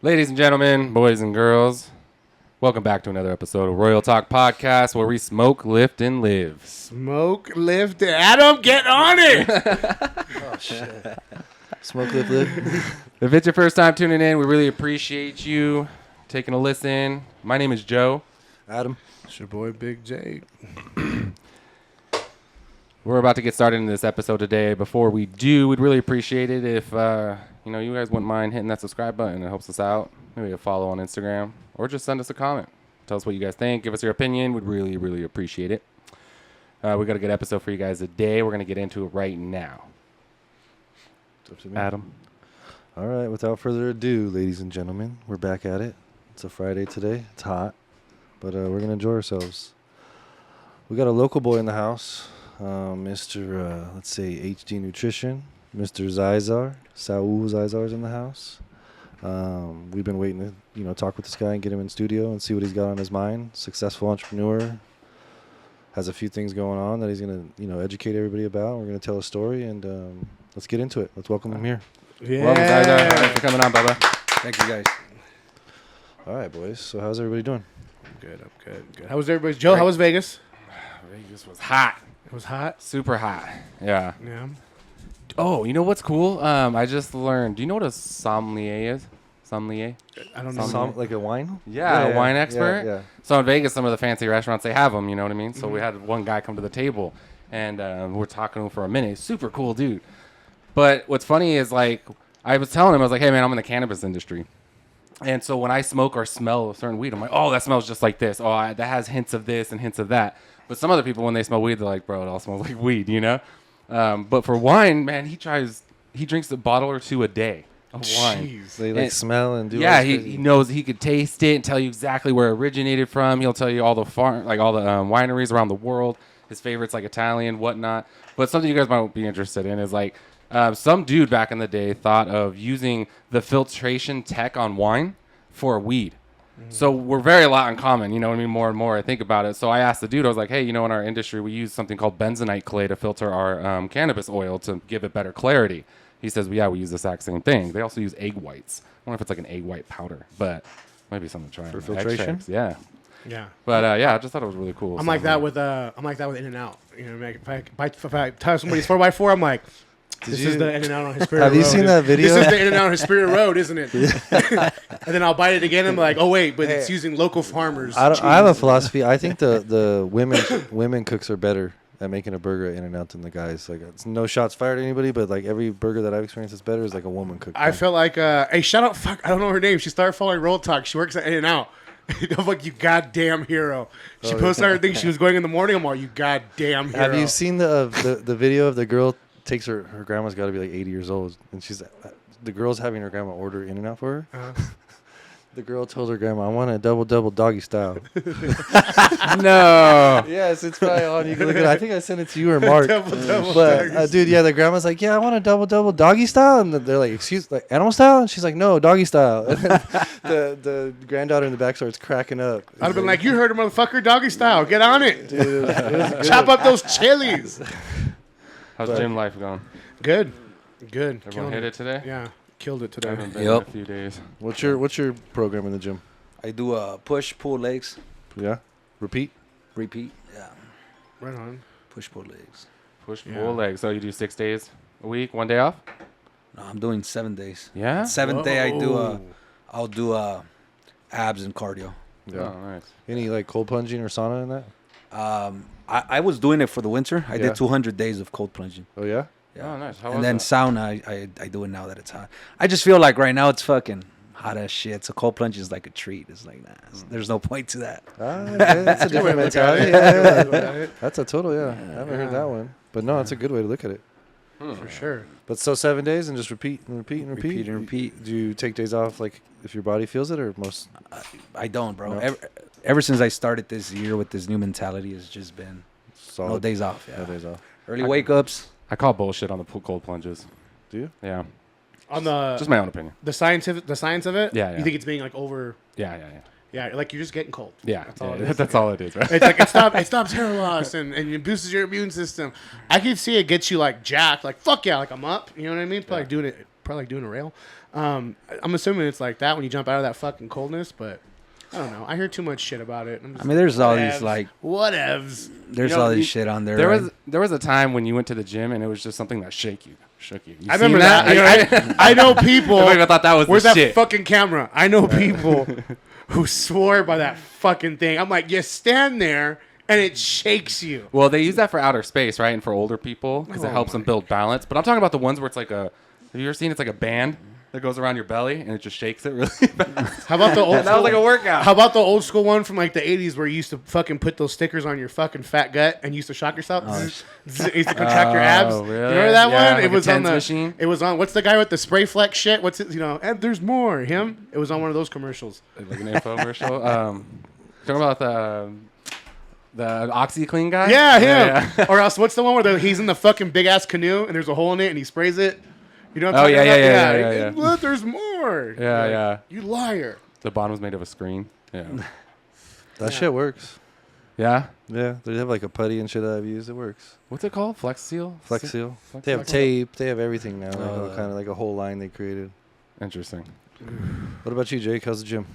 Ladies and gentlemen, boys and girls, welcome back to another episode of Royal Talk Podcast, where we smoke, lift, and live. Smoke, lift, Adam, get on it! Oh, shit. Smoke, lift. If it's your first time tuning in, we really appreciate you taking a listen. My name is Joe. Adam. It's your boy, Big J. We're about to get started in this episode today. Before we do, we'd really appreciate it if you guys wouldn't mind hitting that subscribe button. It helps us out. Maybe a follow on Instagram, or just send us a comment. Tell us what you guys think. Give us your opinion. We'd really, really appreciate it. We got a good episode for you guys today. We're going to get into it right now. It's up to me. Adam. All right, without further ado, ladies and gentlemen, we're back at it. It's a Friday today. It's hot, but we're going to enjoy ourselves. We got a local boy in the house, Mr. let's say HD Nutrition, Mr. Zizar Saul Zaizar's in the house. We've been waiting to, talk with this guy and get him in studio and see what he's got on his mind. Successful entrepreneur, has a few things going on that he's going to, educate everybody about. We're going to tell a story, and let's get into it. Let's welcome him here. Yeah. Welcome, Zizar. Thanks for coming on, Bubba. Thank you, guys. All right, boys. So how's everybody doing? I'm good. How was everybody's? Joe, how was Vegas? Vegas was hot. It was hot. Super hot. Yeah. Yeah. Oh, you know what's cool? I just learned. Do you know what a sommelier is? Sommelier? I don't know. Like a wine? Yeah, a wine expert. Yeah. So in Vegas, some of the fancy restaurants, they have them, you know what I mean? So we had one guy come to the table, and we're talking to him for a minute. Super cool dude. But what's funny is, like, I was telling him, I was like, hey, man, I'm in the cannabis industry. And so when I smoke or smell a certain weed, I'm like, oh, that smells just like this. Oh, that has hints of this and hints of that. But some other people, when they smell weed, they're like, bro, it all smells like weed, you know? But for wine, man, he drinks a bottle or two a day of wine. Jeez. They smell and do. Yeah, he knows, he could taste it and tell you exactly where it originated from. He'll tell you all the wineries around the world. His favorites, like Italian, whatnot. But something you guys might be interested in is, like, some dude back in the day thought of using the filtration tech on wine for weed. So we're very a lot in common, you know what I mean? More and more I think about it. So I asked the dude, I was like, hey, in our industry, we use something called bentonite clay to filter our cannabis oil to give it better clarity. He says, well, yeah, we use the exact same thing. They also use egg whites. I wonder if it's like an egg white powder, but maybe something to try. For filtration? Extracts, yeah. Yeah. But I just thought it was really cool. I'm like that with In-N-Out. You know, if I tell somebody's 4x4, I'm like, this is the In-N-Out on Hesperia Road. Have you seen that video? This is the In-N-Out on Hesperia Road, isn't it? And then I'll bite it again. And I'm like, oh wait, but it's using local farmers. I have a philosophy. I think the women cooks are better at making a burger at In-N-Out than the guys. Like, it's no shots fired at anybody, but like every burger that I've experienced is better is like a woman cook. I felt like, hey, shout out, I don't know her name. She started following Roll Talk. She works at In-N-Out. I'm like, you goddamn hero. She posted her thing. She was going in the morning. I'm like, you goddamn hero. Have you seen the video of the girl takes her grandma's got to be like 80 years old, and the girl's having her grandma order In-N-Out for her. Uh-huh. The girl told her grandma, I want a double doggy style. no. Yes, it's probably on. You can look at it. I think I sent it to you or Mark. Double But dude, yeah, the grandma's like, yeah, I want a double doggy style, and they're like, excuse, like animal style, and she's like, no, doggy style. And then the granddaughter in the back starts cracking up. I'd have been like, you heard a motherfucker, doggy style. Get on it. Dude, it was Chop up those chilies. How's gym life going? Good. Everyone hit it today? Yeah, killed it I today. haven't been in a few days. What's your program in the gym? I do push, pull legs, Yeah, repeat. repeat. Yeah, Right on. push, pull legs. Push, Yeah. pull, legs. So you do 6 days a week, 1 day off? No, I'm doing 7 days. Yeah? Seventh day Whoa. I'll do abs and cardio. Yeah. Oh, nice. Any like cold plunging or sauna in that? I was doing it for the winter. I Yeah. did 200 days of cold plunging. Oh yeah. Oh, nice. How And was then that? sauna, I do it now that it's hot. I just feel like right now it's fucking hot as shit. So cold plunge is like a treat. It's like, there's no point to that. That's a different mentality. Yeah. That's a total, I haven't heard that one. But no, it's a good way to look at it. For sure. But so 7 days and just repeat and repeat and repeat? Repeat and repeat. Do you take days off like if your body feels it or most? I don't, bro. No? Ever since I started this year with this new mentality, it's just been Solid? no days off. No days off. Early wake-ups. I call bullshit on the cold plunges. Do you? Yeah. On the Just my own opinion. the science of it. Yeah. You think it's being like over? Yeah. Yeah, like you're just getting cold. Yeah. That's all it is. That's all it is, right? It's like it stops hair loss and it boosts your immune system. I can see it gets you like jacked, like fuck yeah, like I'm up. You know what I mean? But like doing it probably like doing a rail. I'm assuming it's like that when you jump out of that fucking coldness, but I don't know. I hear too much shit about it. I mean, there's all these like whatevs. there's all this shit on there. There was a time when you went to the gym and it was just something that shook you. I remember that. I know people. I thought that was where's the that shit. fucking camera? I know people who swore by that fucking thing. I'm like, you stand there and it shakes you. Well, they use that for outer space, right, and for older people because it helps them build balance. But I'm talking about the ones where it's like a. Have you ever seen? It's like a band that goes around your belly and it just shakes it really fast. How about the old? That was like a workout. How about the old school one from like the 80s where you used to fucking put those stickers on your fucking fat gut and you used to shock yourself? It used to contract your abs. Really? You remember that Yeah, one? like It was a on TENS the machine? It was on what's the guy with the spray flex shit? What's it? And there's more. Him? It was on one of those commercials. Like an infomercial. Talking about the OxyClean guy. Yeah, him. Yeah. Or else what's the one where he's in the fucking big ass canoe and there's a hole in it and he sprays it? You know what I'm Oh, talking yeah, about? yeah. Look, there's more. Yeah, yeah. You liar. The bottom's made of a screen. Yeah. That shit works. Yeah. Yeah, they have like a putty and shit that I've used. It works. What's it called? Flex Seal. Flex Seal. Flex They have Seal? tape. They have everything now. Oh, Kind of like a whole line they created. Interesting. What about you, Jake? How's the gym?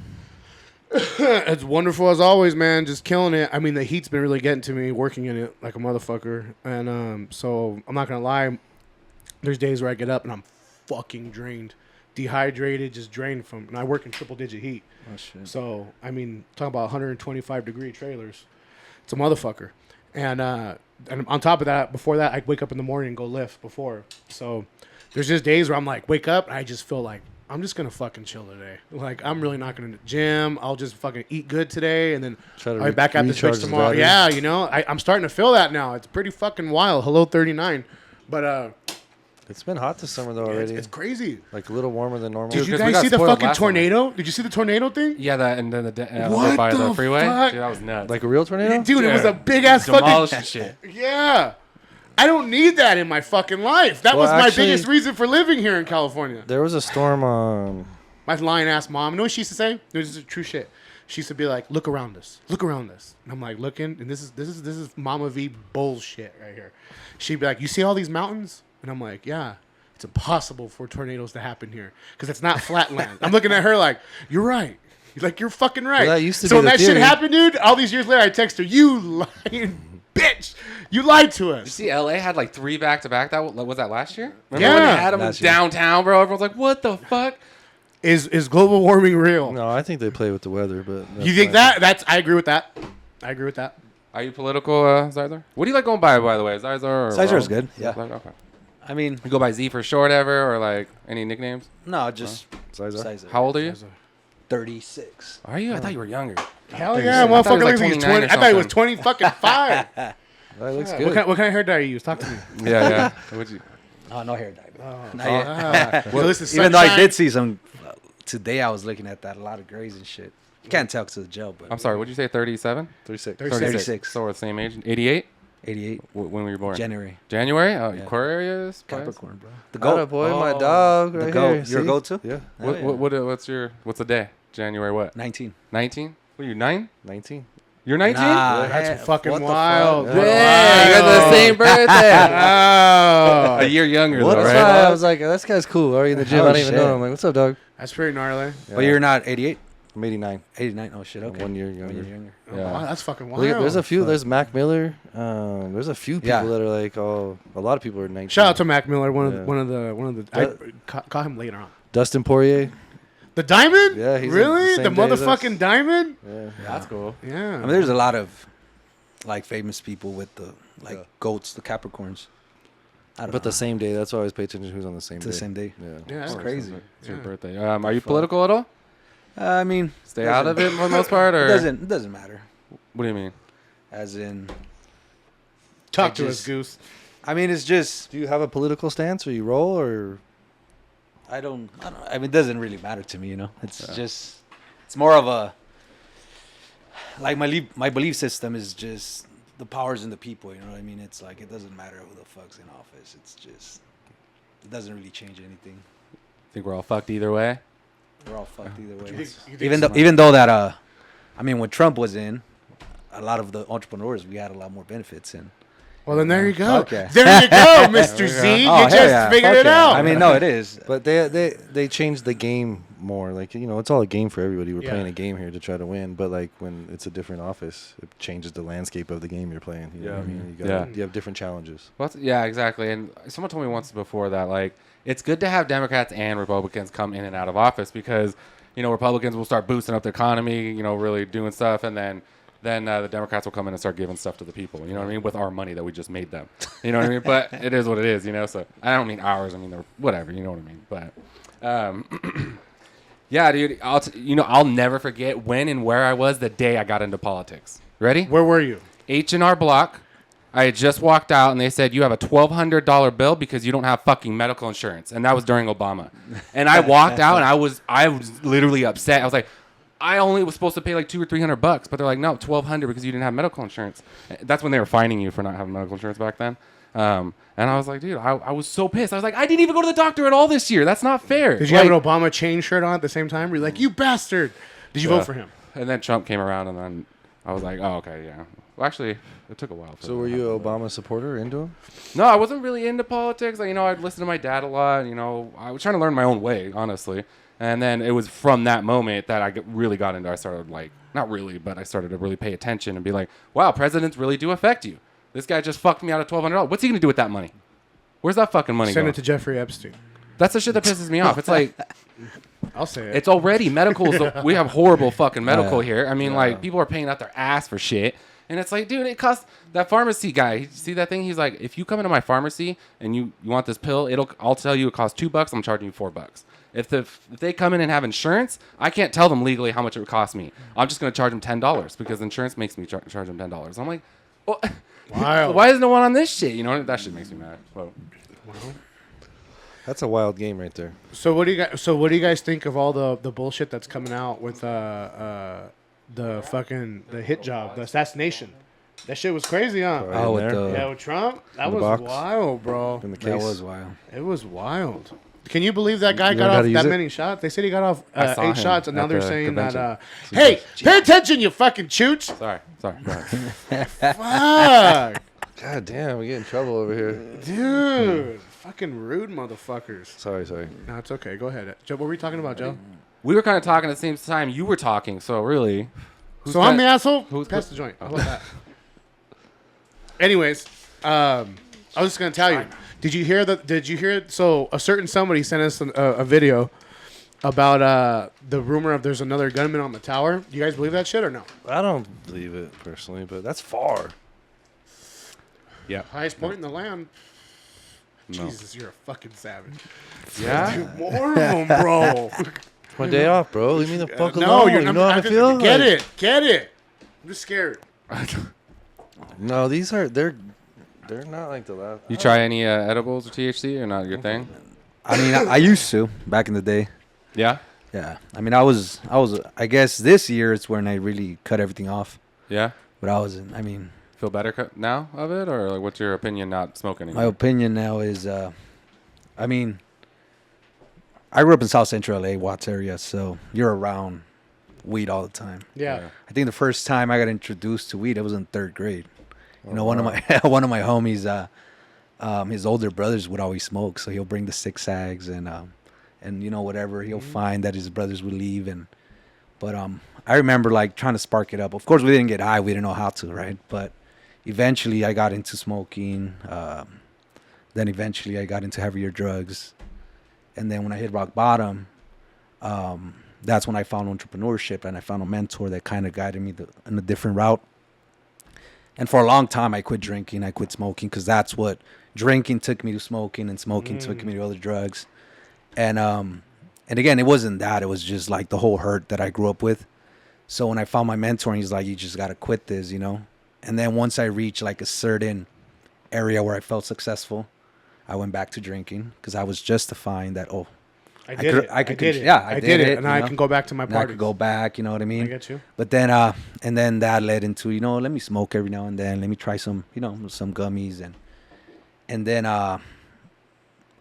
It's wonderful as always, man. Just killing it. I mean, the heat's been really getting to me, working in it like a motherfucker. And so I'm not gonna lie. There's days where I get up and I'm fucking drained, dehydrated, just drained from. And I work in triple digit heat. Oh shit. So I mean, talking about 125-degree trailers, it's a motherfucker. And on top of that, before that, I'd wake up in the morning and go lift before. So there's just days where I'm like, wake up, and I just feel like I'm just gonna fucking chill today. Like I'm really not gonna gym. I'll just fucking eat good today, and then Try to I'll be back at this recharge bitch the tomorrow. battery. Yeah, you know, I'm starting to feel that now. It's pretty fucking wild. Hello 39, but It's been hot this summer though already. it's crazy. Like a little warmer than normal. Did Dude, you 'cause we guys got see the spoiled fucking last summer. tornado? Did you see the tornado thing? Yeah, that and then over What by the the freeway. fuck? Dude, that was nuts. Like a real tornado? Dude, it was a Yeah. big ass Demolished fucking the shit. Yeah. I don't need that in my fucking life. That Well, was my actually- biggest reason for living here in California. There was a storm on. My lying ass mom. You know what she used to say? This is true shit. She used to be like, "Look around us. Look around us." And I'm like, looking, and this is Mama V bullshit right here. She'd be like, "You see all these mountains?" And I'm like, "Yeah. It's impossible for tornadoes to happen here because it's not flat land." I'm looking at her like, "You're right. Like you're fucking right." Well, that used to so be when the that shit theory. happened, dude, all these years later, I text her, "You lying bitch. You lied to You us." see, LA had like 3 back-to-back. That was that last year? Remember Yeah. when they had them Last year. downtown, bro? Everyone's like, "What the fuck?" Is global warming real? No, I think they play with the weather, but You think that? I agree with that. I agree with that. Are you political, Zizar? What do you like going by the way? Zizar or Zizar's Ro? good. Yeah. Okay. I mean, You go by Z for short ever, or like any nicknames? no, just Zizar? Zizar. How old are you? 36. Are you? I thought you were younger. Hell yeah, I thought it was motherfucker! like Like 29 or I thought he was something. 20 fucking 5. That looks What good. kind of hair dye you use? Talk to me. Yeah, yeah. What'd you? Oh, no hair dye. Oh, Not yet. So this is Even though I sunshine. did see some today, I was looking at that a lot of grays and shit. You can't tell because of the gel, but I'm sorry. What'd you say? 37? 36. 36. So we're the same age. 88. 88 When were you born? January. January. Oh, Yeah. Aquarius. Capricorn, bro. The Got goat. a boy, my Oh. dog. The Right goat. Here. Your See? goat too? Yeah. Oh, yeah. What's the day? January what? 19. 19? What are you 9? 19. You're 19? Nah, That's fucking what the wild. fuck? Yeah, Yeah. you got the same birthday. Oh, A year younger What though, is right? that? I was like, this guy's cool. Are you in the gym? Oh, I don't even shit. know him. I'm like, what's up, dog? that's pretty gnarly. But you're not 88? I'm 89. 89? Oh, shit. Okay. 1 year 1 younger. year younger. Yeah. Wow, that's fucking wild. Look at- there's a few. There's Mac Miller. There's a few people Yeah. that are like, oh, a lot of people are 19. Shout out to Mac Miller, one Yeah. of the. I caught him later on. Dustin Poirier. The diamond? Yeah, he's really the the same day as us. motherfucking diamond. Yeah. That's cool. Yeah. I mean, there's a lot of like famous people with the like Yeah. goats, the Capricorns. I don't But know. the same day. That's why I always pay attention to who's on the same It's day. the same day. Yeah. Yeah, It's that's crazy. It's your Yeah. birthday. Are you political at all? I mean, Stay out of it for the most part, or it doesn't matter. what do you mean? As in, Talk I to us, just- Goose. I mean, it's just Do you have a political stance, or you roll, or I don't. I mean, it doesn't really matter to me. You know, it's just it's more of a like my belief system is just the powers in the people. You know what I mean? It's like it doesn't matter who the fuck's in office. It's just it doesn't really change anything. Think we're all fucked either way? We're all fucked either way. You think Even though that I mean, when Trump was in, a lot of the entrepreneurs we had a lot more benefits, and Well, then there you go. Okay. There you go, Mr. Z. You Oh, hell just yeah. figured Fuck it yeah. out. I mean, no, it is. But they changed the game more. Like, you know, it's all a game for everybody. We're Yeah. playing a game here to try to win. But like when it's a different office, it changes the landscape of the game you're playing. You know what I mean? You have different challenges. Well, yeah, exactly. And someone told me once before that, like, it's good to have Democrats and Republicans come in and out of office because, you know, Republicans will start boosting up the economy, you know, really doing stuff, and then the Democrats will come in and start giving stuff to the people, you know what I mean, with our money that we just made them. You know what I mean? But it is what it is, you know, so I don't mean ours. I mean, they're whatever, you know what I mean? But, yeah, dude, I'll never forget when and where I was the day I got into politics. Ready? Where were you? H&R Block. I had just walked out, and they said, you have a $1,200 bill because you don't have fucking medical insurance. And that was during Obama. And I walked out, and I was literally upset. I was like, I only was supposed to pay like $200 or $300, but they're like, no, $1,200 because you didn't have medical insurance. That's when they were fining you for not having medical insurance back then. And I was like, dude, I was so pissed. I was like, I didn't even go to the doctor at all this year. That's not fair. Did you have an Obama chain shirt on at the same time? Were you like, you bastard? Did you vote for him? And then Trump came around, and then I was like, oh, okay, yeah. Well, actually, it took a while. So were you an Obama supporter into him? No, I wasn't really into politics. Like, you know, I'd listen to my dad a lot. You know, I was trying to learn my own way, honestly. And then it was from that moment that I really got into. I started not really, but I started to really pay attention and be like, wow, presidents really do affect you. This guy just fucked me out of $1,200. What's he gonna do with that money? Where's that fucking money Send going? it to Jeffrey Epstein. That's the shit that pisses me off. It's like, I'll say it. it's already medical. We have horrible fucking medical here. I mean, like, people are paying out their ass for shit. And it's like, dude, it costs that pharmacy guy. You see that thing? He's like, if you come into my pharmacy and you want this pill, I'll tell you it costs $2. I'm charging you $4. If they come in and have insurance, I can't tell them legally how much it would cost me. I'm just going to charge them $10 because insurance makes me charge them $10. I'm like, well, Wow. why is no one on this shit? You know, that shit makes me mad. Whoa. That's a wild game right there. So what do you guys think of all the bullshit that's coming out with the hit job, the assassination? That shit was crazy, huh? Right Oh, in with there. the, Yeah, with Trump, that In the was box. wild, bro. In the that case. was wild. It was wild. Can you believe that guy You got learned how off to that use it? many shots? They said he got off I saw 8 him shots, and now at they're the saying convention. that, hey, pay attention, you fucking chooch. Sorry. Go ahead. Fuck. God damn, we get in trouble over here. Dude. Fucking rude motherfuckers. Sorry. No, it's okay. Go ahead. Joe, what were we talking about, Joe? We were kind of talking at the same time you were talking, so really. So I'm the asshole? who's Pass got- the joint. How about that? Anyways, I was just going to tell you. Did you hear? So a certain somebody sent us a video about the rumor of there's another gunman on the tower. Do you guys believe that shit or no? I don't believe it personally, but that's far. Yeah. Highest point in the land. No. Jesus, you're a fucking savage. Yeah. Dude, more of them, bro. It's my day off, bro. Leave me the fuck alone. No, you're you not. know how I feel? Get Like, it. I'm just scared. No, they're not like the last. You try any edibles or THC or not your thing? I mean, I used to back in the day. Yeah. Yeah. I mean, I guess this year it's when I really cut everything off. Yeah. But I wasn't. I mean, Feel better now of it, or like, what's your opinion? Not smoking anymore. my opinion now is, I mean, I grew up in South Central LA, Watts area, so you're around weed all the time. Yeah. I think the first time I got introduced to weed, it was in 3rd grade. You know, one of my homies, his older brothers would always smoke, so he'll bring the 6 sags and you know, whatever he'll find that his brothers would leave. But I remember like trying to spark it up. Of course, we didn't get high, we didn't know how to, right? But eventually, I got into smoking. Then eventually, I got into heavier drugs, and then when I hit rock bottom, that's when I found entrepreneurship, and I found a mentor that kind of guided me in a different route. And for a long time, I quit drinking, I quit smoking, because that's what drinking took me to smoking, and smoking took me to other drugs. And again, it wasn't that; it was just like the whole hurt that I grew up with. So when I found my mentor, and he's like, "You just gotta quit this," you know. And then once I reached like a certain area where I felt successful, I went back to drinking because I was justifying that. Oh, I did it. I did it, And you I know? can go back to my and I party. could go back. You know what I mean? I get you. But then, and then that led into, you know, let me smoke every now and then. Let me try some, you know, some gummies, and then I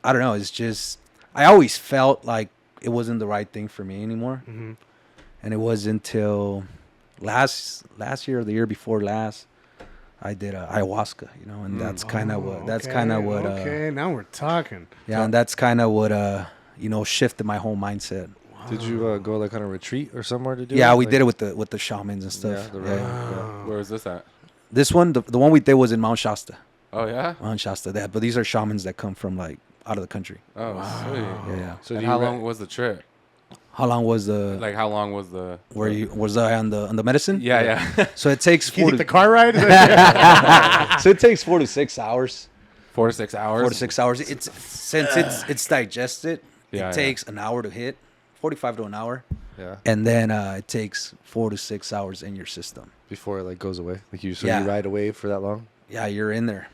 don't know. It's just I always felt like it wasn't the right thing for me anymore. Mm-hmm. And it wasn't until last year or the year before last, I did ayahuasca, you know, and that's kind of what Okay, now we're talking. yeah, and that's kind of what you know, shifted my whole mindset. Did you go like on a retreat or somewhere to do it? Yeah, we Like- did it with the shamans and stuff. Yeah, Yeah. Where was this at? This one, the one we did was in Mount Shasta. Oh yeah. Mount Shasta, that. But these are shamans that come from like out of the country. Oh sweet. Yeah. So And do how you long was the trip? How long was the Like how long was the? was I on the medicine? Yeah, yeah. So it takes Can you 4 take the to, car ride? so it takes 4 to 6 hours. 4 to 6 hours. 4 to 6 hours. It's since it's digested. Yeah, it takes an hour to hit, 45 to an hour, Yeah. and then it takes 4 to 6 hours in your system. Before it like goes away, like you Yeah. you ride away for that long. Yeah, you're in there.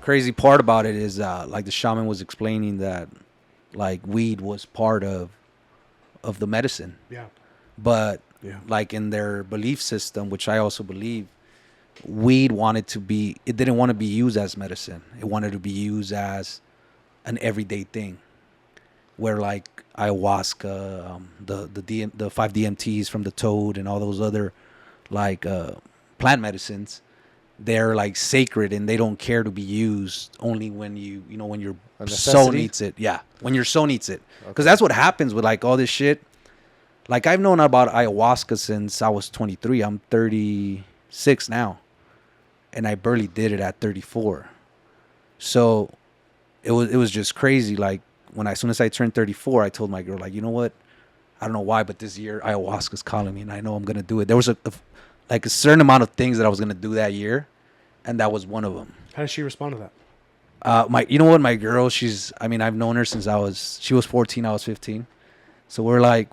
Crazy part about it is like the shaman was explaining that like weed was part of the medicine, Yeah. but Yeah. like in their belief system, which I also believe, weed it didn't want to be used as medicine. It wanted to be used as an everyday thing, where like ayahuasca, the 5 DMTs from the toad and all those other like plant medicines, they're like sacred and they don't care to be used only when when your A soul necessity? needs it. Yeah, when your soul needs it, because that's what happens with like all this shit. Like I've known about ayahuasca since I was 23. I'm 36 now, and I barely did it at 34. So it was just crazy. Like as soon as I turned 34, I told my girl, like, you know what? I don't know why, but this year ayahuasca's calling me, and I know I'm gonna do it. There was a certain amount of things that I was gonna do that year, and that was one of them. How does she respond to that? My girl, I've known her since she was 14, I was 15. So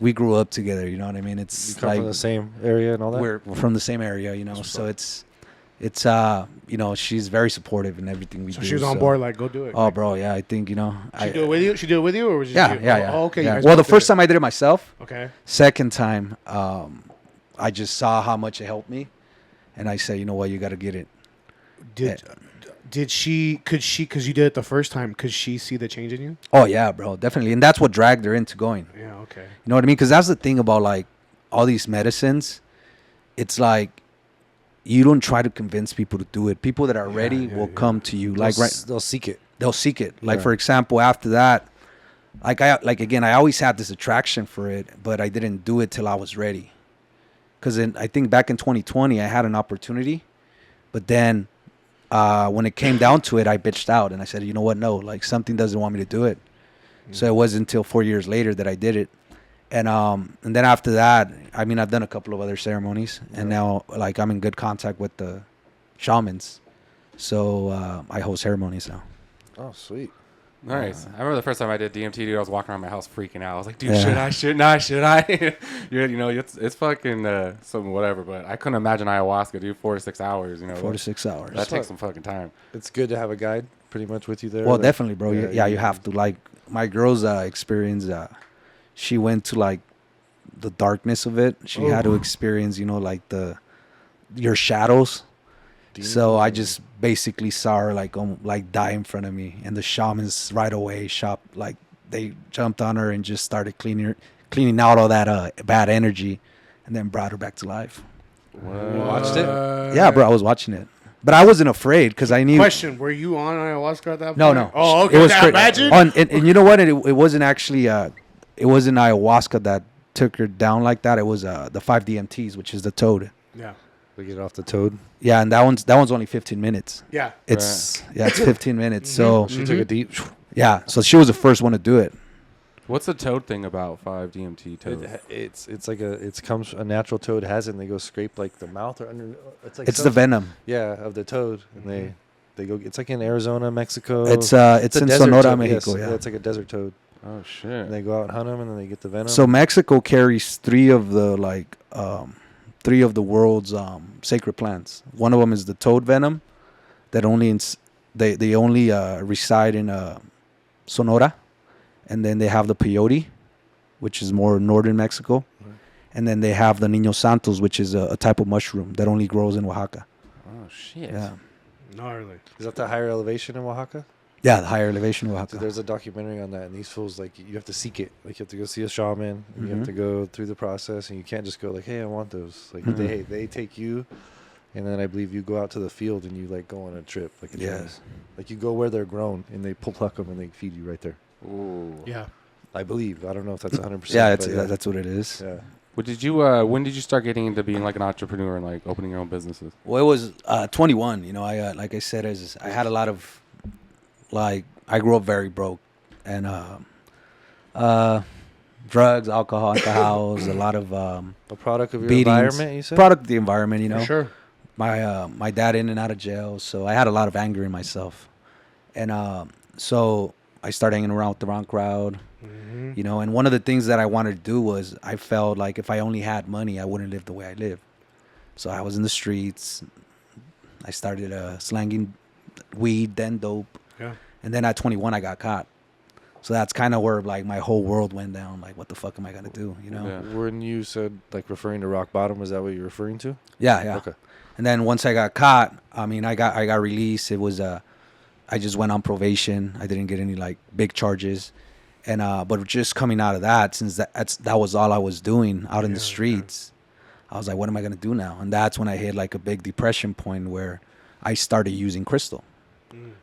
we grew up together, you know what I mean? You It's come like from the same area and all that. we're from the same area, you know. So it's she's very supportive in everything we So do. she was on board, like, go do it. Oh, bro, yeah, I think, She do it with you? She do it with you, or was it Yeah, just you? yeah. Oh, okay. you yeah. guys Well, the both did first it. time I did it myself. Okay. Second time, I just saw how much it helped me, and I said, you know what, you got to get it. Did she? Because you did it the first time. Could she see the change in you? Oh yeah, bro, definitely, and that's what dragged her into going. Yeah. Okay. You know what I mean? Because that's the thing about like all these medicines. It's like you don't try to convince people to do it. People that are ready will come to you. Like They'll seek it. they'll seek it. Like Yeah. for example, after that, I always had this attraction for it, but I didn't do it till I was ready. Because I think back in 2020, I had an opportunity, but then when it came down to it, I bitched out and I said, you know what? No, like something doesn't want me to do it. So it wasn't until 4 years later that I did it. And then after that, I've done a couple of other ceremonies, and now like I'm in good contact with the shamans. So I host ceremonies now. Oh, sweet. Nice. I remember the first time I did DMT, dude. I was walking around my house freaking out. I was like, dude, Yeah. should I? It's fucking some whatever. But I couldn't imagine ayahuasca, dude. 4 to 6 hours. 4 to 6 hours. That takes some fucking time. It's good to have a guide pretty much with you there. Well, like- definitely, bro. You have to. Like my girl's experience. She went to like the darkness of it. She had to experience, like your shadows. So I just basically saw her like die in front of me, and the shamans right away they jumped on her and just started cleaning out all that bad energy, and then brought her back to life. You watched it? Yeah, bro, I was watching it, but I wasn't afraid because I knew. Question: were you on ayahuasca at that point? No. Oh, okay. It was Imagine. and you know what? It wasn't actually. It wasn't ayahuasca that took her down like that. It was the 5 DMTs, which is the toad. Yeah. We get off the toad. Yeah, and that one's only 15 minutes. Yeah. It's 15 minutes. So She took a deep. yeah, so she was the first one to do it. What's the toad thing about 5 DMT toad? It's like a natural toad has it, and they go scrape like the mouth or under. It's like It's the venom. Yeah, of the toad, and they go. It's like in Arizona, Mexico. It's a in desert Sonora, toad, Mexico. yes. Yeah. It's like a desert toad. Oh shit. And they go out and hunt them, and then they get the venom. So Mexico carries 3 of the world's sacred plants. One of them is the toad venom, that they only reside in Sonora, and then they have the peyote, which is more northern Mexico, and then they have the Niño Santos, which is a type of mushroom that only grows in Oaxaca. Oh shit. Yeah, Gnarly. Is that the higher elevation in Oaxaca? yeah, the higher elevation So Oaxaca. there's a documentary on that, and these fools you have to seek it. Like you have to go see a shaman, and you have to go through the process, and you can't just go like, "Hey, I want those." Like they take you And then I believe you go out to the field and you like go on a trip, like a journey. Yes. Like you go where they're grown and they pluck them and they feed you right there. Ooh. Yeah. I believe. I don't know if that's 100%. Yeah, but that's what it is. Yeah. What did you? When did you start getting into being like an entrepreneur and like opening your own businesses? Well, it was 21. You know, I like I said, I had a lot of like I grew up very broke, and drugs, alcohol at the house, a lot of A product of your beatings. environment, you said? Product of the environment. You know, For sure. my dad in and out of jail, so I had a lot of anger in myself, and so I started hanging around with the wrong crowd. Mm-hmm. You know, and one of the things that I wanted to do was I felt like if I only had money, I wouldn't live the way I live. So I was in the streets. I started slanging weed, then dope. Yeah. And then at 21, I got caught. So that's kind of where like my whole world went down. Like, what the fuck am I going to do? You know? Yeah. When you said like referring to rock bottom, was that what you're referring to? Yeah. Okay. And then once I got caught, I mean, I got released. It was I just went on probation. I didn't get any like big charges. And but just coming out of that, since that was all I was doing out in the streets, I was like, what am I gonna do now? And that's when I hit like a big depression point where I started using crystal,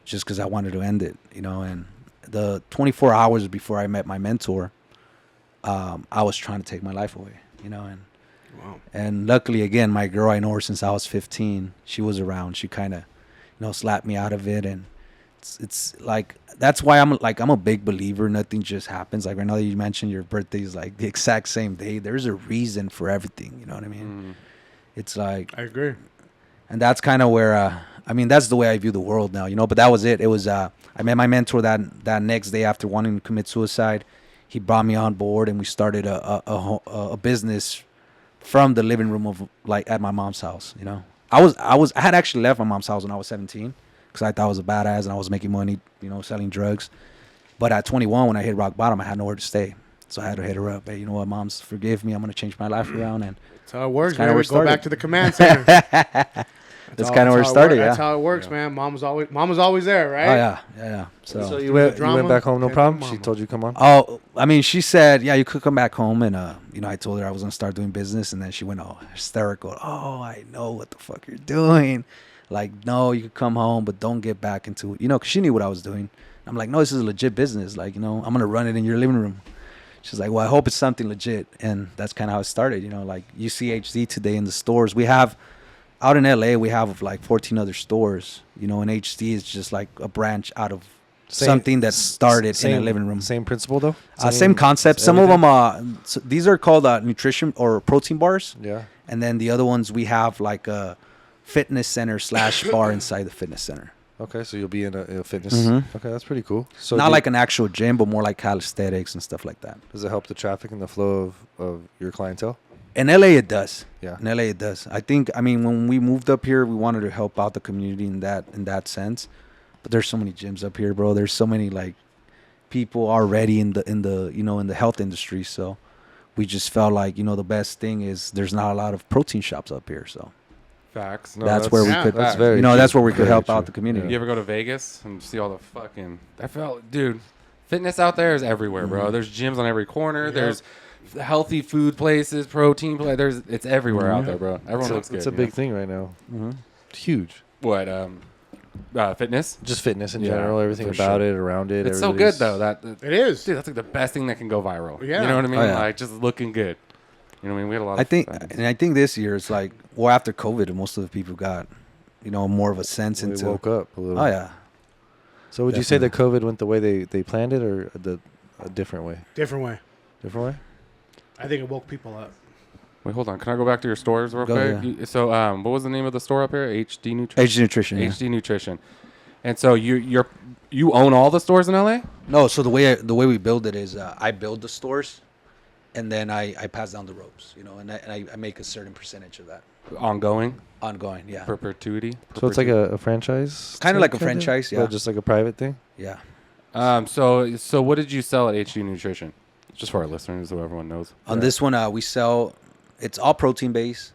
just because I wanted to end it, you know. And the 24 hours before I met my mentor, I was trying to take my life away, you know. And Wow. and luckily, again, my girl, I know her since I was 15. She was around. She kind of, you know, slapped me out of it. And it's like, that's why I'm a big believer. Nothing just happens. Like right now that you mentioned your birthday is like the exact same day. There's a reason for everything. You know what I mean? It's like, I agree. and that's kind of where, I mean, that's the way I view the world now, you know. But that was it. It was, I met my mentor that next day after wanting to commit suicide. He brought me on board and we started a business from the living room of like at my mom's house, you know. I had actually left my mom's house when I was 17 because I thought I was a badass and I was making money, you know, selling drugs. But at 21, when I hit rock bottom, I had nowhere to stay. So I had to hit her up. Hey, you know what, Mom's, forgive me. I'm going to change my life around. And That's how it works, kinda man. where We it go back started. to the command center. That's kind of where it started, That's yeah. how it works, man. Mom was always there, right? Oh, yeah. So you the went drama, back home, no and problem? the She mama. told you come on? Oh, I mean, she said, yeah, you could come back home. And, you know, I told her I was going to start doing business. And then she went all hysterical. Oh, I know what the fuck you're doing. Like, no, you could come home, but don't get back into it. You know, because she knew what I was doing. I'm like, no, this is a legit business. Like, you know, I'm going to run it in your living room. She's like, well, I hope it's something legit. And that's kind of how it started. You know, like you see HD today in the stores. We have, out in LA, we have like 14 other stores. You know, and HD is just like a branch out of something that started in a living room. Same principle, though? Same concept. Some of them, so these are called nutrition or protein bars. Yeah. And then the other ones, we have like a fitness center / bar inside the fitness center. Okay, so you'll be in a fitness. Mhm. Okay, that's pretty cool. So Not like an actual gym, but more like calisthenics and stuff like that. does it help the traffic and the flow of your clientele? In LA, it does. Yeah. In LA, it does. I mean, when we moved up here, we wanted to help out the community in that sense. But there's so many gyms up here, bro. There's so many like people already in the you know, in the health industry. So we just felt like, you know, the best thing is there's not a lot of protein shops up here. So Facts. No, that's where we yeah, could, that's very you know, true. that's where we could Very help true. out the community. You ever go to Vegas and see all the fucking? Dude, fitness out there is everywhere, bro. There's gyms on every corner. Yep. There's healthy food places, protein places. It's everywhere out there, bro. Everyone looks good. It's a you big know? thing right now. Mm-hmm. It's huge. What? Fitness. Just fitness in Yeah, general, everything for about sure. it, around it. It's so good everybody's- though. That It is. dude, that's like the best thing that can go viral. Yeah. You know what I mean? Oh, yeah. Like just looking good. You know what I mean? We had a lot. I of think, fans. and I think this year it's like, well, after COVID, most of the people got, you know, more of a sense We into. woke up a little. Oh yeah, So would you say that COVID went the way they planned it, or a different way? Different way. Different way? I think it woke people up. Wait, hold on. Can I go back to your stores real Go, quick? yeah. So, what was the name of the store up here? HD Nutrition. HD Nutrition. Yeah. HD Nutrition. And so you own all the stores in LA? No, so the way we build it is I build the stores, and then I pass down the ropes, you know, and I make a certain percentage of that Ongoing? ongoing. Yeah, Perpetuity? So it's like a franchise? Kind of type like a franchise, But yeah. just like a private thing? yeah. So what did you sell at HD Nutrition? Just for our listeners, so everyone knows. On this one, we sell. It's all protein based,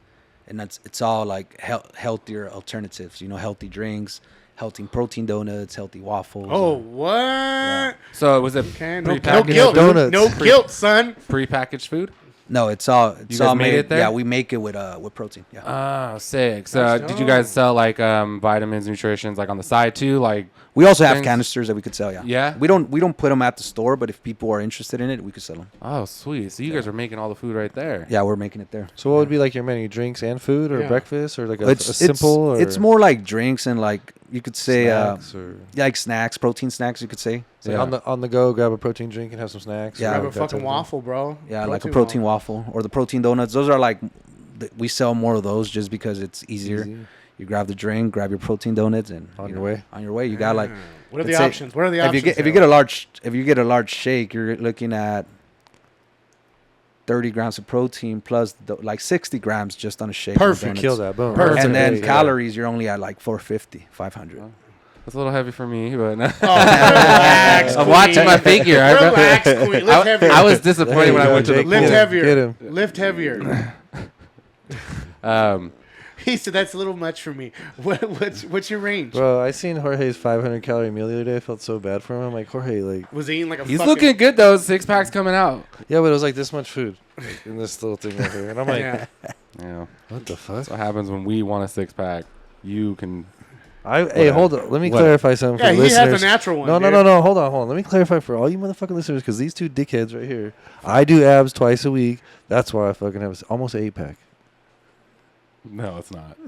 and it's all like healthier alternatives. You know, healthy drinks, healthy protein donuts, healthy waffles. Oh, what? So was it Okay, no prepackaged guilt. donuts. No guilt, son. prepackaged food? No, it's all guys made it there? Yeah, we make it with protein. Yeah. Oh, sick. So That's did you guys sell like vitamins, nutritions, like on the side too? Like We also have things? canisters that we could sell. Yeah. Yeah? We don't put them at the store, but if people are interested in it, we could sell them. Oh, sweet. So you guys are making all the food right there. Yeah, we're making it there. So what would be like your menu? Drinks and food, or Yeah. breakfast, or like a simple? Or It's more like drinks and like you could say snacks, or like snacks, protein snacks. You could say. so like on the go, grab a protein drink and have some snacks. Yeah. or Grab a like that type fucking of thing. waffle, bro. Yeah, like a protein waffle or the protein donuts. Those are like we sell more of those just because it's easier. Easy. You grab the drink, grab your protein donuts, and On you your know, way. On your way, you got like. What are the let's say options? What are the If options? you get a large shake, you're looking at 30 grams of protein plus like 60 grams just on a shake. Perfect. donuts. Kill that. Boom. Perfect. That's And a then great- calories, you're only at like 450, 500. That's a little heavy for me, but no. Oh, relax, I'm watching my figure. Relax, queen. Lift heavier. I was disappointed when I went to the Jake. Lift Get him. heavier. Get him. Lift heavier. He said that's a little much for me. What's your range? Bro, I seen Jorge's 500 calorie meal the other day. I felt so bad for him. I'm like, Jorge, like, Was he eating like a He's fucking... looking good though. 6-pack's coming out. yeah, but it was like this much food like, in this little thing right here. And I'm like, Yeah. Yeah. what the fuck? That's what happens when we want a 6-pack. You can. Hey, hold on. Let me What? clarify something Yeah, for he listeners. has a natural one. No. dude. Hold on. Let me clarify for all you motherfucking listeners, because these two dickheads right here, I do abs twice a week. That's why I fucking have almost an 8-pack. No, it's not.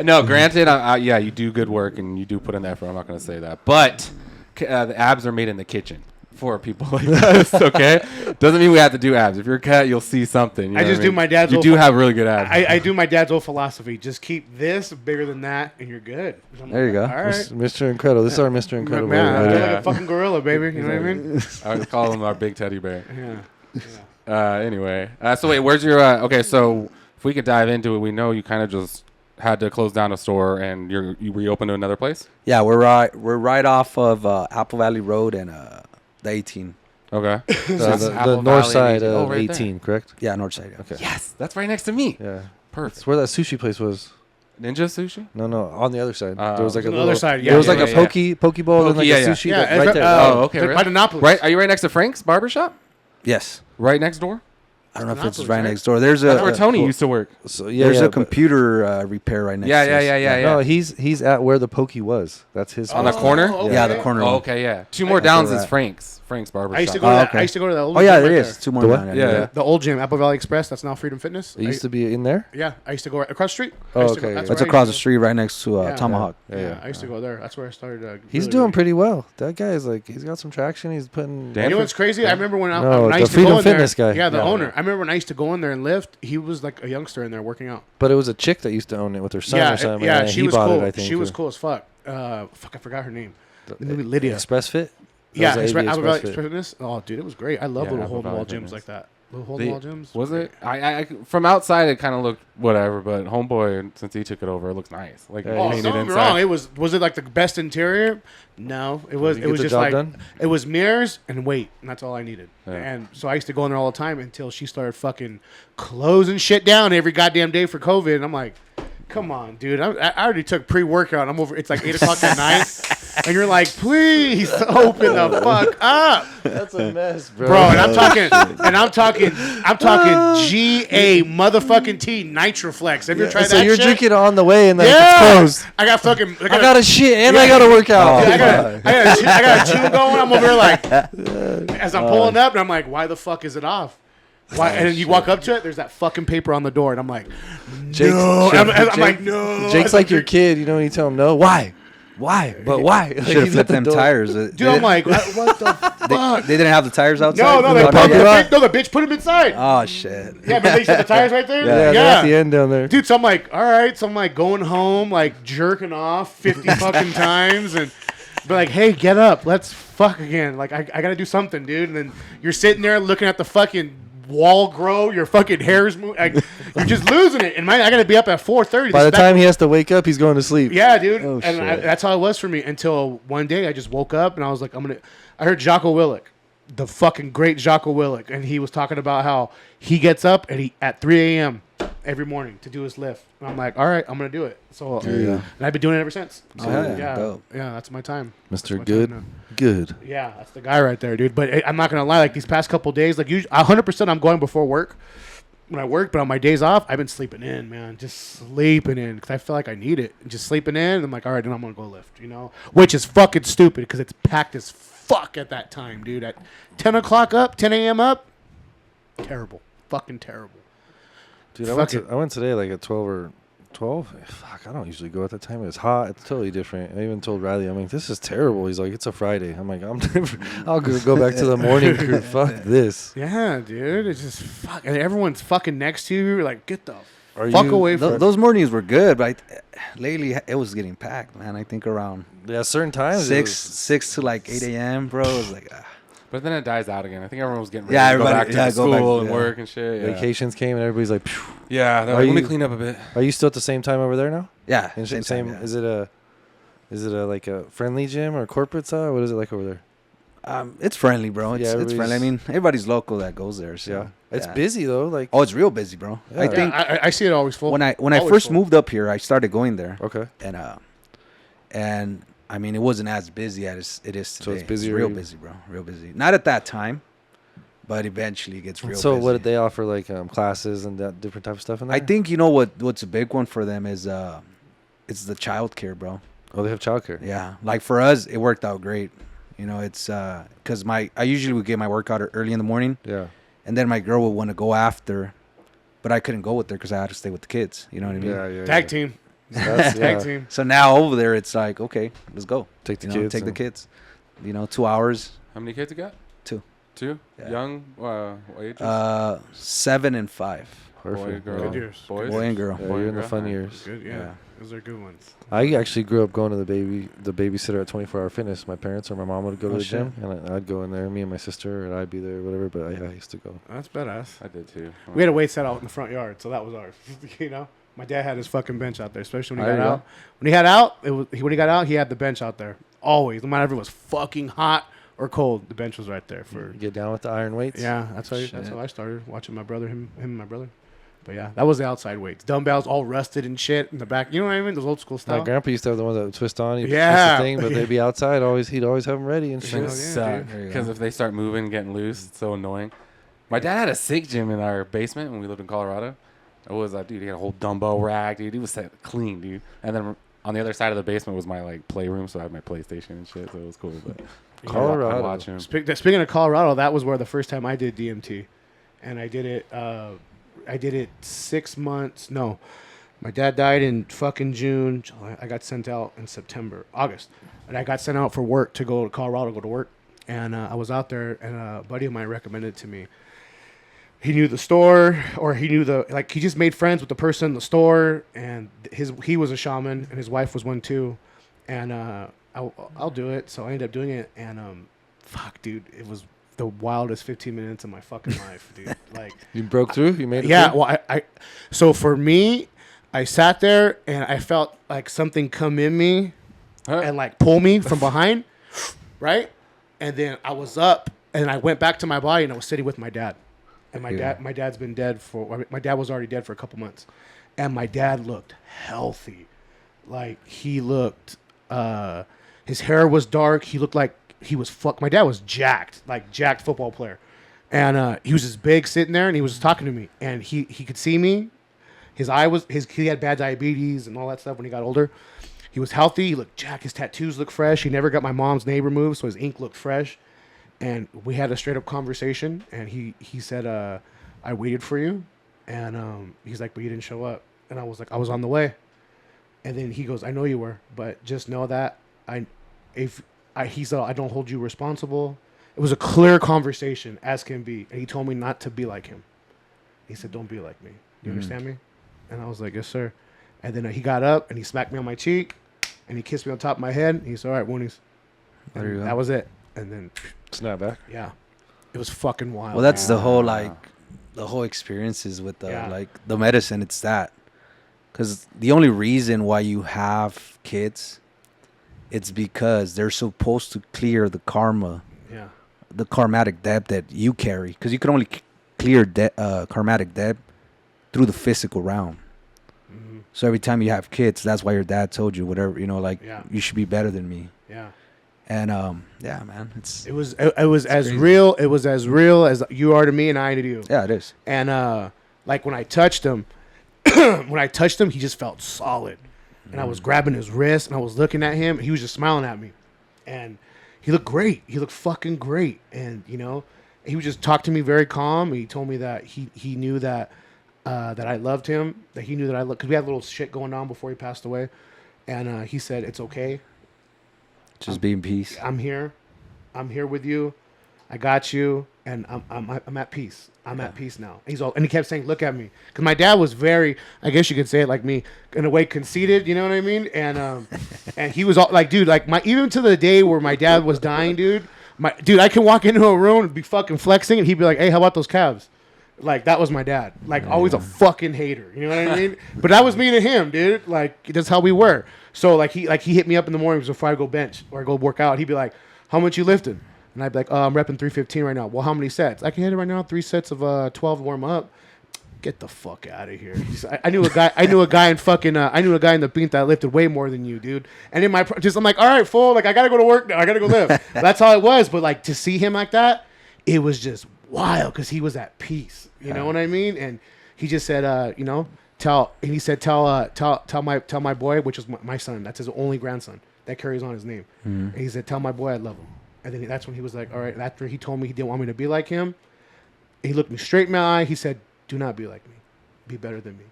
No, granted, yeah, you do good work and you do put in the effort. I'm not going to say that. But the abs are made in the kitchen for people like us, okay? Doesn't mean we have to do abs. If you're a cat, you'll see something. You know I what just do mean? my dad's You old do have really good abs. I do my dad's old philosophy. Just keep this bigger than that, and you're good. I'm There you go. All right. Mr. Incredible. This is our Mr. Incredible. Man, I right feel here. like a fucking gorilla, baby. You know what I mean? I would call him our big teddy bear. Yeah. Anyway, so wait, where's your? Okay, so if we could dive into it, we know you kind of just had to close down a store and you reopened to another place. Yeah, we're right off of Apple Valley Road and the 18. Okay. The Apple north Valley side and 18. of Oh, right there. 18, correct? Yeah, north side. Yeah. Okay. Yes, that's right next to me. Yeah. Perfect. It's where that sushi place was. Ninja sushi. No, on the other side. There was like a On the little, other side, yeah, There was yeah, like a yeah, poke bowl and Poke, like yeah, a yeah. sushi Yeah, like, it's right there. Oh, okay, By really? Dinopolis. Right? Are you right next to Frank's barbershop? Yes. Right next door. I don't know if it's Dinopolis, right right? next door. There's That's where a Tony used to work. So yeah, there's yeah, a computer repair right next to us. Yeah. No, he's at where the pokey was. That's his On the spot. corner? okay. Yeah, the corner. Oh, one. okay, yeah. Two more downs is right. Frank's barbershop. I used to go to that. okay. I used to go to the old Oh, yeah, gym there right is. there. 2 more The down. what? Yeah. The old gym, Apple Valley Express. That's now Freedom Fitness. It used to be in there. Yeah, I used to go across the street. Oh, I used to okay, Go, that's yeah. It's where I across the used to street right next to Yeah. Tomahawk. go. Yeah, Yeah, yeah. I used to go there. That's where I started. He's really doing good. pretty well. That guy is like, he's got some traction. He's putting. Damn. You know what's crazy? I remember when I the used to Freedom go in Fitness there. guy. Yeah, the Yeah. owner. I remember when I used to go in there and lift. He was like a youngster in there working out. But it was a chick that used to own it with her son yeah, or something. yeah, and she he was bought cool. it, I think. She was too. cool as fuck. Fuck, I forgot her name. Maybe Lydia. Express Fit. That Yeah, was the AV Apple Valley Fit. Fitness. Oh, dude, it was great. I love Yeah, little Apple hole in the wall Valley gyms Fitness. like that. Little hole in the wall gyms. Was it? I from outside it kind of looked whatever, but Homeboy since he took it over, it looks nice. Like Yeah, Oh, painted don't get me inside. wrong. Was it like the best interior? No, it was. you It get was the just job like done? it was mirrors and weight, and that's all I needed. Yeah. And so I used to go in there all the time until she started fucking closing shit down every goddamn day for COVID. And I'm like, come on, dude. I already took pre-workout. I'm over. It's like 8:00 at night, and you're like, please open the fuck up. That's a mess, bro. Bro, and I'm talking GA motherfucking T Nitroflex. Have you ever tried So that you're shit? drinking on the way and then Yeah. it's closed. I got fucking. I got a shit and I got to work out. I got a tune going. I'm over here like, as I'm pulling up, and I'm like, why the fuck is it off? Why? And then you walk up to it, there's that fucking paper on the door, and I'm like, Jake's, no. Jake- I'm like, no. Jake's like your kid, you know, when you tell him no. Why? But why? Like, Should have he's flipped at the them door. tires. Dude, I'm like, what the fuck? They didn't have the tires outside? No, they the parking lot? no, the bitch put him inside. Oh, shit. Yeah, remember you said the tires right there? Yeah, they're at the end down there. Dude, so I'm like, all right. So I'm like going home, like jerking off 50 fucking times and be like, hey, get up. Let's fuck again. Like, I got to do something, dude. And then you're sitting there looking at the fucking wall grow. Your fucking hair's moving. Like, you're just losing it. And I got to be up at 4:30. By the time he has to wake up, he's going to sleep. Yeah, dude. Oh, and shit. that's how it was for me until one day I just woke up and I was like, I heard Jocko Willink, the fucking great Jocko Willink. And he was talking about how he gets up at 3 a.m. every morning to do his lift. And I'm like, all right, I'm gonna do it. So Yeah. and I've been doing it ever since. So yeah, dope. that's my time. That's Mr. my Good. time now. Good. Yeah, that's the guy right there, dude. But I'm not gonna lie, like these past couple days, like 100% I'm going before work. When I work, but on my days off, I've been sleeping in, man. Just sleeping in because I feel like I need it. Just sleeping in, and I'm like, all right, then I'm gonna go lift, which is fucking stupid because it's packed as fuck at that time, dude. At 10 o'clock up, 10 a.m. up, terrible, fucking terrible. Dude, I went today like at 12 or 12. Fuck, I don't usually go at that time. It's hot. It's totally different. I even told Riley, I'm like, this is terrible. He's like, it's a Friday. I'm like, I'll go back to the morning crew. Fuck this. Yeah, dude. It's just fuck. And everyone's fucking next to you. You're like, get the Are fuck you- away from me. Those mornings were good, but lately it was getting packed, man. I think around Yeah, certain times. six to like 8 a.m., bro. It was like, But then it dies out again. I think everyone was getting ready Yeah, to go everybody- back to go back, school and yeah. work and shit. Yeah, Vacations came and everybody's like, phew. yeah they're Are like, let me you- clean up a bit. Are you still at the same time over there now? yeah, And same time, yeah. Is it a like a friendly gym or corporate style? What is it like over there? It's friendly, bro. Yeah, It's friendly. I mean, everybody's local that goes there. So, Yeah, it's yeah. busy though. Like, Oh, it's real busy, bro. Yeah. I think I see it always full. when I Always first full. moved up here, I started going there, okay, and I mean, it wasn't as busy as it is today. So it's busier real even- busy, bro. Real busy. Not at that time, but eventually it gets real so busy. what did they offer? Like classes and that different type of stuff in there? I think what's a big one for them is it's the childcare, bro. Oh, they have childcare. Yeah, like for us, it worked out great. It's because I usually would get my workout early in the morning, Yeah. and then my girl would want to go after, but I couldn't go with her because I had to stay with the kids. You know what I mean? Yeah. Tag team. That's, Tag yeah. team. So now over there, it's like, okay, let's go. Take the You know, kids. Take the and- kids. 2 hours. How many kids you got? Two. Two? Yeah. Young? What ages? 7 and 5. Perfect. Boy, girl. Good years. Boys? Boy and girl. Yeah, Boy you're and in the girl. fun Alright. years. Good, yeah. Yeah. Those are good ones. I actually grew up going to the babysitter at 24 Hour Fitness. My parents or my mom would go to Oh, the shit. gym, and I'd go in there. Me and my sister, and I'd be there, whatever. But I used to go. That's badass. I did too. We had a weight set out in the front yard, so that was ours. My dad had his fucking bench out there, especially when he There got you out. When he got out, he had the bench out there always, no matter if it was fucking hot or cold. The bench was right there for. Get down with the iron weights. Yeah, that's Shit. how I started watching my brother, him and my brother. But yeah, that was the outside weights. Dumbbells all rusted and shit in the back. You know what I mean? Those old school My style. grandpa used to have the ones that would twist on. He'd Yeah. twist the thing, but they'd be outside. He'd always have them ready and Things Hell shit. yeah, suck dude. There you because go. if they start moving, getting loose, it's so annoying. My dad had a sick gym in our basement when we lived in Colorado. It was like, dude, he had a whole dumbbell rack, dude. He was set clean, dude. And then on the other side of the basement was my like playroom, so I had my PlayStation and shit, so it was cool. But Colorado. I'd watch him. Speaking of Colorado, that was where the first time I did DMT, and I did it. I did it 6 months. No, my dad died in fucking June. July. I got sent out in August, and I got sent out for work to go to Colorado, go to work, and I was out there, and a buddy of mine recommended it to me. He knew the store, or he knew he just made friends with the person in the store, and he was a shaman, and his wife was one too, and I'll do it. So I ended up doing it, and fuck, dude, it was the wildest 15 minutes of my fucking life, dude. Like, You broke through. You made it. yeah, through? well, so for me, I sat there and I felt like something come in me Huh? and like pull me from behind, right? And then I was up and I went back to my body and I was sitting with my dad. And my dad's been dead my dad was already dead for a couple months. And my dad looked healthy. Like he looked, his hair was dark. He looked like he was my dad was jacked football player. And he was just big sitting there and he was talking to me and he could see me. He had bad diabetes and all that stuff when he got older. He was healthy. He looked jacked. His tattoos looked fresh. He never got my mom's name removed, so his ink looked fresh. And we had a straight up conversation. And he said, "I waited for you," and he's like, "But you didn't show up." And I was like, "I was on the way." And then he goes, "I know you were, but just know that he said I don't hold you responsible." It was a clear conversation as can be, and he told me not to be like him. He said, "Don't be like me. You understand me?" And I was like, "Yes, sir." And then he got up and he smacked me on my cheek and he kissed me on top of my head. And he said, "All right, Woonies." There you go. That was it. And then, Snap back. yeah, it was fucking wild. Well, that's man. the whole experiences with Yeah. the medicine. It's that, because the only reason why you have kids, it's because they're supposed to clear the karma, Yeah. the karmatic debt that you carry. Because you can only clear karmatic debt through the physical realm. So every time you have kids, that's why your dad told you whatever, like you should be better than me. Yeah. And yeah, man, it was as crazy. real. It was as real as you are to me and I to you. Yeah, it is. And like when I touched him, he just felt solid. And I was grabbing his wrist and I was looking at him. He was just smiling at me, and he looked great. He looked fucking great. And he would just talk to me very calm. He told me that he knew that that I loved him. That he knew that I loved, because we had a little shit going on before he passed away. And he said, "It's okay. Just be in peace. I'm here. I'm here with you. I got you, and I'm at peace. I'm at peace now." And he kept saying, "Look at me," because my dad was very, I guess you could say it like me, in a way conceited. You know what I mean? And and he was all like, dude, like even to the day where my dad was dying, dude, I can walk into a room and be fucking flexing, and he'd be like, "Hey, how about those calves?" Like, that was my dad. Like, always a fucking hater. You know what I mean? But that was me to him, dude. Like, that's how we were. So like he hit me up in the mornings before I go bench or I go work out. He'd be like, "How much you lifting?" And I'd be like, "I'm repping 315 right now." "Well, how many sets?" "I can hit it right now. 3 sets of 12 warm up." Get the fuck out of here. I knew a guy. I knew a guy in the Pinta that lifted way more than you, dude. And in I'm like, all right, fool. Like, I gotta go to work now. I gotta go live. That's how it was. But like, to see him like that, it was just wild, because he was at peace. You know what I mean? And he just said, tell my boy, which was my son. That's his only grandson that carries on his name. And he said, "Tell my boy I love him." And then that's when he was like, all right. After he told me he didn't want me to be like him, he looked me straight in my eye. He said, "Do not be like me. Be better than me."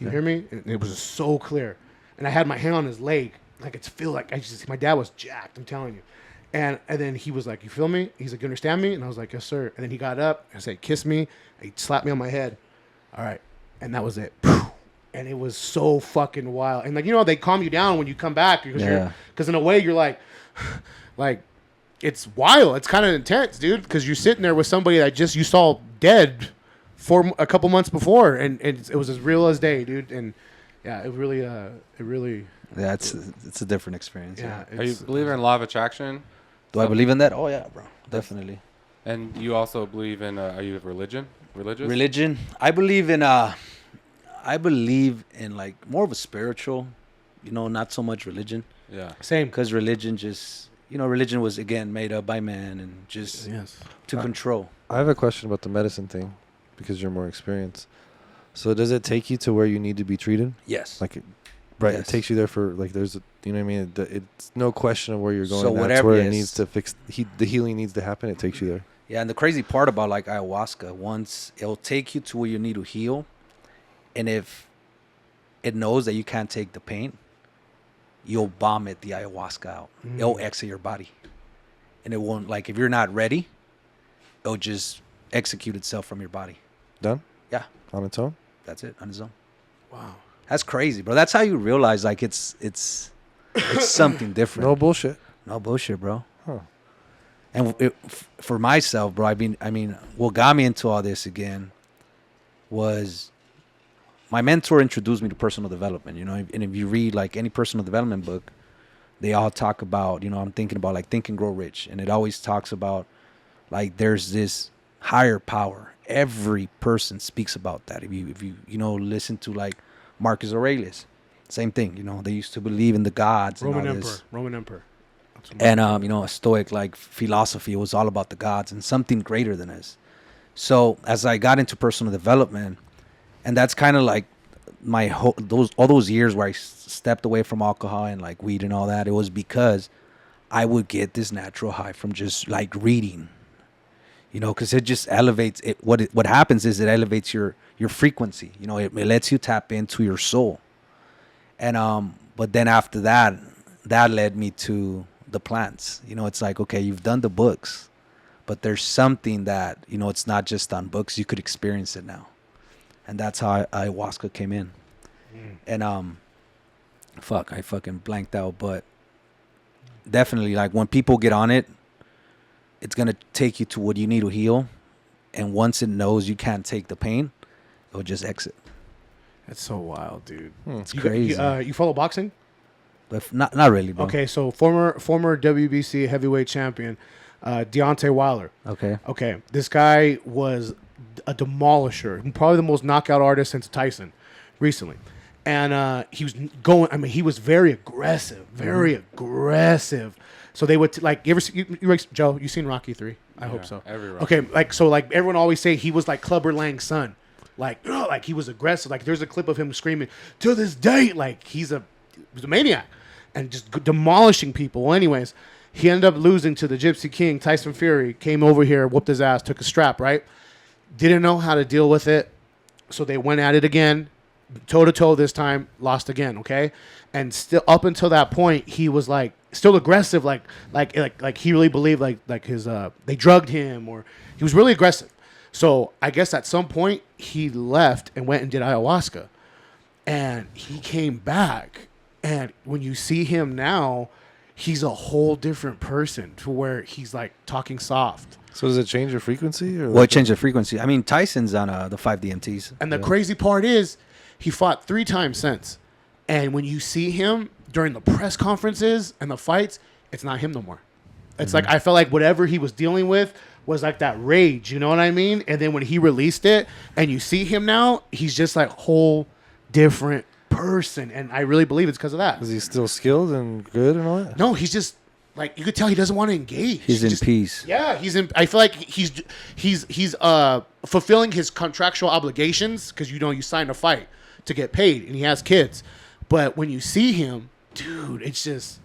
You hear me? And it was just so clear. And I had my hand on his leg. Like, it's feel like my dad was jacked. I'm telling you. And then he was like, "You feel me?" He's like, "You understand me?" And I was like, "Yes, sir." And then he got up and said, "Kiss me." He slapped me on my head. All right. And that was it. And it was so fucking wild. And like, they calm you down when you come back, because in a way you're like, it's wild. It's kind of intense, dude, because you're sitting there with somebody that you saw dead for a couple months before, and it was as real as day, dude. And yeah, it really. Yeah, it's a different experience. Yeah. Are you a believer in law of attraction? Do I believe in that? Oh yeah, bro, definitely. And you also believe in? Are you religious? Religion. I believe in like more of a spiritual, not so much religion. Yeah. Same. Because religion just, religion was again made up by man and just to control. I have a question about the medicine thing, because you're more experienced. So does it take you to where you need to be treated? Yes. Like, right. Yes. It takes you there for like, there's a, you know what I mean? It's no question of where you're going. So That's whatever, where yes. it needs to fix. The healing needs to happen. It takes you there. Yeah, and the crazy part about like ayahuasca, once it'll take you to where you need to heal, and if it knows that you can't take the pain, you'll vomit the ayahuasca out. It'll exit your body, and it won't, like, if you're not ready, it'll just execute itself from your body. Done? Yeah. On its own? That's it, on its own. Wow. That's crazy, bro. That's how you realize like it's something different. No bullshit. No bullshit, bro. Huh. And for myself, bro, I mean, what got me into all this again was my mentor introduced me to personal development, and if you read like any personal development book, they all talk about, I'm thinking about like Think and Grow Rich. And it always talks about like there's this higher power. Every person speaks about that. If you listen to like Marcus Aurelius, same thing, they used to believe in the gods and all this. Roman Emperor. And, a Stoic like philosophy, it was all about the gods and something greater than us. So as I got into personal development, and that's kind of like all those years where I stepped away from alcohol and like weed and all that, it was because I would get this natural high from just like reading, because it just elevates it. What happens is it elevates your frequency. It lets you tap into your soul. And, but then after that led me to the plants. It's like, okay, you've done the books, but there's something that, it's not just on books. You could experience it now. And that's how ayahuasca came in. And I fucking blanked out. But definitely, like, when people get on it, it's going to take you to what you need to heal. And once it knows you can't take the pain, it'll just exit. That's so wild, dude. It's crazy. You follow boxing? But not really, bro. Okay, so former WBC heavyweight champion, Deontay Wilder. Okay. Okay, this guy was a demolisher, probably the most knockout artist since Tyson, recently. And he was going. I mean, he was very aggressive, very aggressive. So they would like. You ever see, Joe? You seen Rocky 3? I hope so. Every Rocky. Okay, like so, like everyone always say he was like Clubber Lang's son, like he was aggressive. Like there's a clip of him screaming to this day, like he was a maniac, and just demolishing people. Well, anyways, he ended up losing to the Gypsy King. Tyson Fury came over here, whooped his ass, took a strap, right? Didn't know how to deal with it, so they went at it again, toe to toe this time, lost again. Okay, and still up until that point, he was like still aggressive, like he really believed like his they drugged him, or he was really aggressive. So I guess at some point he left and went and did ayahuasca, and he came back, and when you see him now, he's a whole different person to where he's like talking soft. So does it change your frequency? Or Well, it changed the frequency. I mean, Tyson's on the 5-DMTs. And the crazy part is, he fought 3 times since. And when you see him during the press conferences and the fights, it's not him no more. It's like, I felt like whatever he was dealing with was like that rage, you know what I mean? And then when he released it and you see him now, he's just like whole different person. And I really believe it's because of that. Is he still skilled and good and all that? No, he's just like, you could tell he doesn't want to engage. He's in just, peace. Yeah, he's in. I feel like he's fulfilling his contractual obligations because you signed a fight to get paid, and he has kids. But when you see him, dude, it's just.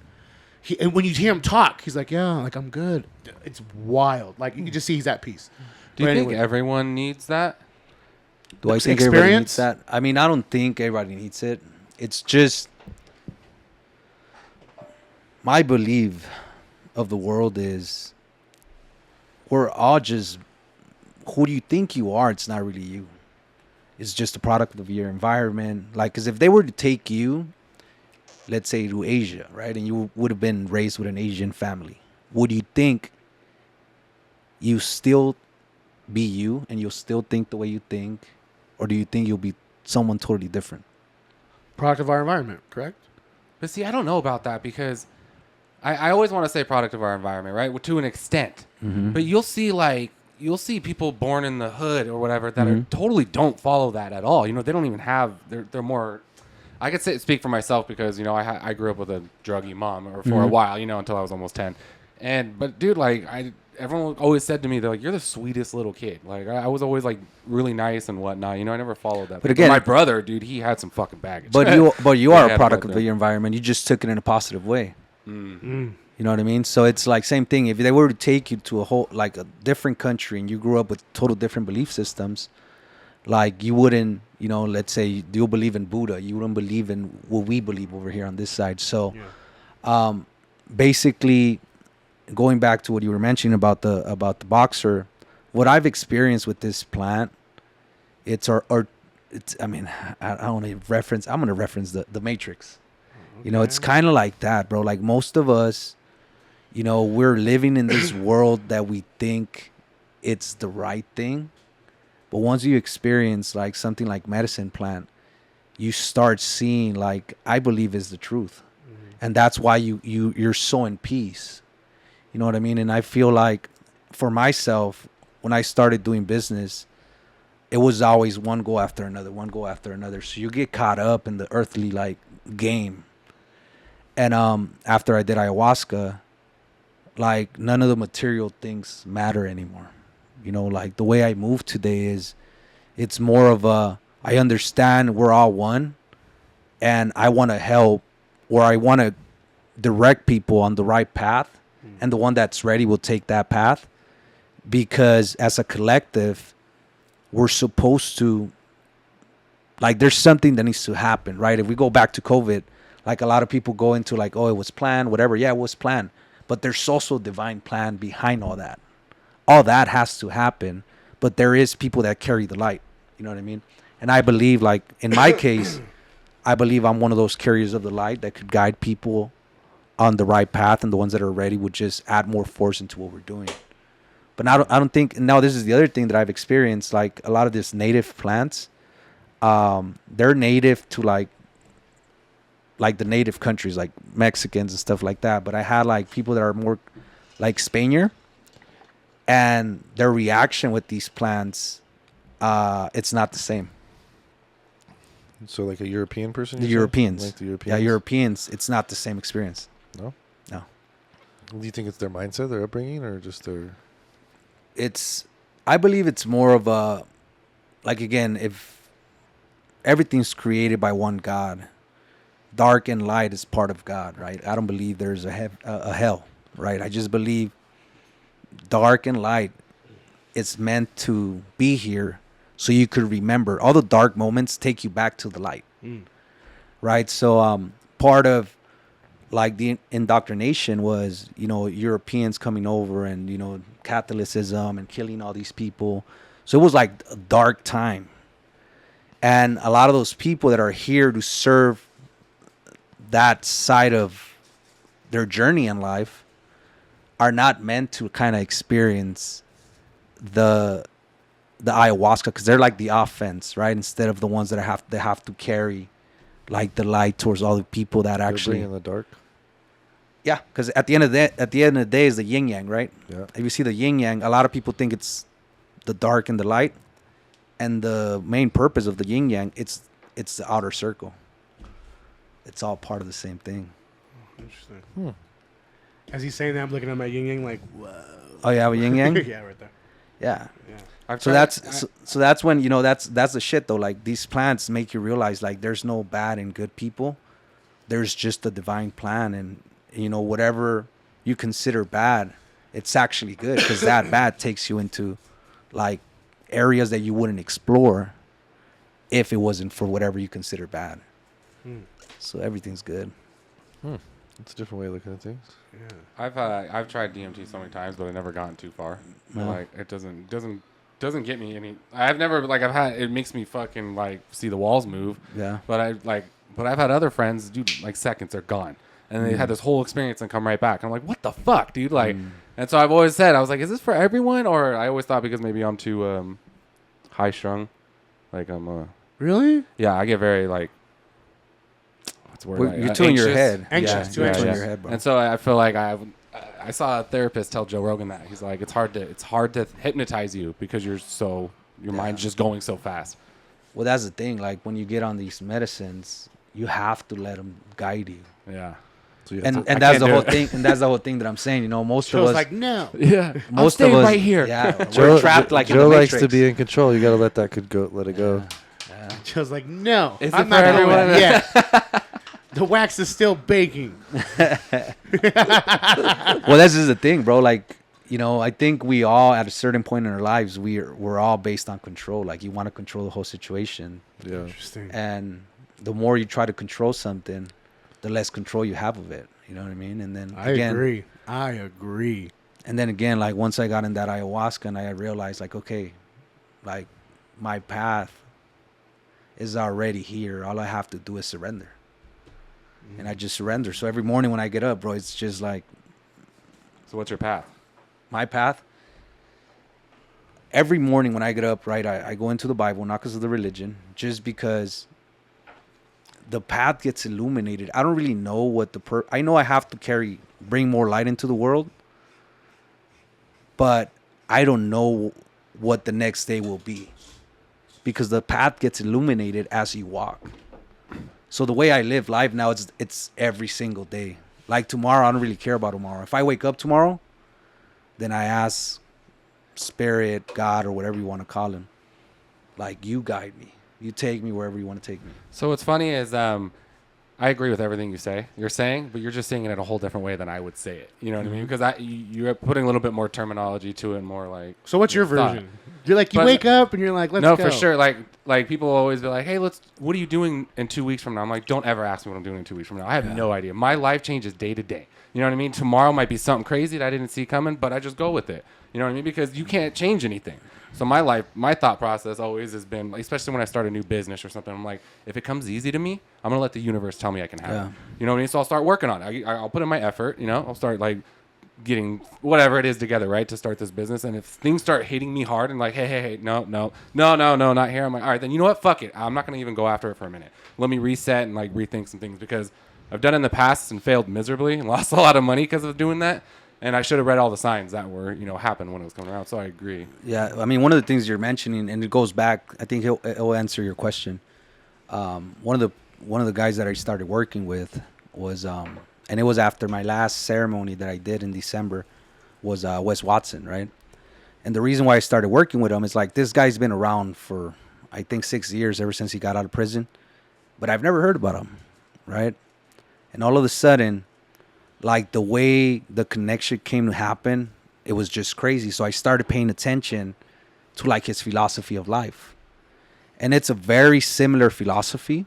And when you hear him talk, he's like, yeah, like I'm good. It's wild. Like you can just see he's at peace. Do you But think anyway. everyone needs that? Do I think everybody Experience? needs that? I mean, I don't think everybody needs it. It's just my belief of the world is we're all just who do you think you are? It's not really you. It's just a product of your environment. Like, because if they were to take you, let's say to Asia, right, and you would have been raised with an Asian family, would you think you still be you and you'll still think the way you think, or do you think you'll be someone totally different? Product of our environment, correct? But see, I don't know about that because I always want to say product of our environment, right? Well, to an extent. But you'll see people born in the hood or whatever that are totally don't follow that at all. You know, they don't even have. They're more. I could speak for myself because I grew up with a druggy mom or for a while, until I was almost 10. But dude, like everyone always said to me, they're like, "You're the sweetest little kid." Like I was always like really nice and whatnot. I never followed that. But again, my brother, dude, he had some fucking baggage. But you are Yeah, a product but of your environment. You just took it in a positive way. You know what I mean? So it's like same thing. If they were to take you to a different country and you grew up with total different belief systems, like you wouldn't, let's say you believe in Buddha, you wouldn't believe in what we believe over here on this side. So, basically, going back to what you were mentioning about the boxer, what I've experienced with this plant, it's it's. I mean, I don't want to reference. I'm gonna reference the Matrix. It's kind of like that, bro. Like most of us, we're living in this world that we think it's the right thing. But once you experience like something like medicine plant, you start seeing like I believe is the truth. And that's why you're so in peace. You know what I mean? And I feel like for myself, when I started doing business, it was always one go after another. So you get caught up in the earthly like game. And after I did ayahuasca, like none of the material things matter anymore. Like the way I move today is it's more of I understand we're all one and I want to help, or I want to direct people on the right path, and the one that's ready will take that path, because as a collective, we're supposed to, like, there's something that needs to happen, right? If we go back to COVID, like a lot of people go into like, oh, it was planned, whatever. Yeah, it was planned. But there's also a divine plan behind all that. All that has to happen. But there is people that carry the light. You know what I mean? And I believe, like, in my case, I believe I'm one of those carriers of the light that could guide people on the right path. And the ones that are ready would just add more force into what we're doing. But now, I don't think, now this is the other thing that I've experienced, like a lot of these native plants, they're native to like the native countries, like Mexicans and stuff like that. But I had like people that are more like Spaniard, and their reaction with these plants it's not the same. So like a European person? The you're saying? Europeans. Like the Europeans? Yeah, Europeans. It's not the same experience. No? No. Do you think it's their mindset, their upbringing, or just their... I believe it's more of a, like, again, if everything's created by one God, dark and light is part of God, right? I don't believe there's a hell, right? I just believe dark and light is meant to be here so you could remember. All the dark moments take you back to the light, right? So part of, like, the indoctrination was, Europeans coming over and, Catholicism and killing all these people. So it was like a dark time. And a lot of those people that are here to serve that side of their journey in life are not meant to kind of experience the ayahuasca, because they're like the offense, right? Instead of the ones that have to carry like the light towards all the people that actually in the dark? Yeah, because at the end of the day is the yin yang, right? Yeah. If you see the yin yang, a lot of people think it's the dark and the light, and the main purpose of the yin yang, it's the outer circle. It's all part of the same thing. Interesting. As he's saying that, I'm looking at my yin yang like, whoa. Oh, you have a yin yang? Yeah, right there. Yeah. Yeah. So that's when that's the shit though. Like, these plants make you realize, like, there's no bad and good people. There's just a divine plan, and whatever you consider bad, it's actually good, because that bad takes you into like areas that you wouldn't explore if it wasn't for whatever you consider bad. So everything's good. It's a different way of looking at things. Yeah. I've tried DMT so many times, but I've never gotten too far. No. Like, it doesn't get me any. I've never, like, it makes me fucking like see the walls move. Yeah. But I've had other friends do like seconds, they're gone, and they had this whole experience and come right back. I'm like, what the fuck, dude? Like, and so I've always said, I was like, is this for everyone? Or I always thought because maybe I'm too high strung, like I'm Really? yeah, I get very like. Well, you're too in your head. Anxious, Yeah, too you're anxious. too in your head, bro. And so I feel like I saw a therapist tell Joe Rogan that he's like, it's hard to hypnotize you because your mind's just going so fast. Well, that's the thing. Like, when you get on these medicines, you have to let them guide you. Yeah. So you And have to, that's the do whole it. thing. And that's the whole thing that I'm saying. Most Joe's of us, like, no. Yeah. most I'll of stay us, right here. yeah, we're trapped like in Joe the likes Matrix. to be in control. You got to let it go. Yeah. Joe's like, no. Is I'm it not for going everyone? yet. The wax is still baking. Well, this is the thing, bro. Like, I think we all, at a certain point in our lives, we're all based on control. Like, you want to control the whole situation, Yeah. Interesting. and the more you try to control something, the less control you have of it. You know what I mean? And then I agree. And then again, like, once I got in that ayahuasca, and I realized, like, okay, like, my path is already here. All I have to do is surrender. And I just surrender. So every morning when I get up, bro, it's just like So what's your path? my path. Every morning when I get up, right, I go into the Bible, not because of the religion, just because the path gets illuminated. I don't really know what I know I have to bring more light into the world, but I don't know what the next day will be, because the path gets illuminated as you walk. So the way I live life now, it's every single day. Like, tomorrow, I don't really care about tomorrow. If I wake up tomorrow, then I ask Spirit, God, or whatever you want to call him, like, you guide me. You take me wherever you want to take me. So what's funny is I agree with everything you're saying, but you're just saying it in a whole different way than I would say it. You know what I mean? Because you're putting a little bit more terminology to it, more like. So what's your thought. version? You're like, you But- wake up and you're like, let's no, go. for sure. Like people always be like, hey, what are you doing in 2 weeks from now? I'm like, don't ever ask me what I'm doing in 2 weeks from now. I have no idea. My life changes day to day. You know what I mean? Tomorrow might be something crazy that I didn't see coming, but I just go with it. You know what I mean? Because you can't change anything. So my thought process always has been, especially when I start a new business or something, I'm like, if it comes easy to me, I'm going to let the universe tell me I can have it. You know what I mean? So I'll start working on it. I'll put in my effort, I'll start like getting whatever it is together, right, to start this business. And if things start hitting me hard and like, hey, no, not here. I'm like, all right, then you know what? Fuck it. I'm not going to even go after it for a minute. Let me reset and like rethink some things, because I've done it in the past and failed miserably and lost a lot of money because of doing that. And I should have read all the signs that were, happened when it was coming around. So I agree. Yeah, I mean, one of the things you're mentioning, and it goes back, I think it'll answer your question. One of the guys that I started working with was, and it was after my last ceremony that I did in December, was Wes Watson, right? And the reason why I started working with him is like, this guy's been around for, I think, 6 years, ever since he got out of prison. But I've never heard about him, right? And all of a sudden, like the way the connection came to happen, it was just crazy. So I started paying attention to like his philosophy of life. And it's a very similar philosophy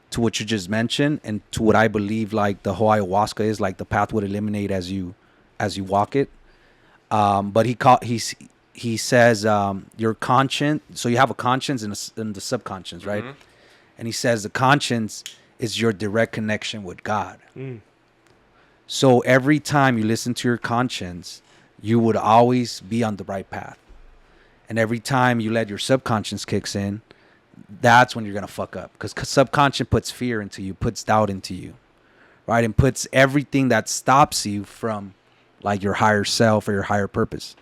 to what you just mentioned and to what I believe like the whole ayahuasca is, like the path would eliminate as you walk it. But he says your conscience, so you have a conscience and the subconscious, right? Mm-hmm. And he says the conscience is your direct connection with God. Mm. So every time you listen to your conscience, you would always be on the right path. And every time you let your subconscious kicks in, that's when you're going to fuck up. Because subconscious puts fear into you, puts doubt into you, right? And puts everything that stops you from like your higher self or your higher purpose.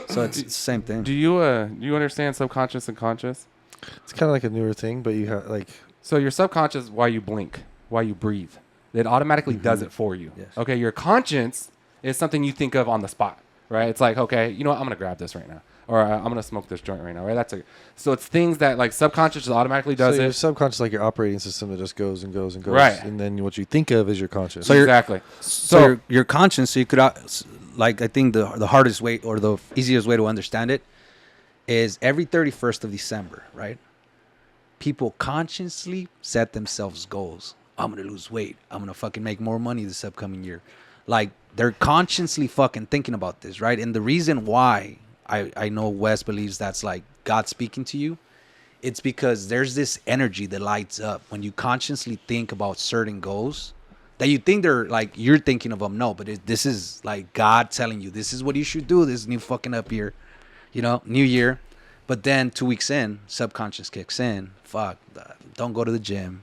So it's the same thing. Do you understand subconscious and conscious? It's kind of like a newer thing, but you have like... So your subconscious, why you blink, why you breathe, it automatically does it for you. Yes. Okay, your conscience is something you think of on the spot, right? It's like, okay, you know what, I'm going to grab this right now. Or I'm going to smoke this joint right now, right? So it's things that like subconscious just automatically does so it. Your subconscious is like your operating system that just goes and goes and goes. Right. And then what you think of is your conscious. So exactly. So your conscience, so you could, like I think the hardest way or the easiest way to understand it is every 31st of December, right? People consciously set themselves goals. I'm going to lose weight. I'm going to fucking make more money this upcoming year. Like they're consciously fucking thinking about this, right? And the reason why I know Wes believes that's like God speaking to you, it's because there's this energy that lights up when you consciously think about certain goals that you think they're like, you're thinking of them. No, but this is like God telling you, this is what you should do. This new fucking up year, new year. But then 2 weeks in, subconscious kicks in. Fuck, don't go to the gym.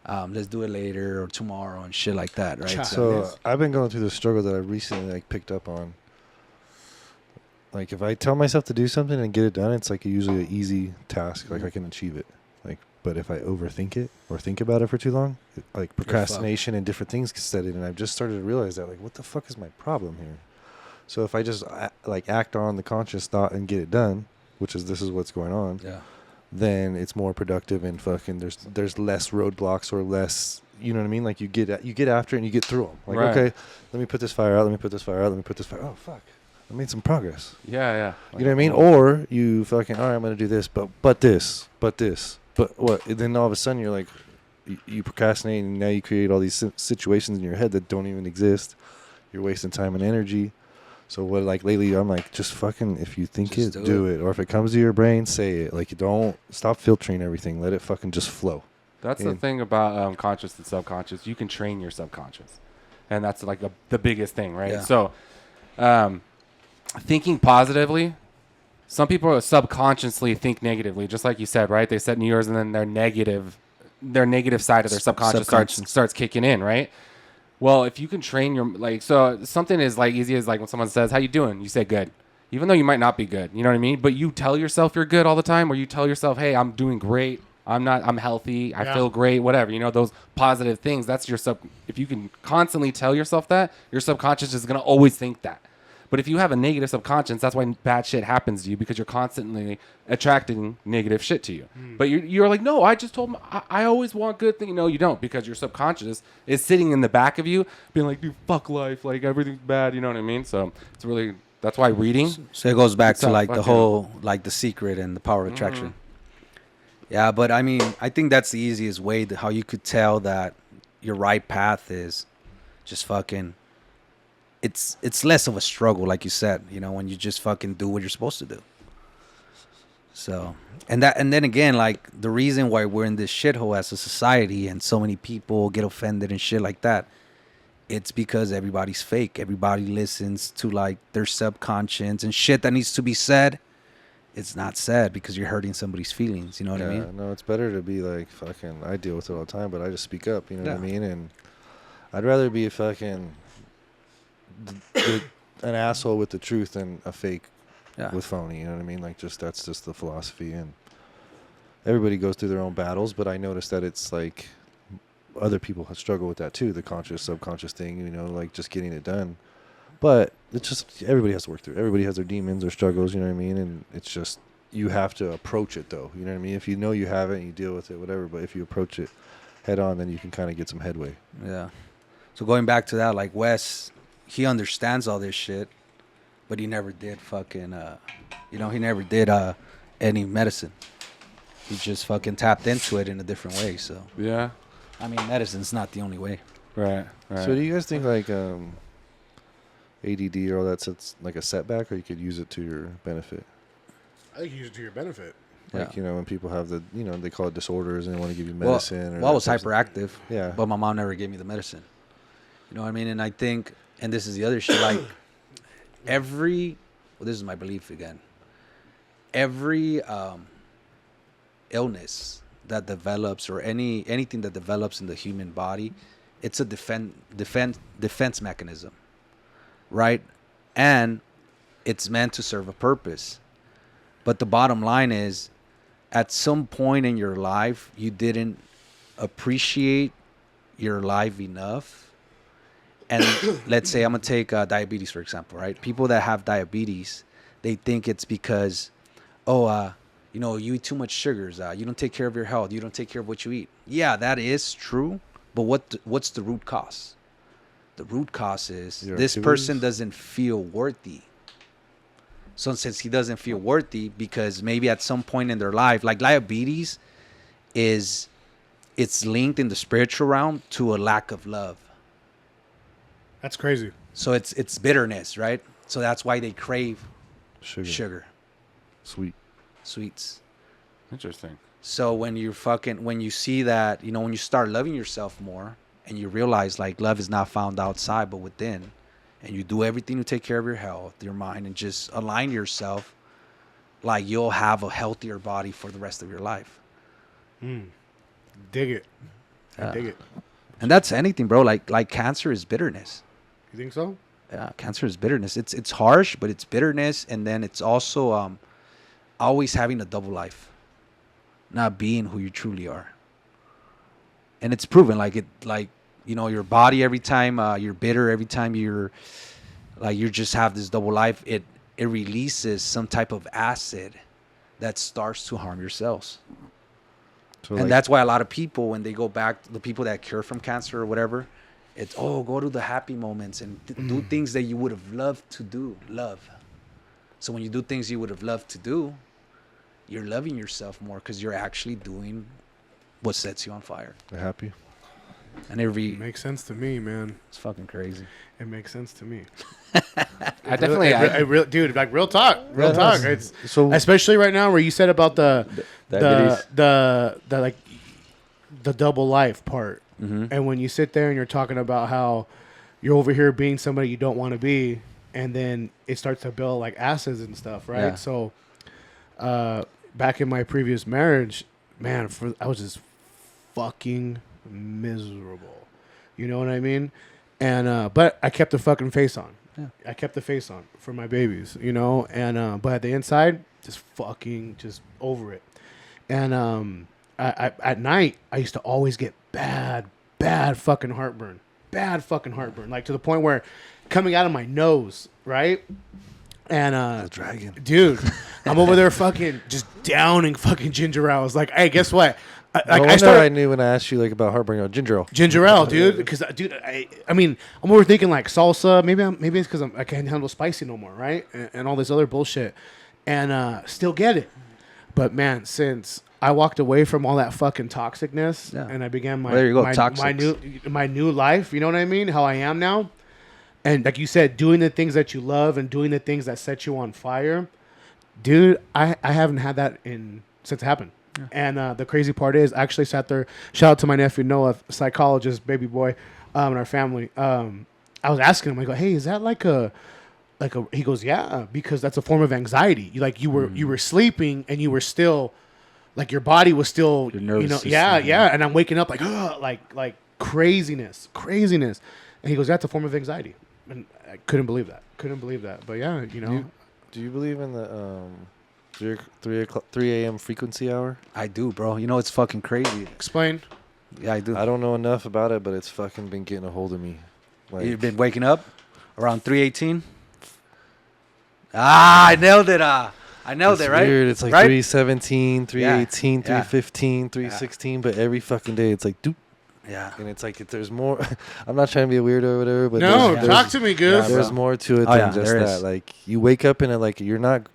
Let's do it later or tomorrow and shit like that, right? So I've been going through this struggle that I recently like picked up on. Like if I tell myself to do something and get it done, it's like usually an easy task. Like I can achieve it. Like, but if I overthink it or think about it for too long, like procrastination and different things can set in. And I've just started to realize that, like, what the fuck is my problem here? So if I just act on the conscious thought and get it done, this is what's going on. Yeah. Then it's more productive and fucking there's less roadblocks or less, you know what I mean? Like you get after it and you get through them. Like, okay, let me put this fire out. Let me put this fire out. Let me put this fire. Oh, fuck. I made some progress. Yeah. You know what I mean? Or you fucking, all right, I'm going to do this, but this. But what? And then all of a sudden you're like, you procrastinate and now you create all these situations in your head that don't even exist. You're wasting time and energy. So what, like lately, I'm like, just fucking, if you think just do it. Or if it comes to your brain, say it. Like, don't stop filtering everything. Let it fucking just flow. That's the thing about conscious and subconscious. You can train your subconscious. And that's like the biggest thing, right? Yeah. So thinking positively, some people subconsciously think negatively, just like you said, right? They set New Year's and then their negative side of their subconscious starts kicking in, right? Well, if you can train your, so something is like easy as like when someone says, how you doing? You say good, even though you might not be good, you know what I mean? But you tell yourself you're good all the time, or you tell yourself, hey, I'm doing great. I'm healthy. I feel great, whatever, those positive things. That's if you can constantly tell yourself that, your subconscious is going to always think that. But if you have a negative subconscious, that's why bad shit happens to you, because you're constantly attracting negative shit to you. But you're like, no, I just told him I always want good things. No, you don't, because your subconscious is sitting in the back of you being like, dude, fuck life. Like, everything's bad. You know what I mean? So it's really, that's why reading. So it goes back to like the whole, like The Secret and the power of attraction. Yeah, but I mean, I think that's the easiest way how you could tell that your right path is just fucking... It's less of a struggle, like you said, when you just fucking do what you're supposed to do. So, and then again, like the reason why we're in this shithole as a society and so many people get offended and shit like that, it's because everybody's fake. Everybody listens to like their subconscious and shit that needs to be said. It's not said because you're hurting somebody's feelings. You know what I mean? No, it's better to be like fucking, I deal with it all the time, but I just speak up, you know what I mean? And I'd rather be fucking an asshole with the truth than a fake Yeah. with phony. You know what I mean? Like, that's just the philosophy. And everybody goes through their own battles, but I noticed that it's like other people struggle with that too, the conscious, subconscious thing, you know, like just getting it done. But it's just, everybody has to work through it. Everybody has their demons or struggles, you know what I mean? And it's just, you have to approach it though. You know what I mean? If you know you have it and you deal with it, whatever, but if you approach it head on, then you can kind of get some headway. Yeah. So going back to that, like Wes, he understands all this shit, but he never did fucking, he never did any medicine. He just fucking tapped into it in a different way. So, Yeah. I mean, medicine's not the only way. Right. So do you guys think like ADD or all that's like a setback, or you could use it to your benefit? I think you use it to your benefit. Like, Yeah. you know, when people have the, you know, they call it disorders and they want to give you Well, medicine. I was that type of- hyperactive, Yeah. but my mom never gave me the medicine. You know what I mean? And I think, and this is the other shit, like this is my belief again. Every illness that develops or anything that develops in the human body, it's a defense mechanism, right? And it's meant to serve a purpose. But the bottom line is, at some point in your life, you didn't appreciate your life enough. And let's say I'm going to take diabetes, for example, right? People that have diabetes, they think it's because, you know, you eat too much sugars. You don't take care of your health. You don't take care of what you eat. Yeah, that is true. But what's the root cause? The root cause is Your this activities? person doesn't feel worthy. So since he doesn't feel worthy, because maybe at some point in their life, like diabetes it's linked in the spiritual realm to a lack of love. That's crazy. So it's bitterness, right? So that's why they crave Sugar. Sweets. Interesting. So when you see that, you know, when you start loving yourself more and you realize like love is not found outside but within, and you do everything to take care of your health, your mind, and just align yourself, like you'll have a healthier body for the rest of your life. Dig it. I Yeah. dig it. And that's anything, bro. Like cancer is bitterness. You think so? Yeah, cancer is bitterness. It's harsh, but it's bitterness, and then it's also always having a double life, not being who you truly are. And it's proven, you know, your body, every time you're bitter, every time you just have this double life, it releases some type of acid that starts to harm your cells. So And that's why a lot of people, when they go back, the people that cure from cancer or whatever, it's, go to the happy moments and do things that you would have loved to do. Love. So when you do things you would have loved to do, you're loving yourself more because you're actually doing what sets you on fire. happy. And It makes sense to me, man. it's fucking crazy. It makes sense to me. I definitely. Dude, like real talk. Real talk. It's So especially right now where you said about the Diabetes. like the double life part. Mm-hmm. And when you sit there and you're talking about how you're over here being somebody you don't want to be, and then it starts to build like acids and stuff, right? Yeah. So, back in my previous marriage, man, I was just fucking miserable. You know what I mean? And but I kept the fucking face on. Yeah. I kept the face on for my babies, you know. And but at the inside, just over it. And I at night, I used to always get bad fucking heartburn. Like to the point where coming out of my nose, right? And the dragon. dude, I'm over there fucking just downing fucking ginger ale. I was like, hey, guess what? I knew when I asked you like about heartburn, ginger ale. Ginger ale, dude, because dude, I mean, I'm overthinking like salsa. Maybe it's because I can't handle spicy no more, right? And all this other bullshit, and still get it. But man, since I walked away from all that fucking toxicness, Yeah. and I began Well, there you go, my toxics. my new life. You know what I mean? How I am now, and like you said, doing the things that you love and doing the things that set you on fire, dude. I haven't had that since it happened. Yeah. And the crazy part is, I actually sat there. Shout out to my nephew Noah, psychologist, baby boy, in our family. I was asking him, I go, "Hey, is that like a?" He goes, "Yeah, because that's a form of anxiety. You were sleeping and you were still, like your body was still, Your nervous system, yeah. yeah. And I'm waking up like craziness. And he goes, that's a form of anxiety. And I couldn't believe that. But yeah, you know. Do you believe in the 3 a.m. frequency hour? I do, bro. You know, it's fucking crazy. Explain. Yeah, I do. I don't know enough about it, but it's fucking been getting a hold of me. Like, You've been waking up around 3:18. I nailed it. I nailed it, right? Weird. It's like right? 3:17, 3:18, Yeah. 3:15, 3:16, but every fucking day it's like doop. Yeah. And it's like there's more. I'm not trying to be a weirdo or whatever, but No, there's, talk to me, Goose. there's bro. more to it Oh, than yeah, just there that. is. Like you wake up and like you're not,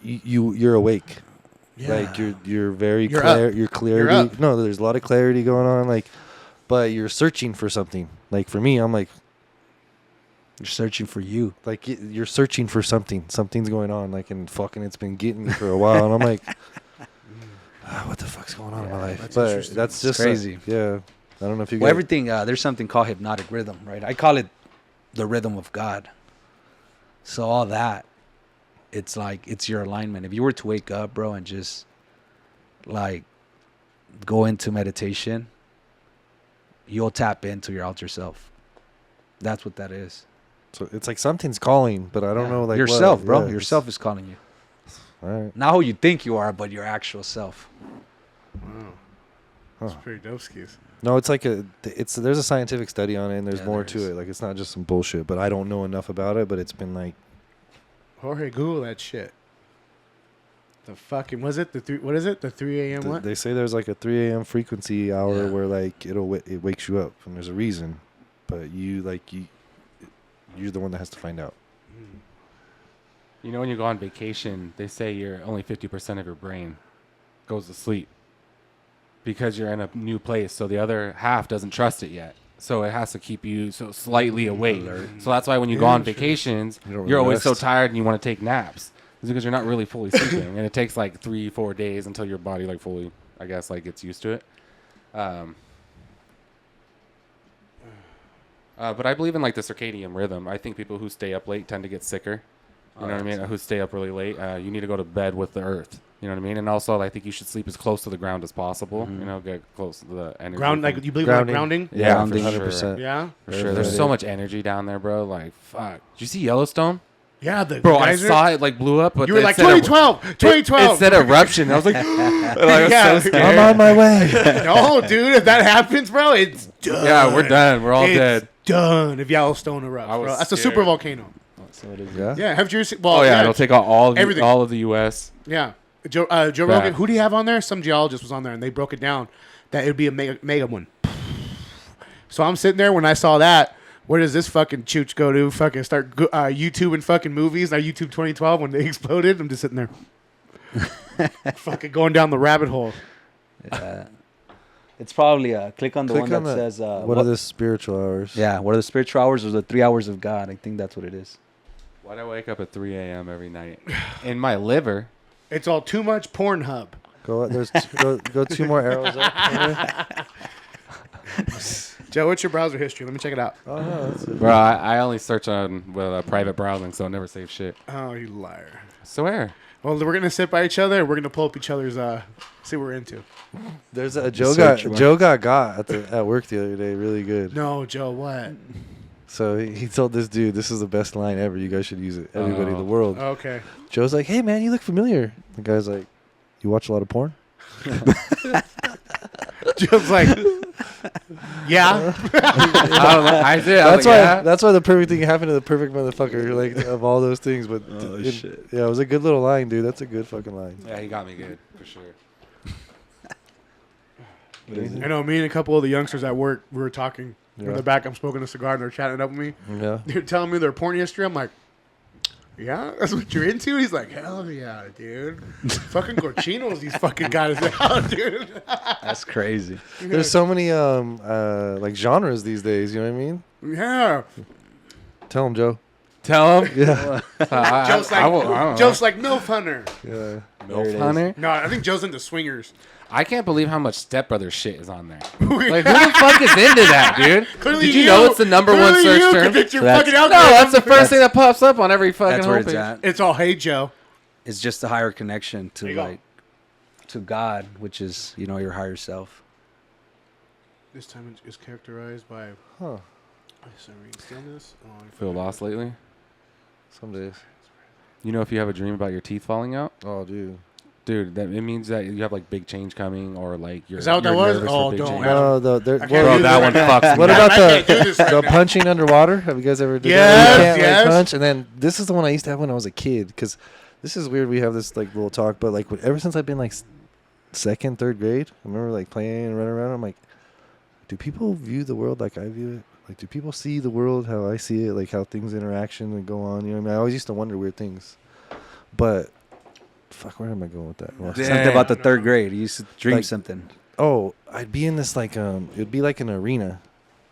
you're awake. Yeah. Like you're very You're clear. up. You're clarity. You're up. No, there's a lot of clarity going on. Like, but you're searching for something. Like for me, I'm like You're searching for you. you're searching for something. Something's going on. Like and fucking, it's been getting me for a while, and I'm like, what the fuck's going on in my life? That's But interesting. that's just crazy. yeah. I don't know if you. Well, guys, everything, there's something called hypnotic rhythm, right? I call it the rhythm of God. So all that, it's like, it's your alignment. If you were to wake up, bro, and just like go into meditation, you'll tap into your alter self. That's what that is. So it's like something's calling, but I don't know. Like yourself, what. bro. Yeah, it's- Yourself is calling you. All right. Not who you think you are, but your actual self. Wow. That's pretty dope skis. No, it's like there's a scientific study on it, and there's Yeah, more there to is. it. Like it's not just some bullshit. But I don't know enough about it. But it's been like Jorge, Google that shit. The fucking what is it? The 3 a.m. what? they say there's like a 3 a.m. frequency hour Yeah. where like it wakes you up, and there's a reason, but you're the one that has to find out. You know, when you go on vacation, they say you're only 50% of your brain goes to sleep because you're in a new place. So the other half doesn't trust it yet. So it has to keep you so slightly awake. So that's why when you go on vacations, You don't you're always so rest. tired and you want to take naps. It's because you're not really fully sleeping. And it takes like 3-4 days until your body like fully, I guess, like gets used to it. But I believe in like the circadian rhythm. I think people who stay up late tend to get sicker. You know what I mean? Who stay up really late. You need to go to bed with the earth. You know what I mean? And also, I think you should sleep as close to the ground as possible. You know, get close to the energy. Ground, from- like you believe in like Grounding. grounding? Yeah, Grounding. for sure. 100%. Yeah. For sure. There's so much energy down there, bro. Like, fuck. Did you see Yellowstone? Yeah, the Bro, I geyser? saw it like blew up. But You were it like said 2012, 2012. It said eruption. I was like, I was Yeah. so scared. I'm on my way. No, dude, if that happens, bro, it's done. Yeah, we're done. We're all It's dead. done if Yellowstone erupts, I was bro. That's a scared. super volcano. Yeah. Yeah, have you seen? Well, Oh yeah, it'll take out everything. all of the U.S. Yeah, Joe Rogan. Who do you have on there? Some geologist was on there, and they broke it down that it would be a mega one. So I'm sitting there when I saw that. Where does this fucking chooch go to? Fucking start YouTube and fucking movies. Now YouTube 2012 when they exploded. I'm just sitting there, fucking going down the rabbit hole. It's probably click on the Click one on that the- says what are the spiritual hours? Yeah, what are the spiritual hours or the 3 hours of God? I think that's what it is. Why do I wake up at 3 a.m. every night? In my liver. It's all too much Pornhub. Go. There's go 2 more arrows up. Joe, what's your browser history? Let me check it out. Oh no, that's it. Bro, I only search on with private browsing, so it never save shit. Oh, you liar. I swear. Well, we're gonna sit by each other. And we're gonna pull up each other's see what we're into. There's a search one. Joe got at work the other day really good. No, Joe, what? So he told this dude, "This is the best line ever. You guys should use it. Everybody in the Oh. world." Okay. Joe's like, "Hey man, you look familiar." The guy's like, "You watch a lot of porn?" Joe's like, yeah. I don't know. I did. That's why. Yeah. That's why the perfect thing happened to the perfect motherfucker. Like of all those things, but Shit. yeah, it was a good little line, dude. That's a good fucking line. Yeah, he got me good for sure. I know. Me and a couple of the youngsters at work, we were talking. Yeah. In the back, I'm smoking a cigar, and they're chatting up with me. Yeah. They're telling me their porn history. I'm like, yeah, that's what you're into. He's like, hell yeah, dude. Fucking Gorchinos, these fucking guys out, dude. That's crazy. There's so many like genres these days. You know what I mean? Yeah. Tell him, Joe. Tell him. Yeah. Joe's like, Joe's like MILF Hunter. Yeah. Milf Hunter. No, I think Joe's into swingers. I can't believe how much Step Brothers shit is on there. Like, who the fuck is into that, dude? Clearly Did you know it's the number one Clearly search you, term? 'cause it's your So that's- fucking No, algorithm. that's the first thing that pops up on every fucking That's where it's homepage. at. It's all, hey, Joe. It's just a higher connection There to you go. like to God, which is, you know, your higher self. This time is characterized by Huh. Feel lost lately? Some days. You know, if you have a dream about your teeth falling out, Oh, dude. dude, that it means that you have like big change coming, or like you're. Is that what you're that was? nervous Oh, for big don't. change. No, I can't Bro, do that this one right now. fucks me. What up. about I can't do this right the now. punching underwater? Have you guys ever done Yes, that? You can't, yes. like, punch, and then this is the one I used to have when I was a kid. Because this is weird. We have this like little talk, but like ever since I've been like second, third grade, I remember like playing and running around. I'm like, do people view the world like I view it? Like, do people see the world how I see it? Like how things interaction and go on. You know what I mean? I always used to wonder weird things, but. Fuck, where am I going with that? Well, Damn. Something about the third grade. You used to dream Like- something. oh, I'd be in this like it'd be like an arena.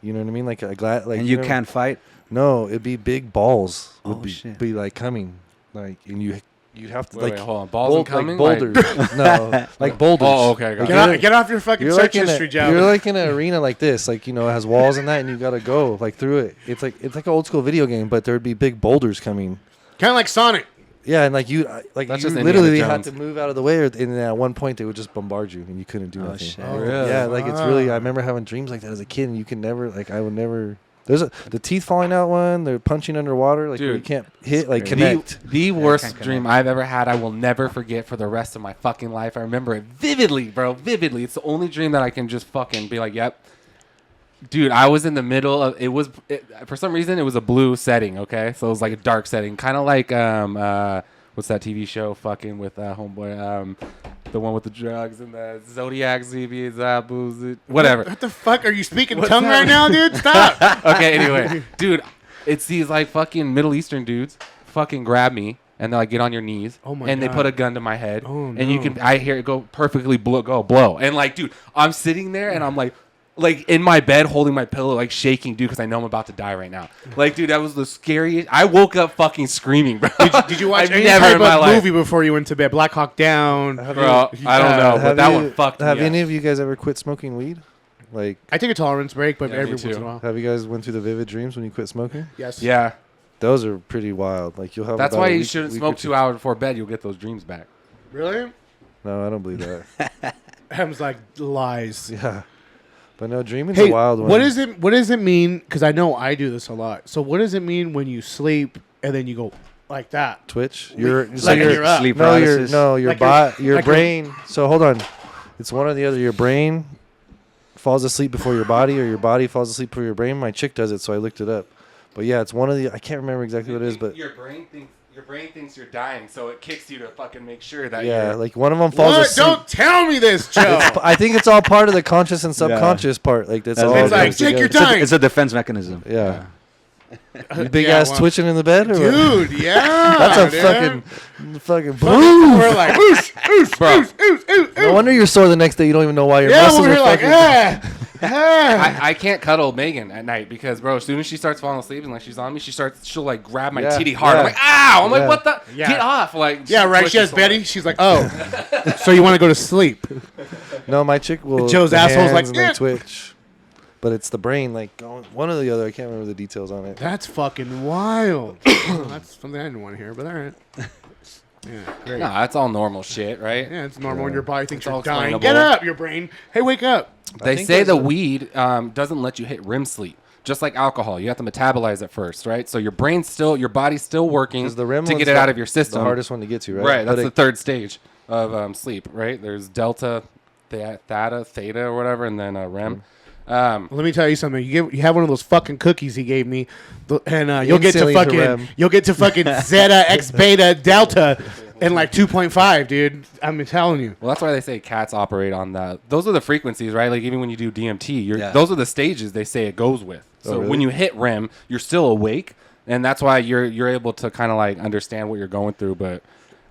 You know what I mean? Like a like And you know- can't fight? No, it'd be big balls would Oh, be shit. be like coming. Like and you'd have to Wait, like hold on. Balls coming? like boulders. No, like boulders. Oh, okay, got Like, it. you're- Get off your fucking You're search like, in history, a, Joe. you're like in an arena like this, like, you know, it has walls and that, and you gotta go like through it. It's like an old school video game, but there'd be big boulders coming. Kind of like Sonic. Yeah, and like you That's you just literally Indiana had to Jones. move out of the way, and then at one point they would just bombard you, and you couldn't do Oh, nothing. shit. Oh, Really? Yeah, like it's really. I remember having dreams like that as a kid, and you can never like I would never. There's the teeth falling out one. They're punching underwater, like where you Dude, can't hit like The, connect. the worst can't dream connect. I've ever had, I will never forget for the rest of my fucking life. I remember it vividly, bro. Vividly. It's the only dream that I can just fucking be like, yep. Dude, I was in the middle of for some reason it was a blue setting, okay? So it was like a dark setting. Kind of like what's that TV show fucking with homeboy the one with the drugs and the Zodiac ZB Zabu whatever. What the fuck? Are you speaking What's tongue that? right now, dude? Stop. Okay, anyway, dude, it's these like fucking Middle Eastern dudes fucking grab me and they like get on your knees Oh my and they God. put a gun to my head Oh, and you no. can I hear it go perfectly blow and like dude, I'm sitting there and I'm like in my bed holding my pillow like shaking, dude, because I know I'm about to die right now. Like, dude, that was the scariest. I woke up fucking screaming, bro. Did you watch I've any never type in my of life. movie before you went to bed? Black Hawk Down. Bro, I don't know, but Have that you- one fucked me Have up. any of you guys ever quit smoking weed? Like, I take a tolerance break, but Yeah, every me once in too. a while. have you guys went through the vivid dreams when you quit smoking? Yes. Yeah, Those are pretty wild. Like you'll have. that's about why a you week- shouldn't week smoke or two- 2 hours before bed. You'll get those dreams back. Really? No, I don't believe that. Ham's like lies. Yeah, but no, dreaming's Hey, a wild one. what is it? What does it mean? Because I know I do this a lot. So what does it mean when you sleep and then you go like that? Twitch? You're Like you're up. Sleep no, your paralysis. no, your Like you're- your like you're- brain. So hold on, it's one or the other. Your brain falls asleep before your body, or your body falls asleep before your brain. My chick does it, so I looked it up. But yeah, it's one of the. I can't remember exactly what it is, but your brain thinks you're dying, so it kicks you to fucking make sure that yeah, you're like one of them falls What? asleep. Don't tell me this, Joe. I think it's all part of the conscious and subconscious part. Like that's That's all. what It's like, goes take your together. time. It's a defense mechanism. Yeah. You big Yeah, ass well- twitching in the bed, or what? Dude, yeah. That's a dude. fucking We're like, oosh, oosh, Bro. oosh, oosh, oosh, No oosh. wonder you're sore the next day. You don't even know why your Yeah, muscles we're are here like, fucking. I can't cuddle Megan at night because, bro, as soon as she starts falling asleep and like she's on me, she'll like grab my Yeah, titty hard. I'm yeah. like, ow! I'm Yeah. like, what the? Yeah. Get off! Like, Yeah, right. She has Betty. She's like, oh, so you want to go to sleep? No, my chick will. Joe's the asshole's like, hands and they "Eh." twitch. But it's the brain, like going one or the other. I can't remember the details on it. That's fucking wild. That's something I didn't want to hear, but all right. Yeah, great. Nah, that's all normal shit, right? Yeah, it's normal when your body thinks It's all you're dying. explainable. Get up, your brain. Hey, wake up. They think say there's the a- weed doesn't let you hit REM sleep, just like alcohol. You have to metabolize it first, right? So your body's still working 'Cause the REM to one's get it out of your system. The hardest one to get to, right? Right, that's But the it- third stage of sleep, right? There's delta, theta, or whatever, and then REM. Let me tell you something. You have one of those fucking cookies he gave me, and you'll get to Instantly to REM. fucking zeta, x beta, delta, in like 2.5, dude. I'm telling you. Well, that's why they say cats operate on that. Those are the frequencies, right? Like even when you do DMT, Yeah. those are the stages they say it goes with. So really? when you hit REM, you're still awake, and that's why you're able to kind of like understand what you're going through. But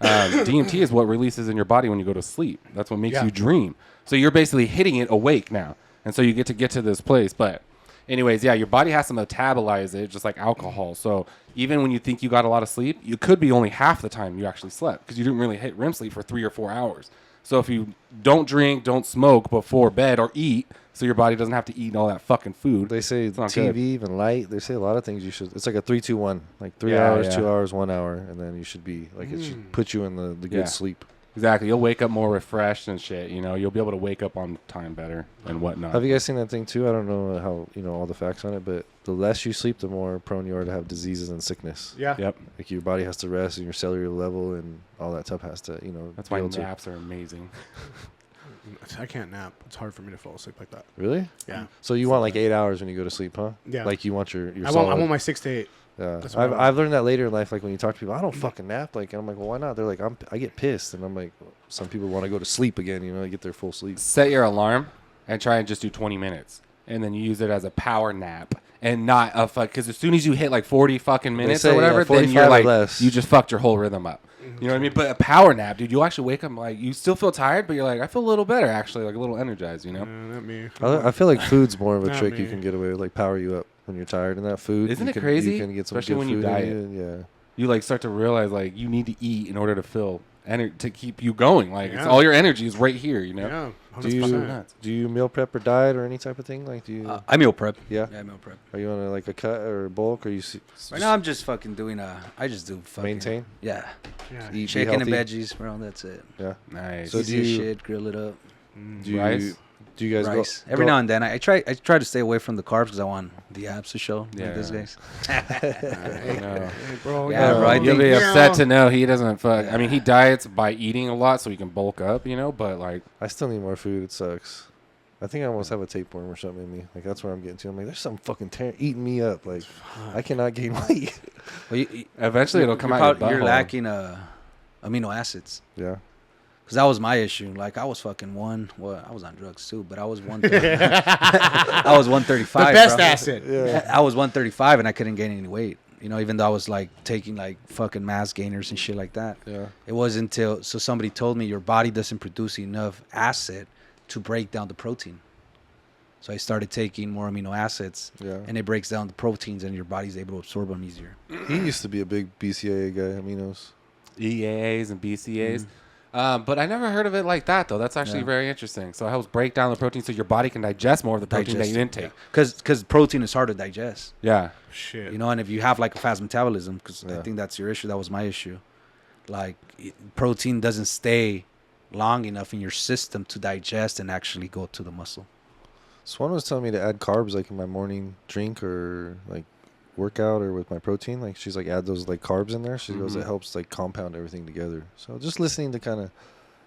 DMT is what releases in your body when you go to sleep. That's what makes Yeah. you dream. So you're basically hitting it awake now, and so you get to this place. But anyways, yeah, your body has to metabolize it just like alcohol. So even when you think you got a lot of sleep, you could be only half the time you actually slept because you didn't really hit REM sleep for 3 or 4 hours. So if you don't drink, don't smoke before bed or eat, so your body doesn't have to eat all that fucking food. They say not TV, good. even light. They say a lot of things you should. It's like a 3-2-1, like 3 Yeah, hours, yeah. 2 hours, 1 hour, and then you should be like it should put you in the good Yeah. sleep. Exactly. You'll wake up more refreshed and shit. You know, you'll be able to wake up on time better and whatnot. Have you guys seen that thing too? I don't know how all the facts on it, but the less you sleep, the more prone you are to have diseases and sickness. Yeah. Yep. Like your body has to rest, and your cellular level and all that stuff has to, That's be why able to- naps are amazing. I can't nap. It's hard for me to fall asleep like that. Really? Yeah. So you want like 8 hours when you go to sleep, huh? Yeah. Like you want your I solid. want my 6 to 8. Yeah, That's what I want. I've learned that later in life. Like when you talk to people, I don't fucking nap. Like, and I'm like, well, why not? They're like, I get pissed, and I'm like, some people want to go to sleep again. Get their full sleep. Set your alarm and try and just do 20 minutes. And then you use it as a power nap and not a fuck. Because as soon as you hit like 40 fucking minutes say, or whatever, yeah, then 45 you're or like, less. you just fucked your whole rhythm up. You know what I mean? But a power nap, dude, you actually wake up like, you still feel tired, but you're like, I feel a little better actually, like a little energized, Not me. I feel like food's more of a Not trick me. you can get away with, like power you up when you're tired. And that food, Isn't you it can, crazy? You can get some Especially good when you food in diet. you, You like start to realize like you need to eat in order to feel to keep you going. Like it's Yeah. all your energy is right here, you know? Yeah. Do you 100%. do you meal prep or diet or any type of thing? Like, do you? I meal prep. Yeah? I meal prep. Are you on a cut or a bulk, or you Right now, I'm just fucking doing I just do fucking maintain? Yeah, Yeah. Eat, be chicken and healthy? veggies, bro. That's it. Yeah. Nice. So Easy do as you- shit, grill it up. Do you, Rice? Do you guys Rice. go Every now and then, I try to stay away from the carbs because I want the abs to show. Yeah. Like these guys. I know. Hey, bro. Yeah, bro, I You'll think- be Yeah. upset to know he doesn't fuck. I mean, he diets by eating a lot so he can bulk up, you know, but like, I still need more food. It sucks. I think I almost have a tapeworm or something in me. Like that's where I'm getting to. I'm like, there's something fucking eating me up. Like I cannot gain weight. Well, eventually it'll come out your You're butthole. lacking amino acids. Yeah. Cause that was my issue. Like I was fucking I was on drugs too, but I was 135. I was 135. The best bro. acid. Yeah. I was 135 and I couldn't gain any weight. Even though I was like taking like fucking mass gainers and shit like that. Yeah. It wasn't until somebody told me your body doesn't produce enough acid to break down the protein. So I started taking more amino acids, Yeah. and it breaks down the proteins, and your body's able to absorb them easier. He used to be a big BCAA guy. Aminos. EAAs and BCAAs. But I never heard of it like that, though. That's actually Yeah. very interesting. So it helps break down the protein so your body can digest more of the protein that you intake. Because protein is hard to digest. Yeah. Shit. And if you have like a fast metabolism, because I Yeah. think that's your issue, that was my issue. Like protein doesn't stay long enough in your system to digest and actually go to the muscle. Swan was telling me to add carbs like in my morning drink or like workout or with my protein. Like she's like add those like carbs in there. She goes it helps like compound everything together. So just listening to kind of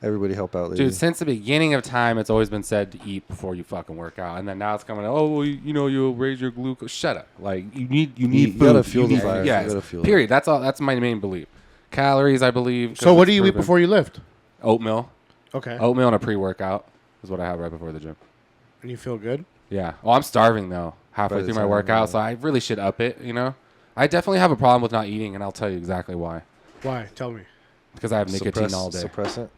everybody help out. Lately. Dude, since the beginning of time, it's always been said to eat before you fucking work out, and then now it's coming. Oh, well, you'll raise your glucose. Shut up. Like you need food. You gotta fuel the need- fire. Yes. You gotta fuel Period. That's all. That's my main belief. Calories, I believe. 'cause So what it's do you eat proven. before you lift? Oatmeal. Okay. Oatmeal and a pre-workout is what I have right before the gym. And you feel good? Yeah. Oh, I'm starving though. Halfway By the through my time, workout, yeah. so I really should up it. I definitely have a problem with not eating, and I'll tell you exactly why. Why? Tell me. Because I have nicotine all day. Suppressant.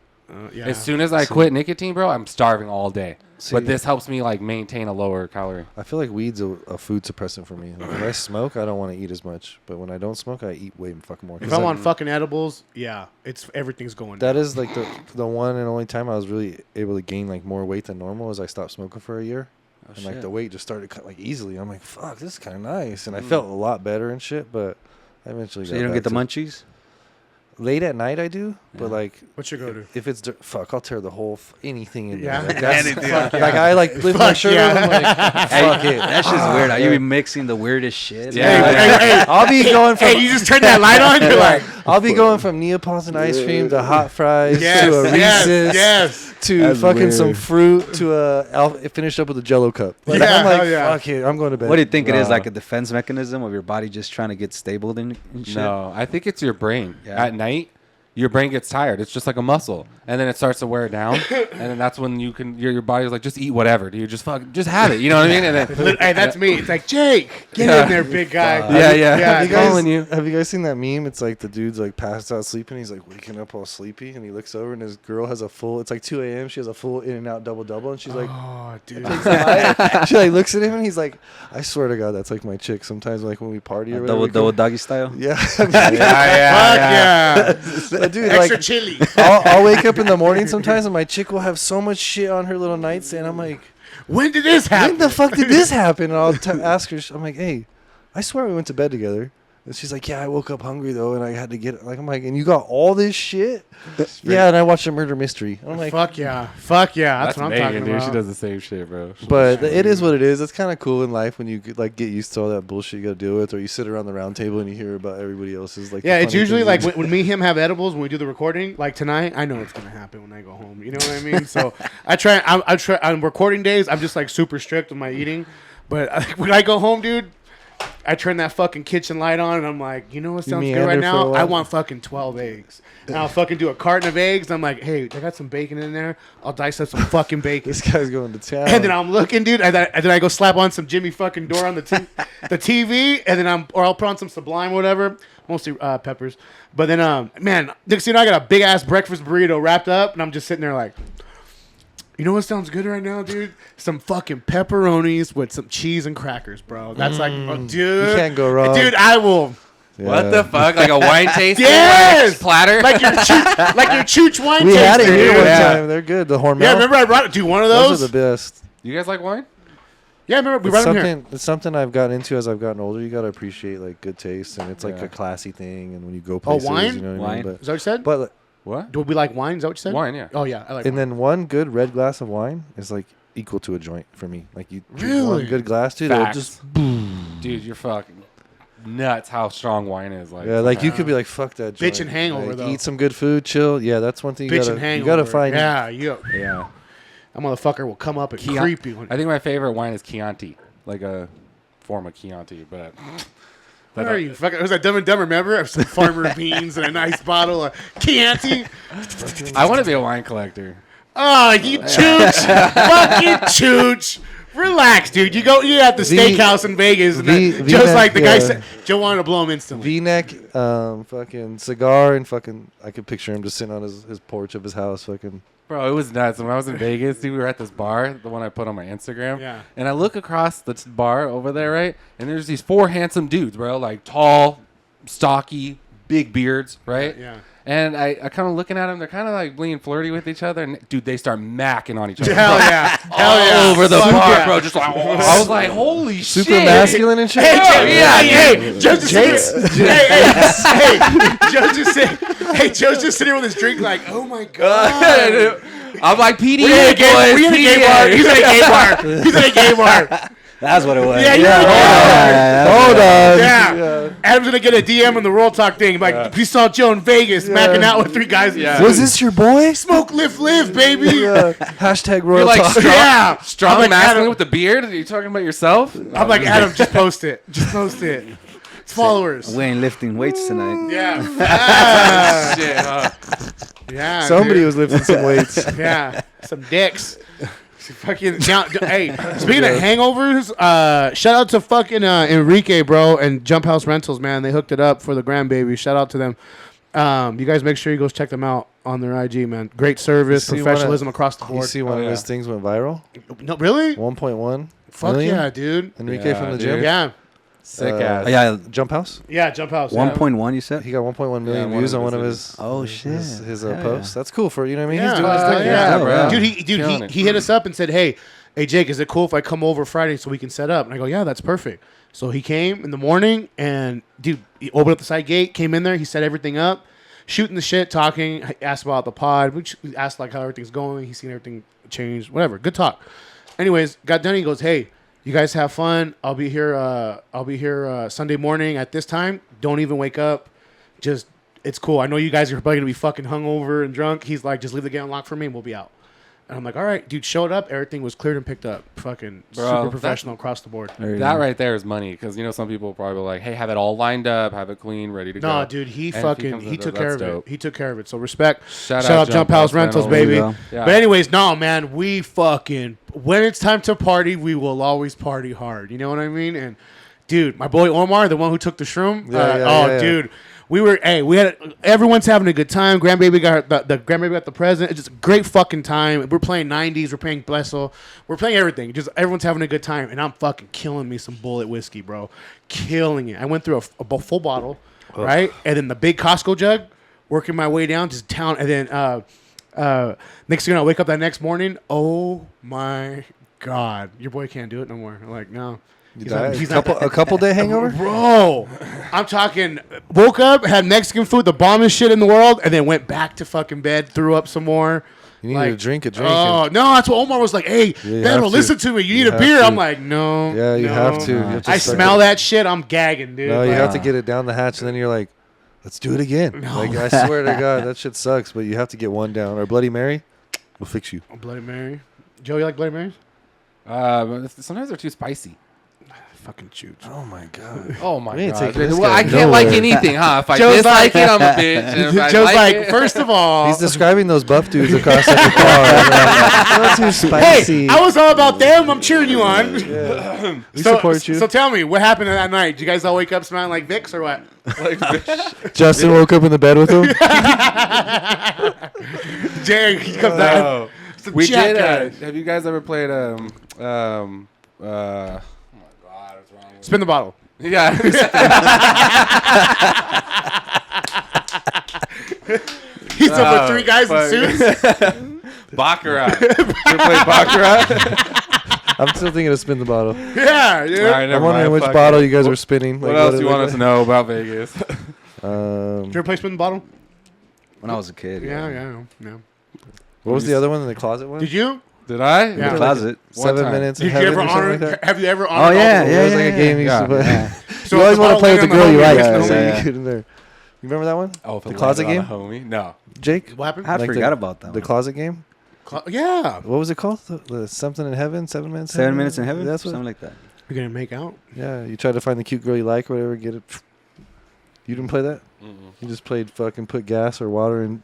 Yeah. As soon as I quit nicotine, bro, I'm starving all day. See- But this helps me like maintain a lower calorie. I feel like weed's a food suppressant for me. Like, when I smoke, I don't want to eat as much. But when I don't smoke, I eat way fucking more. If 'Cause I'm I- on fucking edibles, yeah, everything's going that down. is like the one and only time I was really able to gain like more weight than normal is I stopped smoking for a year. Oh, And like shit. the weight just started to cut like easily. I'm like, fuck, this is kind of nice. And I felt a lot better and shit. But I eventually So got you don't back get the to- munchies? Late at night I do, but Yeah. like What's your go-to? if it's fuck, I'll tear the whole anything in Yeah. there. Like, that's, Anything. fuck, like I like lift my Fuck shirt yeah. up. I'm like, fuck it. That's just Ah, weird. Are yeah. you be mixing the weirdest shit? Yeah. Hey, I'll be going from hey, you just turn that light on. You're like, I'll be going from Neapolitan ice cream to hot fries yes, to a yes, Reese's yes. to That's fucking some weird. fruit to I'll finish up with a Jello cup. Like, Yeah, I'm like, hell yeah. fuck it, I'm going to bed. What do you think it is? Nah. Like a defense mechanism of your body just trying to get stable and shit? No, I think it's your brain. Yeah. At night, your brain gets tired. It's just like a muscle, and then it starts to wear down, and then that's when you can. Your body's like, just eat whatever, dude. Just have it. You know what I mean? And then, Hey, that's me. It's like, Jake, get Yeah. in there, big guy. Yeah, yeah. Yeah, Have you, calling guys, you. have you guys seen that meme? It's like the dude's like passed out sleeping. He's like waking up all sleepy, and he looks over, and his girl has a full. It's like 2 a.m. She has a full in and out double, and she's like, Oh, dude. she like looks at him, and he's like, I swear to God, that's like my chick. Sometimes like when we party or whatever. Double doggy style? Yeah. Fuck yeah. But dude, Extra like, chili. I'll wake up in the morning sometimes, and my chick will have so much shit on her little nightstand. I'm like, When did this happen? when the fuck did this happen? And I'll ask her. I'm like, hey, I swear we went to bed together. And she's like, yeah, I woke up hungry though, and I had to get like, I'm like, and you got all this shit? Yeah, and I watched a murder mystery. I'm like, fuck yeah. That's what I'm Megan, talking dude. about. She does the same shit, bro. but it is what it is. It's kind of cool in life when you like get used to all that bullshit you got to deal with, or you sit around the round table and you hear about everybody else's like. Yeah, the it's funny usually things. like when me and him have edibles when we do the recording. Like tonight, I know what's gonna happen when I go home. You know what I mean? So I try on recording days. I'm just like super strict with my eating, but when I go home, dude, I turn that fucking kitchen light on and I'm like, you know what sounds good right meander for a now? while? I want fucking 12 eggs. And I'll fucking do a carton of eggs. And I'm like, hey, I got some bacon in there. I'll dice up some fucking bacon. This guy's going to town. And then I'm looking, dude, and then I go slap on some Jimmy fucking Dore on the TV, and then I'll put on some Sublime, whatever, mostly peppers. But then, man, next thing you know, I got a big ass breakfast burrito wrapped up, and I'm just sitting there like, you know what sounds good right now, dude? Some fucking pepperonis with some cheese and crackers, bro. That's like, oh, dude, You can't go wrong. dude. I will. Yeah. What the fuck? Like a wine tasting Yes! platter? Like your Chooch wine We had it tasting, here dude. one Yeah. time. They're good. The Hormel. Yeah, remember I brought it. Dude, one of Those those. are the best. You guys like wine? Yeah, remember we It's brought them here. something. It's something I've gotten into as I've gotten older. You gotta appreciate like good taste, and it's like Yeah. a classy thing. And when you go places, wine? you know what I Wine? mean. Is that what you said? But What? Do we like wine? Is that what you said? Wine, yeah. Oh yeah, I like. and wine. then one good red glass of wine is like equal to a joint for me. Like you drink Really? one good glass, dude. It'll Facts. just Dude, you're fucking nuts how strong wine is. Like, yeah, like you could be like fuck that joint. Bitchin' hangover, Like, though. Eat some good food, chill. Yeah, that's one thing you Bitch gotta and hangover. you gotta find. Yeah, yeah. that motherfucker will come up and Chian- creep you. I think my favorite wine is Chianti, like a form of Chianti, but. What are you? Fucking, was that Dumb and Dumber? Remember? Some farmer beans and a nice bottle of Chianti. I want to be a wine collector. Oh, you chooch. Fucking chooch. Relax, dude. You at the steakhouse in Vegas, and Joe's like the guy said. Joe wanted to blow him instantly. V-neck, fucking cigar, and fucking. I could picture him just sitting on his porch of his house, fucking. Bro, it was nuts. When I was in Vegas, dude, we were at this bar, the one I put on my Instagram. Yeah. And I look across the bar over there, right? And there's these 4 handsome dudes, bro. Like tall, stocky, big beards, right? Yeah. And I kind of looking at them. They're kind of like being flirty with each other. And, dude, they start macking on each other. Hell yeah. Hell yeah. Over the Fuck bar, yeah. bro. Just like, I was like, holy Super shit. masculine and shit. Hey, Joe's just sitting. Hey, Joe's just sitting with his drink, like, oh my god. I'm like, PDA, We're in a boys. gay bar. He's in a gay bar. He's in a gay bar. That's what it was. Yeah, you're in a gay bar. Hold on. Yeah. Adam's gonna get a DM on the World Talk thing. Like, we saw Joe in Vegas macking out with 3 guys. Yeah. Was this your boy? Smoke, live, baby. Hashtag Royal You're like Talk. strong, Yeah. strong I'm like, masculine Adam- with the beard? Are you talking about yourself? I'm like, Adam, just post it. Just post it. It's followers. We ain't lifting weights tonight. Yeah. Ah. Shit, huh? Yeah. Somebody dude. was lifting some weights. Yeah. Some dicks. Fucking hey, speaking of hangovers, shout out to fucking Enrique, bro, and Jump House Rentals, man. They hooked it up for the grandbaby. Shout out to them. You guys make sure you go check them out on their IG, man. Great service, You see professionalism across the You board. see one of his things went viral? No, really? 1.1 Fuck million? yeah, dude. Enrique Yeah, from the dude. gym? Yeah, Sick Uh, ass. Yeah, Jump House? yeah. Jump House. 1.1 you said? He got 1.1 million one views of on one his of videos. his Oh, shit. his Yeah. posts. That's cool for, you know what I mean? Yeah, He's doing his thing. yeah, bro. Dude, he hit us up and said, hey, Jake, is it cool if I come over Friday so we can set up? And I go, yeah, that's perfect. So he came in the morning and, dude, he opened up the side gate, came in there, he set everything up, shooting the shit, talking, asked about the pod, which asked like how everything's going, he's seen everything change, whatever, good talk. Anyways, got done, he goes, hey, you guys have fun. I'll be here Sunday morning at this time. Don't even wake up. Just, it's cool. I know you guys are probably going to be fucking hungover and drunk. He's like, just leave the gate unlocked for me and we'll be out. And I'm like, all right, dude, showed up. Everything was cleared and picked up. Fucking Bro, super professional across the board. That right there is money, because you know some people probably like, hey, have it all lined up, have it clean, ready to go. No, dude, he And if fucking comes he with took it, care that's of dope. it. He took care of it. So respect. Shout out Jump House Rentals, baby. There you go. Yeah. But anyways, no, man, we fucking when it's time to party, we will always party hard. You know what I mean? And dude, my boy Omar, the one who took the shroom. Yeah. Dude. We had everyone's having a good time. Grandbaby got the grandbaby got the present. It's just a great fucking time. We're playing 90s. We're playing Blessel. We're playing everything. Just everyone's having a good time, and I'm fucking killing me some Bullet whiskey, bro. Killing it. I went through a full bottle, right, and then the big Costco jug. Working my way down, just down, and then next thing you know, I wake up that next morning. Oh my god, your boy can't do it no more. I'm like, no. You died? A couple day hangover? Bro, I'm talking. Woke up, had Mexican food, the bombest shit in the world, and then went back to fucking bed. Threw up some more. You need to drink a drink. Oh no, that's what Omar was like. Hey, Beto, listen to me. You need a beer. I'm like, no. Yeah, you have to. You have to I smell that shit. I'm gagging, dude. No, you have to get it down the hatch, and then you're like, let's do it again. No. Like, I swear to God, that shit sucks, but you have to get one down. Or Bloody Mary, we'll fix you. Bloody Mary. Joe, you like Bloody Marys? Sometimes they're too spicy. Fucking shoot. Oh my God. Oh my We ain't god. taking this Well, guy I can't like nowhere. anything, huh? If I Joe's dislike like- it, I'm a bitch. And if I Joe's like like, it, first of all, He's describing those buff dudes across the bar. Not too spicy. hey, I was all about them. I'm cheering you on. Yeah. We support you. So tell me, what happened that night? Did you guys all wake up smelling like Vicks or what? Justin woke up in the bed with him. Jay, he comes out. Some we did. jackass. Have you guys ever played oh my god, what's wrong with Spin the bottle. Yeah. He's up with three guys in suits. Baccarat. You ever played Baccarat? I'm still thinking of spin the bottle. Yeah, dude. All right, never I'm wondering mind, which fuck bottle it. you guys were spinning. What else you want us to to know about Vegas? Did you ever play spin the bottle? When I was a kid. Yeah. What was the other one in the closet one? Did you? Did I? In Yeah. the closet. One 7 time. minutes in Did you heaven ever or something honor? like that? Have you ever honored? yeah, all the It rules? was like a game you used to play. So You always want to play with the girl you like. Yeah, So yeah. you get in there. You remember that one? Oh, if The it closet landed game? on a homie? No. Jake? What happened? I Like forgot about that. The one. closet game? Yeah. What was it called? The something in heaven? 7 minutes? 7 minutes in heaven. That's what. Something like that. You're gonna make out? Yeah, you try to find the cute girl you like or whatever. Get it. You didn't play that? You just played fucking put gas or water in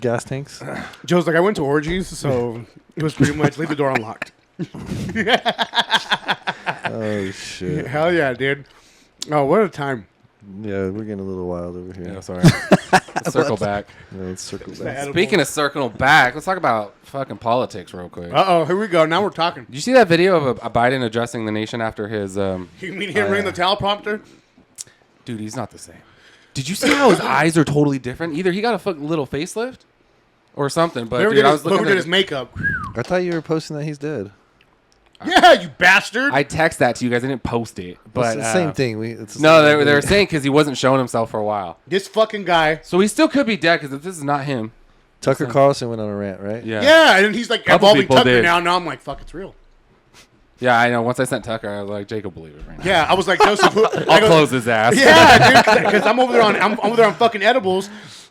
gas tanks. Joe's like, I went to orgies, so it was pretty much leave the door unlocked. Oh shit. Hell yeah, dude. Oh, what a time. Yeah, we're getting a little wild over here. Yeah, sorry. Let's circle back. Yeah, let's circle back. Edible. Speaking of circling back, let's talk about fucking politics real quick. Uh-oh, here we go. Now we're talking. Did you see that video of a Biden addressing the nation after his You mean him ring the teleprompter? Dude, he's not the same. Did you see how his eyes are totally different? Either he got a little facelift or something, but Whoever dude, did I his, was looking whoever did at his makeup. I thought you were posting that he's dead. Yeah, you bastard. I text that to you guys. I didn't post it, but It's the same thing. It's the No, same they were thing. saying because he wasn't showing himself for a while, This fucking guy. so he still could be dead. Because if this is not him, Tucker Carlson went on a rant, right? yeah, Yeah, and he's like Couple involving people Tucker did. now. Now I'm like, fuck, it's real. yeah. I know. Once I sent Tucker, I was like, Jake will believe it right now. Yeah, I was like, Joseph. Who, I I'll go, close his ass. Yeah, dude, because I'm over there on fucking edibles,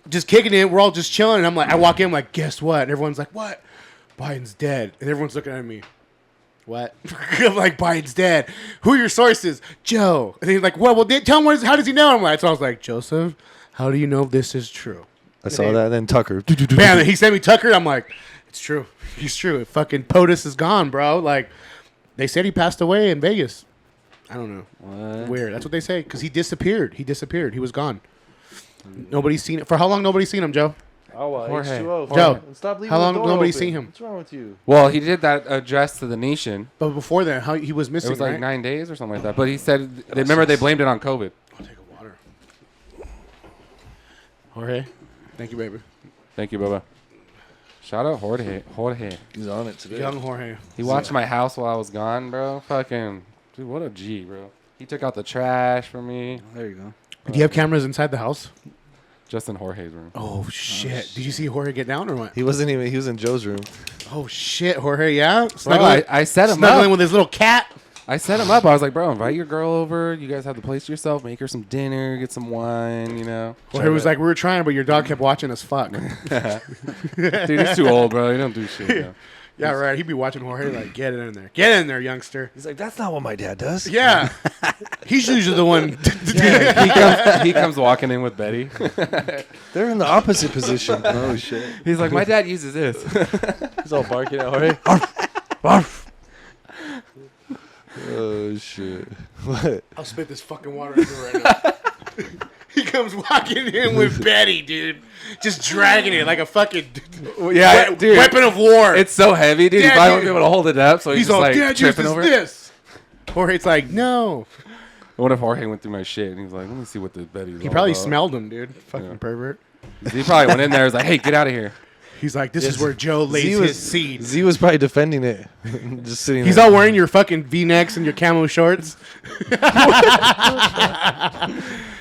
just kicking it. We're all just chilling, and I'm like, I walk in, I'm like, guess what? And everyone's like, what? Biden's dead, and everyone's looking at me. What? I'm like, Biden's dead. Who are your sources? Joe. And he's like, well, tell him how does he know? I'm like, so I was like, Joseph, how do you know this is true? I saw that. And then Tucker. Bam, and he sent me Tucker. I'm like, it's true. He's true. Fucking POTUS is gone, bro. Like, they said he passed away in Vegas. I don't know. What? Weird. That's what they say. Because he disappeared. He was gone. Nobody's seen it. For how long nobody's seen him, Joe? Oh, well, Jorge. H2O. Joe, Stop leaving how the long door nobody's open. seen him? What's wrong with you? Well, he did that address to the nation. But before that, how he was It missing, was like right? 9 days or something like that. But he said, remember they blamed it on COVID. I'll take a water. Jorge, thank you, baby. Thank you, Bubba. Shout out Jorge. He's on it today. Young Jorge. He watched my house while I was gone, bro. Fucking, dude, what a G, bro. He took out the trash for me. There you go. Do you have cameras inside the house? Just in Jorge's room. Oh, shit. Did you see Jorge get down or what? He wasn't even. He was in Joe's room. Oh, shit, Jorge, yeah? Bro, Snuggling, I set him snuggling up. with his little cat. I set him up. I was like, bro, invite your girl over. You guys have the place to yourself. Make her some dinner. Get some wine, you know. Jorge was like, we were trying, but your dog kept watching us fuck. dude, he's too old, bro. He don't do shit. Bro. Yeah, right. He'd be watching Jorge like, get in there. Get in there, youngster. He's like, that's not what my dad does. Yeah. He's usually the one. He comes walking in with Betty. They're in the opposite position. Oh shit. He's like, my dad uses this. He's all barking at Jorge. Arf, arf. Oh shit! What? I'll spit this fucking water into her right now. He comes walking in with Betty, dude. Just dragging it like a fucking Yeah, dude. weapon of war. It's so heavy, dude. Yeah, you probably won't dude. be able to hold it up, so he's He's just all, like Dad, use tripping this, over it. this. Jorge's like, no. What if Jorge went through my shit and he was like, let me see what the Betty's He all probably about. smelled him, dude. Fucking Yeah. pervert. He probably went in there and was like, hey, get out of here. He's like, this is where Joe lays his seed. Z was probably defending it, just sitting. He's there. all wearing your fucking V-necks and your camo shorts.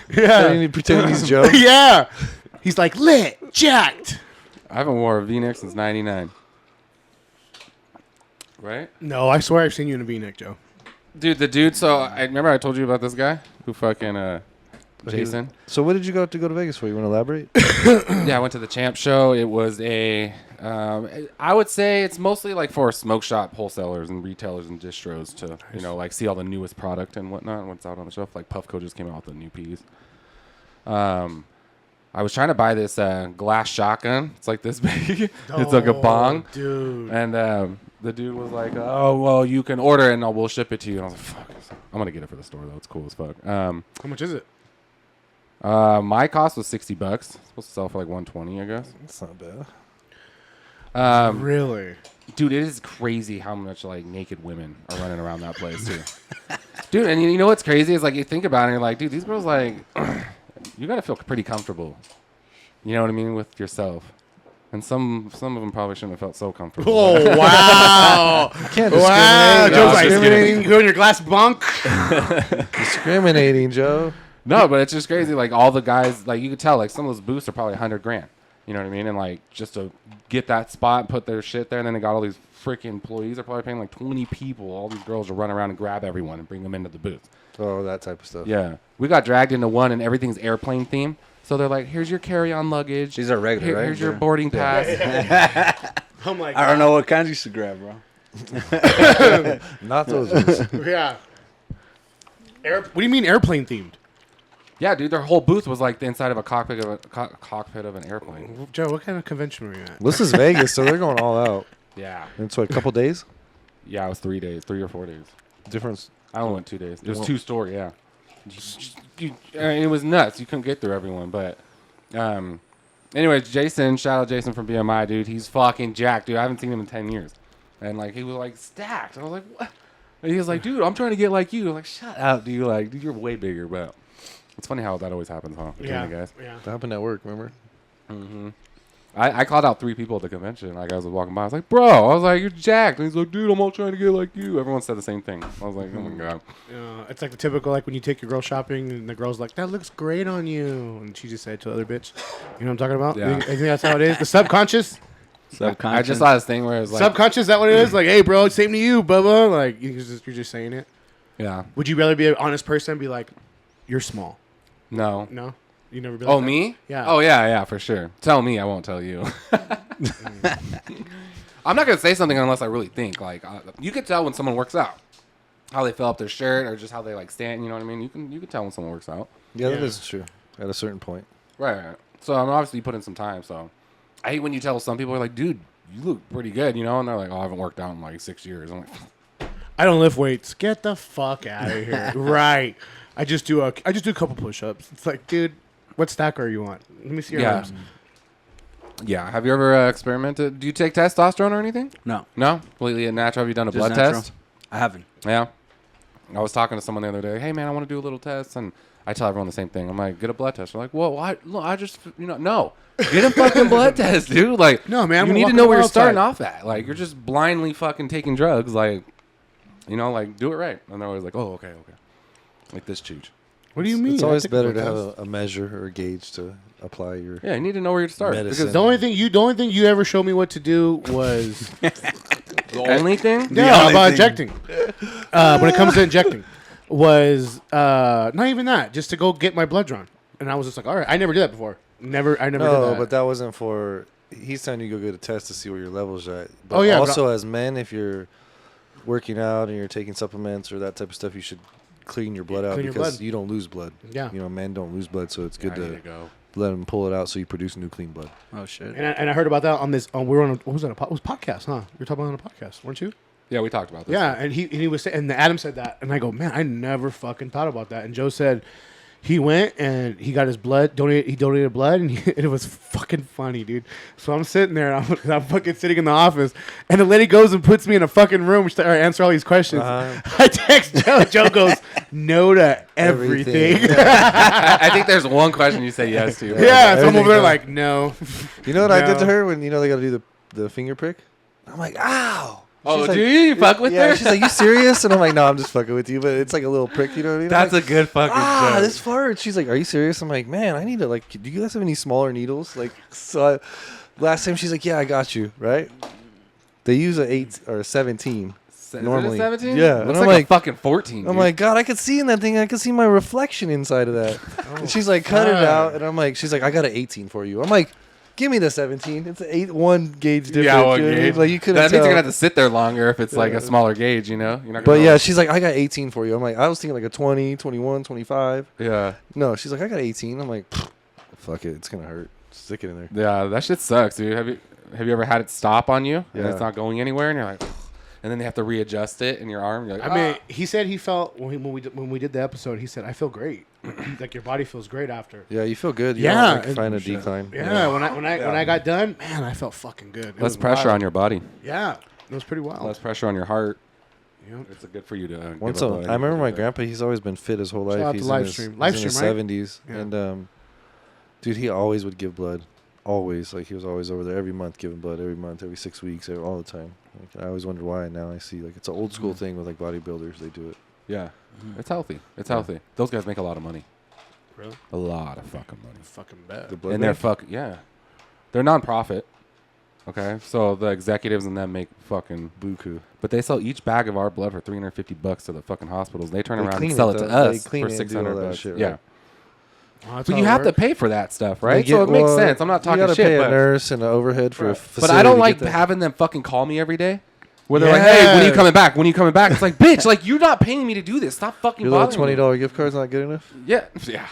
Pretending he's Joe. Yeah. He's like, lit, jacked. I haven't wore a V-neck since '99. Right? No, I swear I've seen you in a V-neck, Joe. Dude, the dude. So I remember I told you about this guy who fucking Jason. So what did you go to Vegas for? You want to elaborate? Yeah, I went to the Champ Show. It was I would say it's mostly like for smoke shop wholesalers and retailers and distros to, like see all the newest product and whatnot, what's out on the shelf. Like Puffco just came out with the new peas. I was trying to buy this glass shotgun. It's like this big. It's like a bong. Dude. And the dude was like, oh, well, you can order it and we'll ship it to you. And I was like, fuck. I'm going to get it for the store, though. It's cool as fuck. How much is it? My cost was $60. It's supposed to sell for like $120, I guess. That's not bad. Really? Dude, it is crazy how much like naked women are running around that place too. Dude, and you know what's crazy is like you think about it and you're like, dude, these girls like you gotta feel pretty comfortable. You know what I mean, with yourself. And some of them probably shouldn't have felt so comfortable. Oh, wow. You can't discriminate. Wow. No, Joe's like, discriminating. you go in your glass bunk. Discriminating, Joe. No, but it's just crazy. Like all the guys, like you could tell, like some of those booths are probably $100,000. You know what I mean? And like just to get that spot, put their shit there, and then they got all these freaking employees. They're probably paying like 20 people. All these girls to run around and grab everyone and bring them into the booth. Oh, that type of stuff. Yeah, we got dragged into one, and everything's airplane themed. So they're like, "Here's your carry-on luggage. These are regular, right? Here's your boarding pass." I'm like, I don't know what kinds you should grab, bro. Not those ones. Yeah. What do you mean airplane themed? Yeah, dude, their whole booth was like the inside of a cockpit of an airplane. Joe, what kind of convention were you at? This is Vegas, so they're going all out. Yeah, And so a couple days. yeah, it was 3 days, 3 or 4 days. Difference. I only went 2 days. It was 2-story, yeah. It was nuts. You couldn't get through everyone, but anyways, Jason, shout out Jason from BMI, dude. He's fucking jacked, dude. I haven't seen him in 10 years, and like he was like stacked. I was like, what? And he was like, dude, I'm trying to get like you. I'm like, shut up, dude. Like, dude, you're way bigger, but it's funny how that always happens, huh? Between the guys. Yeah. That happened at work, remember? Mm-hmm. I called out 3 people at the convention. Like, I was walking by. I was like, bro. I was like, you're jacked. And he's like, dude, I'm all trying to get like you. Everyone said the same thing. I was like, oh, my God. It's like the typical, like when you take your girl shopping and the girl's like, that looks great on you. And she just said to the other bitch. You know what I'm talking about? Yeah. I think that's how it is. The subconscious? I just saw this thing where it was like, Subconscious, is that what it is? Like, hey, bro, same to you, Bubba. Like, you're just saying it. yeah. Would you rather be an honest person and be like, you're small? No. No? You never be like Oh, that? me? Yeah. Oh, yeah, for sure. Tell me. I won't tell you. I'm not going to say something unless I really think. Like, you could tell when someone works out. How they fill up their shirt or just how they, like, stand. You know what I mean? You can tell when someone works out. Yeah, that Yeah. is true. At a certain point. Right. So, I'm obviously you put in some time. So, I hate when you tell some people, like, dude, you look pretty good, you know? And they're like, oh, I haven't worked out in, like, 6 years. I'm like, I don't lift weights. Get the fuck out of here. Right. I just do a couple push-ups. It's like, dude, what stack are you on? Let me see your arms. Yeah. Have you ever experimented? Do you take testosterone or anything? No, No? Completely natural? Have you done a just blood natural. test? I haven't. Yeah. I was talking to someone the other day. Hey, man, I want to do a little test. And I tell everyone the same thing. I'm like, get a blood test. They're like, well, I just, no. Get a fucking blood test, dude. Like, No, man, I'm you gonna need walk to on know the where you're wild starting side. off at. Like, you're just blindly fucking taking drugs. Like, like, do it right. And they're always like, oh, okay. Like this chooch. What do you mean? It's I always take a better blood to test. have a measure or a gauge to apply your. Yeah, you need to know where to start. Medicine. Because The only thing you ever showed me what to do was the only thing? yeah, only about thing. injecting. When it comes to injecting, was not even that. Just to go get my blood drawn, and I was just like, all right, I never did that before. I never did No, that. but that wasn't for. He's telling you to go get a test to see where your levels are at. But Oh, yeah, but also, as men, if you're working out and you're taking supplements or that type of stuff, you should clean your blood out Clean your because blood. you don't lose blood. Yeah. You know, men don't lose blood, so it's good I need to to go. let them pull it out so you produce new clean blood. Oh shit. And I heard about that on this. We were on what was that? It was podcast, huh? You were talking about it on a podcast, weren't you? Yeah, we talked about this. Yeah, and he was saying, and Adam said that, and I go, man, I never fucking thought about that. And Joe said, he went and he got his blood donated. He donated blood, and it was fucking funny, dude. So I'm sitting there, and I'm fucking sitting in the office, and the lady goes and puts me in a fucking room to answer all these questions. I text Joe. Joe goes, no to everything. I think there's one question you say yes to. Yeah, so I'm over there like, no. You know what I did to her when they got to do the finger prick? I'm like, ow. Oh, She's do like, you fuck with her? She's like, you serious? And I'm like, no, I'm just fucking with you. But it's like a little prick, you know what I mean? That's like, a good fucking joke. this fart. She's like, are you serious? I'm like, man, I need to like, do you guys have any smaller needles? Like, so last time she's like, yeah, I got you, right? They use a 8 or a 17 normally. 17? Yeah, Looks and I'm like like a fucking 14. I'm dude. like, God, I could see in that thing. I could see my reflection inside of that. And she's like, cut it out. And I'm like, she's like, I got an 18 for you. I'm like, give me the 17. It's an 1 gauge difference. Yeah, 1 dude. gauge. Like you couldn't That means tell. you're gonna have to sit there longer if it's like a smaller gauge, you know. You're not. But gonna yeah, she's like, I got 18 for you. I'm like, I was thinking like a 20, 21, 25. Yeah. No, she's like, I got 18. I'm like, fuck it, it's gonna hurt. Stick it in there. Yeah, that shit sucks, dude. Have you ever had it stop on you and Yeah. it's not going anywhere, and you're like, and then they have to readjust it in your arm. You're like, I mean, he said he felt when we did the episode. He said, I feel great. Like your body feels great after. Yeah, you feel good. You Yeah, don't, like, find a decline. Yeah, when I got done, man, I felt fucking good. It less was pressure wild. on your body, Yeah, it was pretty wild. less pressure on your heart. Yep. It's good for you to. Once give up I remember my grandpa. He's always been fit his whole life. Shout out to He's Livestream. in Livestream, his right? 70s, Yeah. and dude, he always would give blood. Always, like he was always over there every month giving blood, every month, every 6 weeks, all the time. Like, I always wondered why. And now I see, like, it's an old school thing with like bodybuilders. They do it. Yeah, it's healthy. It's healthy. Those guys make a lot of money. Really? A lot of fucking money. Fucking bad. The blood And they're bank? yeah, they're non-profit. Okay, so the executives and them make fucking buku. but they sell each bag of our blood for $350 to the fucking hospitals. They turn They around clean and sell it, it to though. They us clean for it and do all $600. that shit, Yeah, right? Well, that's but how you it have to works. pay for that stuff, They right? get- So it makes well, sense. I'm not talking you gotta shit, pay but a nurse and an overhead for a but facility. I don't to like get that. having them fucking call me every day. Where they're like, "Hey, when are you coming back? When are you coming back?" It's like, bitch, like you're not paying me to do this. Stop fucking Your little bothering me. $20 gift card's not good enough. Yeah, yeah.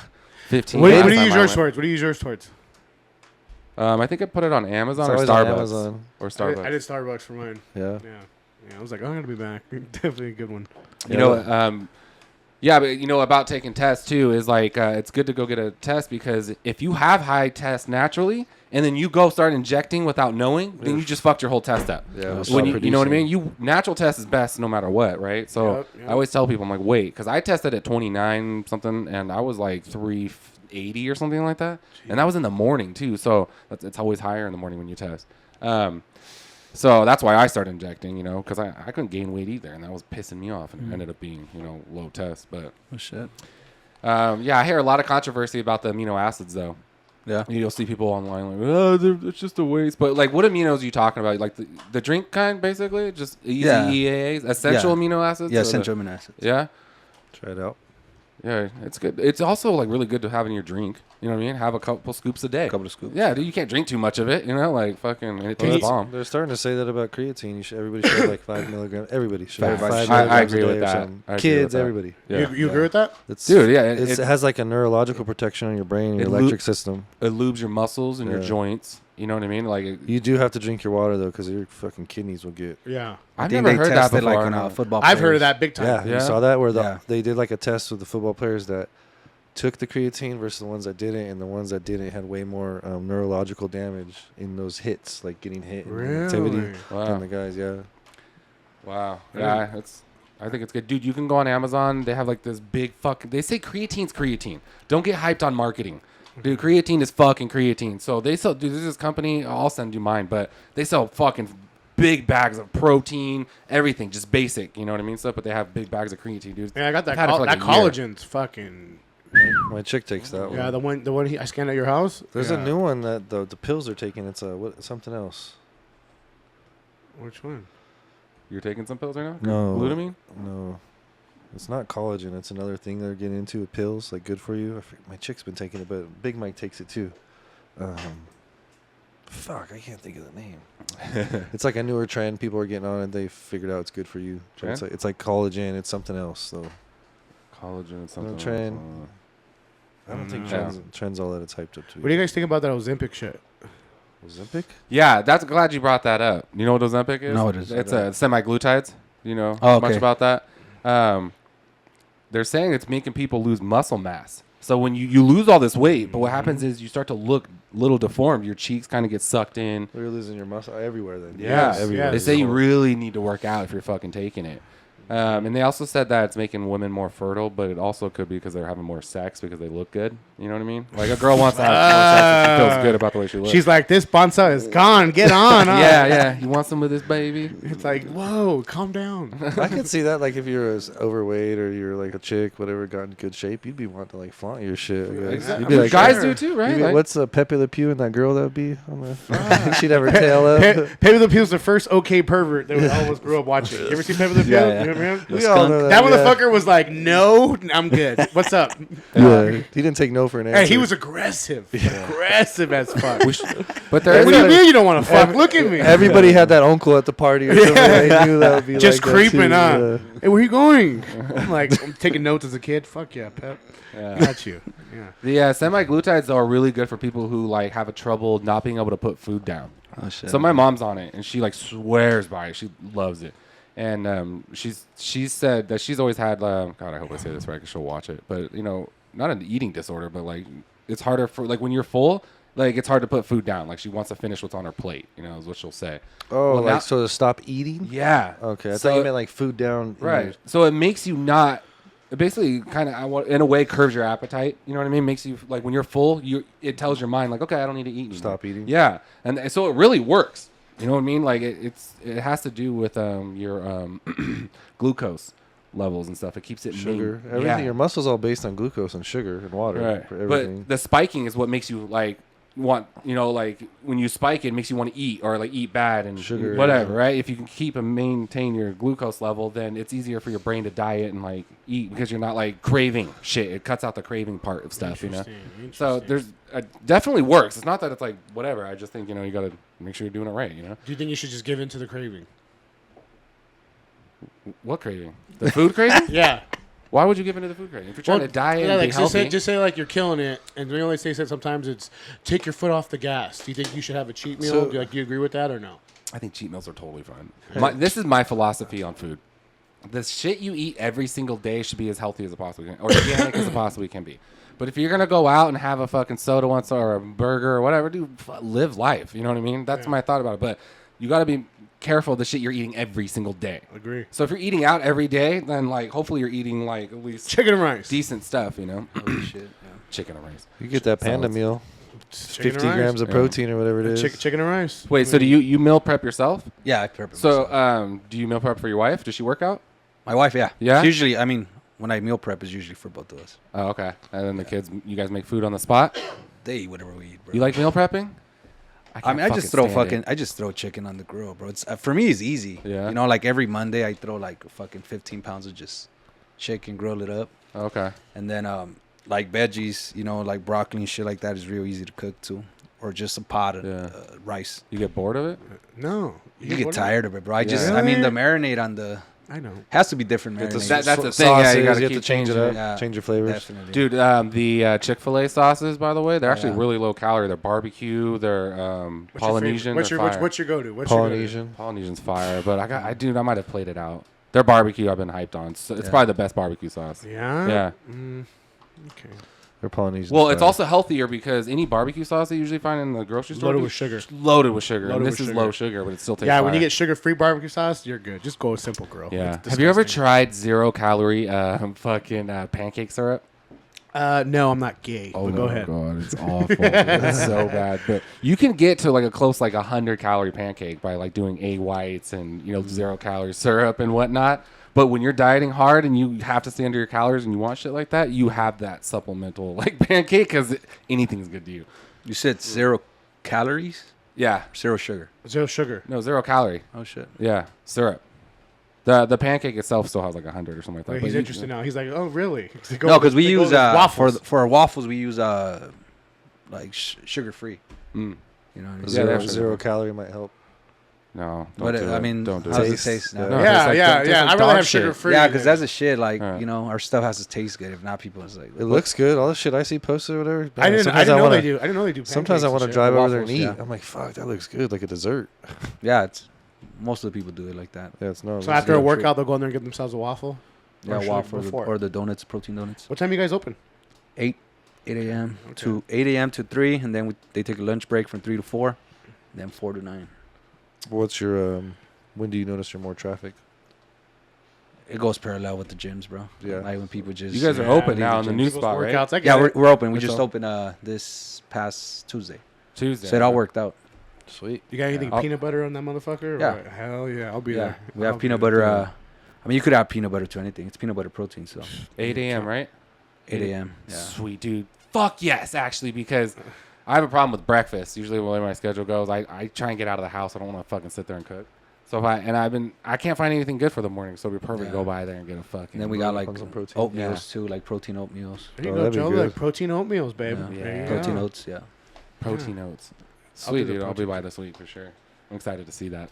15. What do last you time use I yours went. towards? What do you use yours towards? I think I put it on Amazon or It's always on Starbucks. Amazon. Or I Starbucks. did Starbucks for mine. Yeah. Yeah. I was like, I'm gonna be back. Definitely a good one. You know, yeah, but you know about taking tests too is like it's good to go get a test because if you have high tests naturally and then you go start injecting without knowing, then you just fucked your whole test up. Yeah, it'll When stop you know what I producing. mean? Natural test is best no matter what, right? So Yep, yep. I always tell people I'm like, wait, because I tested at 29 something and I was like 380 or something like that, and that was in the morning too. So it's always higher in the morning when you test. So that's why I started injecting, you know, because I couldn't gain weight either, and that was pissing me off, and it ended up being, you know, low test. But Oh shit. yeah, I hear a lot of controversy about the amino acids, though. Yeah. You'll see people online like, oh, it's just a waste. But like, what amino's are you talking about? Like the drink kind, basically, just easy Yeah. EAAs, essential amino acids. Yeah, or the- essential amino acids. Yeah, Try it out. yeah, it's good. It's also like really good to have in your drink. You know what I mean? Have a couple scoops a day. A couple of scoops. Yeah, dude, you can't drink too much of it. You know, like fucking, and it Well, tastes that's- bomb. They're starting to say that about creatine. Everybody should have like 5 milligrams. Everybody should have Facts. 5 I milligrams agree a with day or that. something. I agree with Kids, that. everybody. Yeah. You agree with that? It's, Dude, yeah, it has like a neurological protection on your brain and your It electric system. It lubes your muscles and your Yeah. joints. You know what I mean? Like, You do have to drink your water though, because your fucking kidneys will get. Yeah. I've think never they heard that tested, before. like on no. football. I've heard of players. that big time. Yeah, Yeah. you saw that where Yeah. they did like a test with the football players that took the creatine versus the ones that didn't, and the ones that didn't had way more neurological damage in those hits, like getting hit in activity, Really? Wow. than the guys. Yeah, Wow. Yeah, I think it's good. Dude, you can go on Amazon. They have like this big fucking... They say creatine's creatine. Don't get hyped on marketing. Dude, creatine is fucking creatine. So they sell... Dude, there's this company... I'll send you mine, but they sell fucking big bags of protein, everything. Just basic, you know what I mean? Stuff, but they have big bags of creatine, dude. Yeah, I got that. I've had it for like That a year. collagen's fucking. my chick takes that Yeah, one. the one I scanned at your house. There's Yeah. a new one that the pills are taking. It's something else. Which one? You're taking some pills right now? No. Glutamine? No, it's not collagen. It's another thing they're getting into with pills, like good for you. My chick's been taking it, but Big Mike takes it too. Fuck, I can't think of the name. It's like a newer trend. People are getting on it. They figured out it's good for you. But it's like collagen. It's something else though. Collagen and something. trend. else. I don't think Yeah. trends all that it's hyped up to. What do you guys think about that Ozempic shit? Ozempic? Yeah, that's glad you brought that up. You know what Ozempic is? No, it is. It's a semi-glutides. You know Oh, much okay. about that? They're saying it's making people lose muscle mass. So when you lose all this weight, but what happens is you start to look a little deformed. Your cheeks kind of get sucked in. You're losing your muscle everywhere then. Yeah, everywhere. they say you really need to work out if you're fucking taking it. And they also said that it's making women more fertile, but it also could be because they're having more sex because they look good. You know what I mean? Like a girl wants to have more sex if she feels good about the way she looks. She's like, this bonza is gone. Get on. Huh? yeah. You want some of this, baby? It's like, whoa, calm down. I can see that. Like if you're overweight or you're like a chick, whatever, got in good shape, you'd be wanting to like flaunt your shit. I guess. Exactly. You'd be like, Guys do too, right? Be, Like, what's Pepe Le Pew and that girl that would be on the? She'd have her tail up. Pepe Le Pew's the first okay pervert that we almost grew up watching. You ever see Pepe Le Pew? Yeah. You know what I mean? We all know That motherfucker was like, no, I'm good. What's up? Yeah, he didn't take no for an answer. Hey, he was aggressive. Aggressive as fuck. but What there do is you mean you don't want to fuck? Look at me. Everybody had that uncle at the party or something. They knew that would be Just like creeping, that huh? too. Hey, where you going? I'm like, I'm taking notes as a kid. Fuck yeah, Pep. Got you. Yeah. the semi-glutides though are really good for people who like have a trouble not being able to put food down. Oh shit. So my mom's on it, and she like swears by it. She loves it, and she said that she's always had. God, I hope I say this right because she'll watch it. But not an eating disorder, but like it's harder for like when you're full. Like it's hard to put food down. Like she wants to finish what's on her plate. Is what she'll say. Oh, Well, like now- so to stop eating? Yeah. Okay, I So- thought you meant like food down. in Right. your- So it makes you not. It basically kind of, in a way, curbs your appetite. You know what I mean? Makes you like when you're full, it tells your mind like, okay, I don't need to eat anymore. Stop eating. Yeah, and so it really works. You know what I mean? Like it has to do with your glucose levels and stuff. It keeps it Sugar. main- Everything. Yeah. Your muscles all based on glucose and sugar and water. Right. For everything. But the spiking is what makes you like want, like when you spike it makes you want to eat or like eat bad and Sugar, whatever, yeah. right? If you can keep and maintain your glucose level, then it's easier for your brain to diet and like eat because you're not like craving shit. It cuts out the craving part of stuff, So there's definitely works. It's not that it's like whatever. I just think you got to make sure you're doing it right. Do you think you should just give in to the craving? What craving? The food craving? Yeah. Why would you give into the food craving? If you're trying to diet and like, be healthy, just say like you're killing it, and they always say sometimes it's take your foot off the gas. Do you think you should have a cheat meal? So- do you agree with that or no? I think cheat meals are totally fine. This is my philosophy on food. The shit you eat every single day should be as healthy as it possibly can, or organic as it possibly can be. But if you're gonna go out and have a fucking soda once or a burger or whatever, dude, live life. You know what I mean? That's my thought about it. But you got to be careful of the shit you're eating every single day. Agree. So if you're eating out every day, then like hopefully you're eating like at least Chicken and rice. decent stuff. Holy shit. Yeah. Chicken and rice. You get that panda Solids. meal. Chicken 50 and grams rice. of protein or whatever it is. Chicken and rice. Wait, so do you meal prep yourself? Yeah, I prep it So myself. do you meal prep for your wife? Does she work out? My wife, yeah. Yeah? It's usually, I mean, when I meal prep, it's usually for both of us. Oh, okay. And then the kids, you guys make food on the spot. They eat whatever we eat, bro. You like meal prepping? I mean, I can't just throw chicken on the grill, bro. It's for me, it's easy. Yeah. Like every Monday, I throw like fucking 15 pounds of just chicken, grill it up, Okay. and then like veggies, like broccoli and shit like that is real easy to cook too, or just a pot of rice. You get bored of it? No. You get tired of it, bro. I Yeah. mean, the marinade on the I know. has to be different Get the marinade. That's the thing, yeah, you gotta have to keep change it changing up, it. Yeah. change your flavors. Definitely. Dude, the Chick-fil-A sauces, by the way, they're actually yeah. really low calorie. They're barbecue, they're Polynesian, What's they're your fire. what's your go-to? What's Polynesian. Polynesian's fire, but I might have played it out. Their barbecue I've been hyped on. So it's Yeah. probably the best barbecue sauce. your go-to? Yeah. Okay. They're Polynesian. Well, it's fire. also healthier because any barbecue sauce that you usually find in the grocery store Loaded dude, with sugar. it's loaded with sugar. Loaded And with this is sugar. low sugar, but it still tastes Yeah, when you fire. get sugar-free barbecue sauce, you're good. Just go with Simple Grill. Yeah. It's Have you ever disgusting. tried 0-calorie fucking pancake syrup? No, I'm not gay. but go ahead. God, it's awful. It's so bad. But you can get to like a close like 100-calorie pancake by like doing egg whites and 0-calorie syrup and whatnot. But when you're dieting hard and you have to stay under your calories and you want shit like that, you have that supplemental like pancake because anything's good to you. You said 0 calories, Yeah. 0 sugar. Zero sugar. No, 0-calorie. Oh shit. Yeah, syrup. The pancake itself still has like 100 or something like that. Wait, but he's you- interested now. He's like, oh, really? No, because we use waffles. for our waffles we use like sugar free. Mm. You know what I mean? Yeah, Zero, they're sugar. zero calorie might help. No, But don't do I it. mean, don't do how does it. it Taste. taste? Yeah. No, it Yeah, tastes like- yeah, tastes yeah. like I'd rather dog have shit. sugar-free. Yeah, because that's the shit. Like Yeah. our stuff has to taste good. If not, people is like, It looks good. All the shit I see posted or whatever. I didn't sometimes know wanna- they do. I didn't know they do. Sometimes I want want to drive over there and Waffles, eat. yeah. I'm like, fuck, that looks good, like a dessert. yeah. It's most of the people do it like that. Yeah, it's no. So after a workout, they'll go in there and get themselves a waffle. Yeah, Or should waffle before? or the donuts, protein donuts. What time you guys open? 8. 8 a.m. to 8 a.m. to 3, and then they take a lunch break from 3 to 4, then 4 to 9. What's your when do you notice you're more traffic? It goes parallel with the gyms, bro. Yeah. Like when people just... You guys are open now in the new spot, right? Workouts, I get Yeah, it. we're open. We That's just all. opened this past Tuesday. Tuesday. So it all worked out. Sweet. You got anything Yeah. peanut butter on that motherfucker? Yeah. Or- hell yeah, I'll be Yeah, there. we have I'll peanut be there. butter. I mean, you could add peanut butter to anything. It's peanut butter protein, so 8 a.m., right? 8 a.m. Yeah. Sweet, dude. Fuck yes, actually, because I have a problem with breakfast. Usually, the way my schedule goes, I try and get out of the house. I don't want to fucking sit there and cook. So if I can't find anything good for the morning, so it'd be perfect to go by there and get a fucking. And then we got like on some protein. oatmeals too, like protein oatmeals. There you Oh, go, that'd be Joe. good. Like protein oatmeals, babe. Yeah. There you Protein go. oats, yeah. protein oats. I'll do Sweet, the dude. I'll be protein. by this week for sure. I'm excited to see that.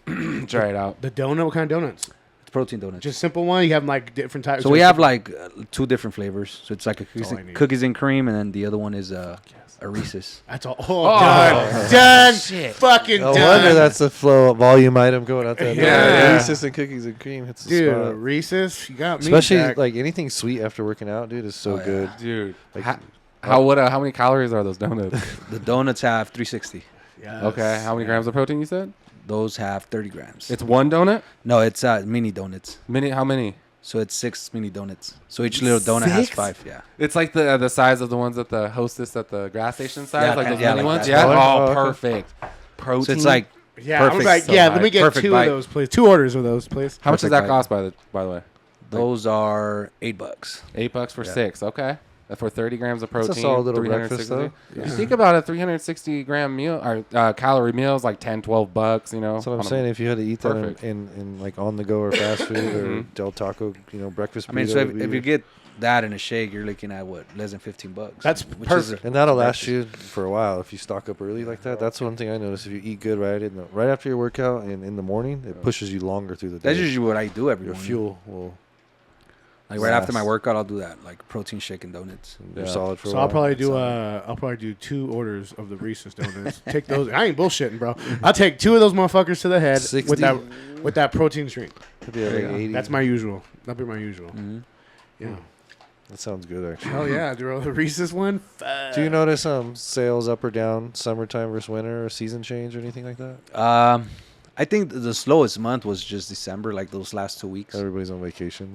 Try it out. The donut, what kind of donuts? It's protein donuts. Just simple one. You have like different types. So we have like 2 different flavors. So it's like a That's all I need. cookies and cream, and then the other one is a Reese's. That's all. Oh, done. Shit. Fucking No done. wonder that's the flow volume item going out there. Yeah. Reese's and cookies and cream hits the Dude, spot. Reese's, you got me. Especially Jack. like anything sweet after working out, dude, is so Oh, yeah. good. Dude. Like, How many calories are those donuts? The donuts have 360. Yes. Okay. How many grams of protein you said? Those have 30 grams. It's one donut? No, it's mini donuts. How many? So it's 6 mini donuts. So each little donut has 6? 5. Yeah. It's like the size of the ones at the Hostess at the gas station size, Yeah, like those yeah, mini like ones. that. Yeah. Oh, Oh, okay. perfect. Protein. So it's like Yeah, I'm Perfect like, stuff, yeah. right? Let me get Perfect 2 bite. of those, please. 2 orders of those, please. how much does perfect that cost by the way? those are $8. $8 for Yeah. 6. Okay. For 30 grams of protein. That's a solid little 360. breakfast, though. You think about a 360 gram meal or calorie meals like 10, 12 bucks, you know. That's what I'm on a- saying. If you had to eat that Perfect. in like on the go or fast food or Mhm. Del Taco, breakfast. I mean, burrito so would if be- you get that in a shake, you're looking at what, less than $15. That's which perfect. and that'll last breakfast. you for a while if you stock up early like that. That's one thing I noticed. If you eat good right after your workout and in the morning, it pushes you longer through the day. That's usually what I do every Your morning. fuel will. Like right after my last. workout, I'll do that, like protein shake and donuts. You're Yeah. solid for a So while. I'll probably do 2 orders of the Reese's donuts. Take those. I ain't bullshitting, bro. I'll take 2 of those motherfuckers to the head 60. with that protein drink. Could be at There like you go. 80. That's my usual. That'd be my usual. Mm-hmm. Yeah. That sounds good actually. Hell yeah, bro. The Reese's one. Do you notice sales up or down, summertime versus winter, or season change or anything like that? I think the slowest month was just December, like those last 2 weeks. Everybody's on vacation.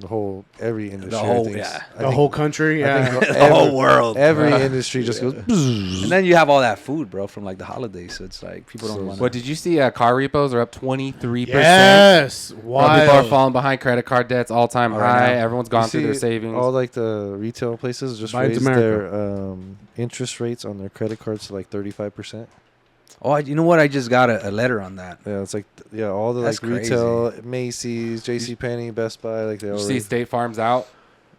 Every industry. whole- I think, yeah. The whole country? I Yeah. think The whole world. Every industry just goes. And then you have all that food, bro, from like the holidays. So it's like people don't want What did you see? Car repos are up 23%. Yes. People are Wild. falling behind. Credit card debts all time All right high. now. Everyone's gone through their savings. All like the retail places just Biden's raised America. their interest rates on their credit cards to like 35%. Oh, you know what? I just got a letter on that. Yeah, it's like all the That's like retail, Macy's, JCPenney, Best Buy, like they Did all you see raised State Farm's out?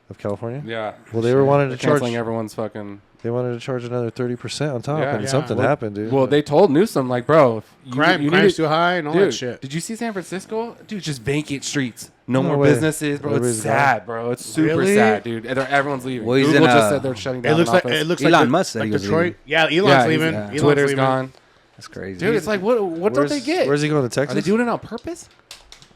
of California. Yeah. Well, they were wanting to charge. Canceling everyone's fucking. They wanted to charge another 30% on top, Yeah. and Yeah. something Well- happened, dude. Well, they told Newsom, like, bro, if you Crime's need too high and all Dude, that shit. did you see San Francisco? Dude, just vacant streets. No No more way. businesses, bro. Everybody's It's sad, bro. It's super Really? sad, dude. Everyone's leaving. Well, he's Google in just a- said they're shutting It down looks an like office. it looks Elon like Musk said like he was Detroit. leaving. Yeah, Elon's Yeah, leaving. yeah. Elon's Twitter's leaving. gone. That's crazy. Dude, it's like, what don't they get? Where's he going to Are Texas? they doing it on purpose?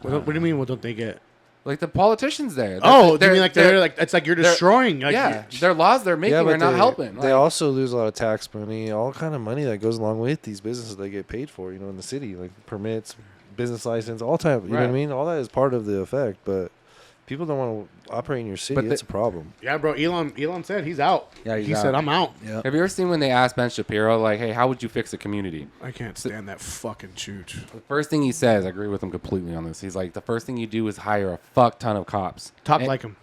What do you mean? What don't they get? Like the politicians there. Oh, do you mean like they're like it's like you're destroying? Like, yeah, their laws they're making are not helping. They Like, also lose a lot of tax money, all kind of money that goes along with these businesses they get paid for, in the city, like permits, business license, all type. You know what I Right. mean? All that is part of the effect, but people don't want to operate in your city. But It's a problem. Yeah, bro. Elon said he's out. Yeah, he's he out. said I'm out. Yeah. have you ever seen when they asked Ben Shapiro, like, hey, how would you fix a community? I can't stand that fucking chooch. The first thing he says, I agree with him completely on this. He's like, the first thing you do is hire a fuck ton of cops. Talk And- like him.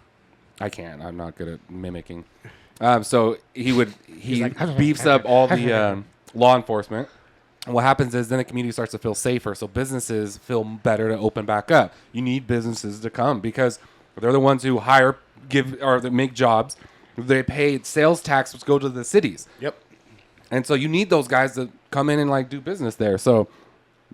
I can't. I'm not good at mimicking. So he like, beefs up all the law enforcement. And what happens is then the community starts to feel safer. So businesses feel better to open back up. You need businesses to come because they're the ones who they make jobs. They pay sales tax, which go to the cities. Yep. And so you need those guys to come in and like do business there. So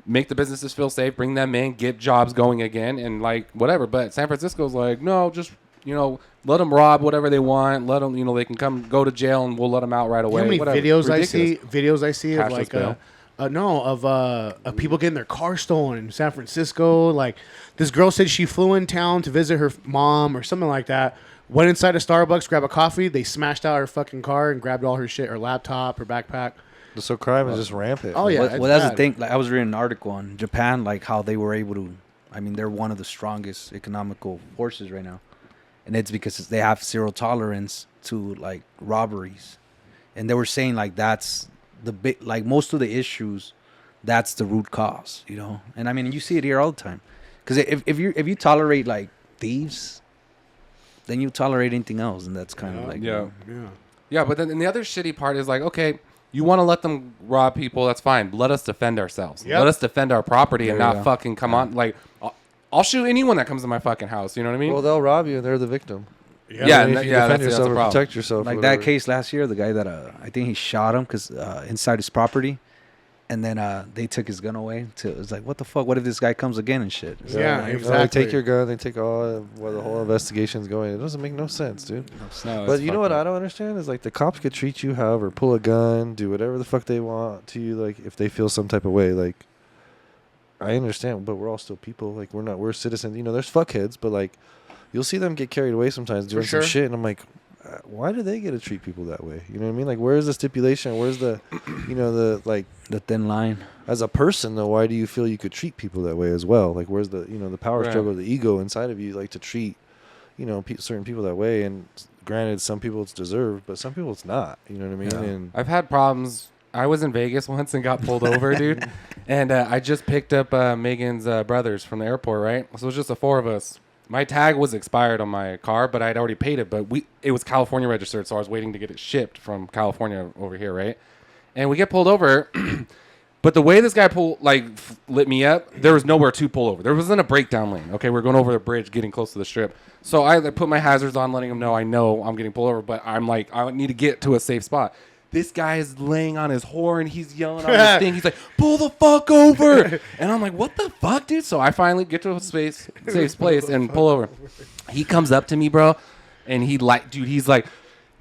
make the businesses feel safe, bring them in, get jobs going again, and like whatever. But San Francisco's like, no, just let them rob whatever they want. Let them, they can come go to jail and we'll let them out right You away. know how many whatever. videos Ridiculous. I see of Cashless like bill. Of people getting their car stolen in San Francisco. Like, this girl said she flew in town to visit her mom or something like that. Went inside a Starbucks, grabbed a coffee. They smashed out her fucking car and grabbed all her shit, her laptop, her backpack. So crime is just rampant. Oh, yeah. Well, that's the thing. Like, I was reading an article on Japan, like how they were able to. I mean, they're one of the strongest economical forces right now, and it's because they have zero tolerance to like robberies, and they were saying like that's the big, like most of the issues, that's the root cause, you know. And I mean, you see it here all the time, because if you tolerate like thieves, then you tolerate anything else, and that's kind of like Yeah. But then and the other shitty part is like, okay, you want to let them rob people, that's fine. Let us defend ourselves. Yep. Let us defend our property and There you not go. fucking come on. Like, I'll shoot anyone that comes to my fucking house. You know what I mean? Well, they'll rob you and they're the victim. Yeah, And if you yeah, defend that's yourself the or problem. protect yourself. like or that whatever. case last year, the guy that I think he shot him because inside his property, and then they took his gun away. It was like, what the fuck? What if this guy comes again and shit? It's Yeah, like, They exactly. take your gun. They take all where the whole investigation's going. It doesn't make no sense, dude. No, But it's you know what fucked I up. don't understand is like the cops could treat you however, pull a gun, do whatever the fuck they want to you, like if they feel some type of way. Like I understand, but we're all still people. Like we're citizens. You know, there's fuckheads, but like you'll see them get carried away sometimes doing sure. some shit, and I'm like, why do they get to treat people that way? You know what I mean? Like where's the stipulation? Where's the, you know, the like the thin line. as a person though, why do you feel you could treat people that way as well? Like where's the, you know, the power Right. struggle, the ego inside of you, like to treat, you know, certain people that way. And granted, some people it's deserved, but some people it's not. You know what I mean? Yeah. And I've had problems. I was in Vegas once and got pulled over, dude. And I just picked up Megan's brothers from the airport, right? So it was just the four of us. My tag was expired on my car, but I'd already paid it. But it was California registered, so I was waiting to get it shipped from California over here, right? And we get pulled over. But the way this guy lit me up, there was nowhere to pull over. There wasn't a breakdown lane. Okay, we're going over the bridge, getting close to the strip. So I put my hazards on, letting him know I'm getting pulled over, but I'm like, I need to get to a safe spot. This guy is laying on his horn. He's yelling on his thing. He's like, pull the fuck over. And I'm like, what the fuck, dude? So I finally get to a safe place and pull over. He comes up to me, bro, and he's like,